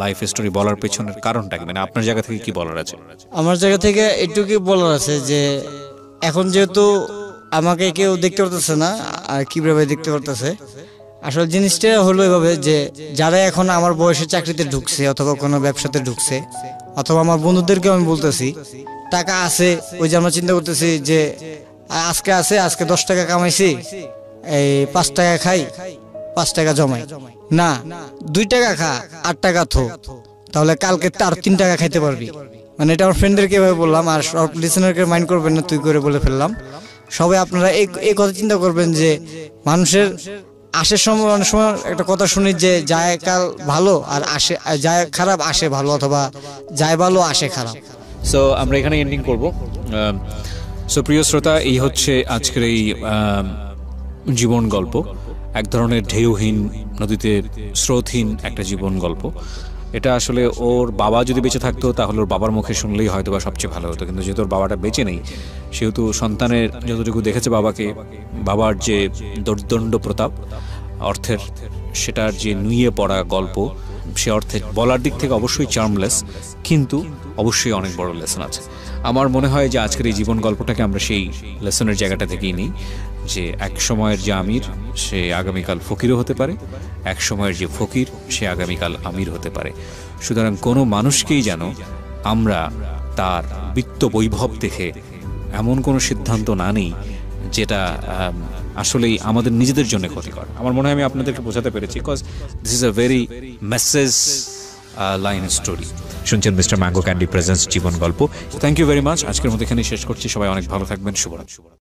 লাইফ স্টোরি বলার পেছনের কারণটা কি? মানে আপনার জায়গা থেকে কি বলার আছে? আমার জায়গা থেকে এটুকুই বলার আছে যে এখন যেহেতু আমাকে কেউ দেখতে পারতেছে না, আর কিভাবে দেখতে পারতেছে, আসলে জিনিসটা হলো এভাবে যে যারা এখন আমার বয়সে চাকরিতে ঢুকছে অথবা কোনো ব্যবসাতে ঢুকছে, অথবা আমার বন্ধুদেরকে আমি বলতেছি টাকা আছে, ওই যে আমরা চিন্তা করতেছি যে আজকে 10 টাকা কামাইছি, এই 5 টাকা খাই, 5 টাকা জমাই না, 2 টাকা খা, 8 টাকা থো, তাহলে কালকে তার 3 টাকা খাইতে পারবি। মানে এটা আমার ফ্রেন্ডদেরকে এভাবে বললাম, আর সব লিসেনারকে মাইন্ড করবেন না তুই করে বলে ফেললাম। সবাই আপনারা এই কথা চিন্তা করবেন যে মানুষের আসে সময় অনেক সময় একটা কথা শুনি যে যায় কাল ভালো আর আসে, যায় খারাপ আসে ভালো, অথবা যায় ভালো আসে খারাপ। সো আমরা এখানে এন্ডিং করব। সো প্রিয় শ্রোতা, এই হচ্ছে আজকের এই জীবন গল্প। এক ধরনের ঢেউহীন, নদীতে স্রোতহীন একটা জীবন গল্প। এটা আসলে ওর বাবা যদি বেঁচে থাকতো তাহলে ওর বাবার মুখে শুনলেই হয়তো বা সবচেয়ে ভালো হতো, কিন্তু যেহেতু ওর বাবাটা বেঁচে নেই, সেহেতু সন্তানের যতটুকু দেখেছে বাবাকে, বাবার যে দোর্দণ্ড প্রতাপ অর্থের, সেটার যে নুয়ে পড়া গল্প, সে অর্থে বলার দিক থেকে অবশ্যই চার্মলেস, কিন্তু অবশ্যই অনেক বড় লেসন আছে। আমার মনে হয় যে আজকের এই জীবন গল্পটাকে আমরা সেই লেসনের জায়গাটা থেকেই নিই, যে এক সময়ের যে আমির সে আগামীকাল ফকিরও হতে পারে, এক সময়ের যে ফকির সে আগামীকাল আমির হতে পারে। সুতরাং কোনো মানুষকেই যেন আমরা তার বিত্ত বৈভব দেখে এমন কোনো সিদ্ধান্ত না নিই যেটা আসলেই আমাদের নিজেদের জন্য ক্ষতিকর। আমার মনে হয় আমি আপনাদেরকে বোঝাতে পেরেছি, because this is a very message line story. শুনছেন মিস্টার ম্যাঙ্গো ক্যান্ডি প্রেজেন্টস জীবন গল্প। Thank you very much. আজকের মতো এখানেই শেষ করছি। সবাই অনেক ভালো থাকবেন। শুভরাত্রি।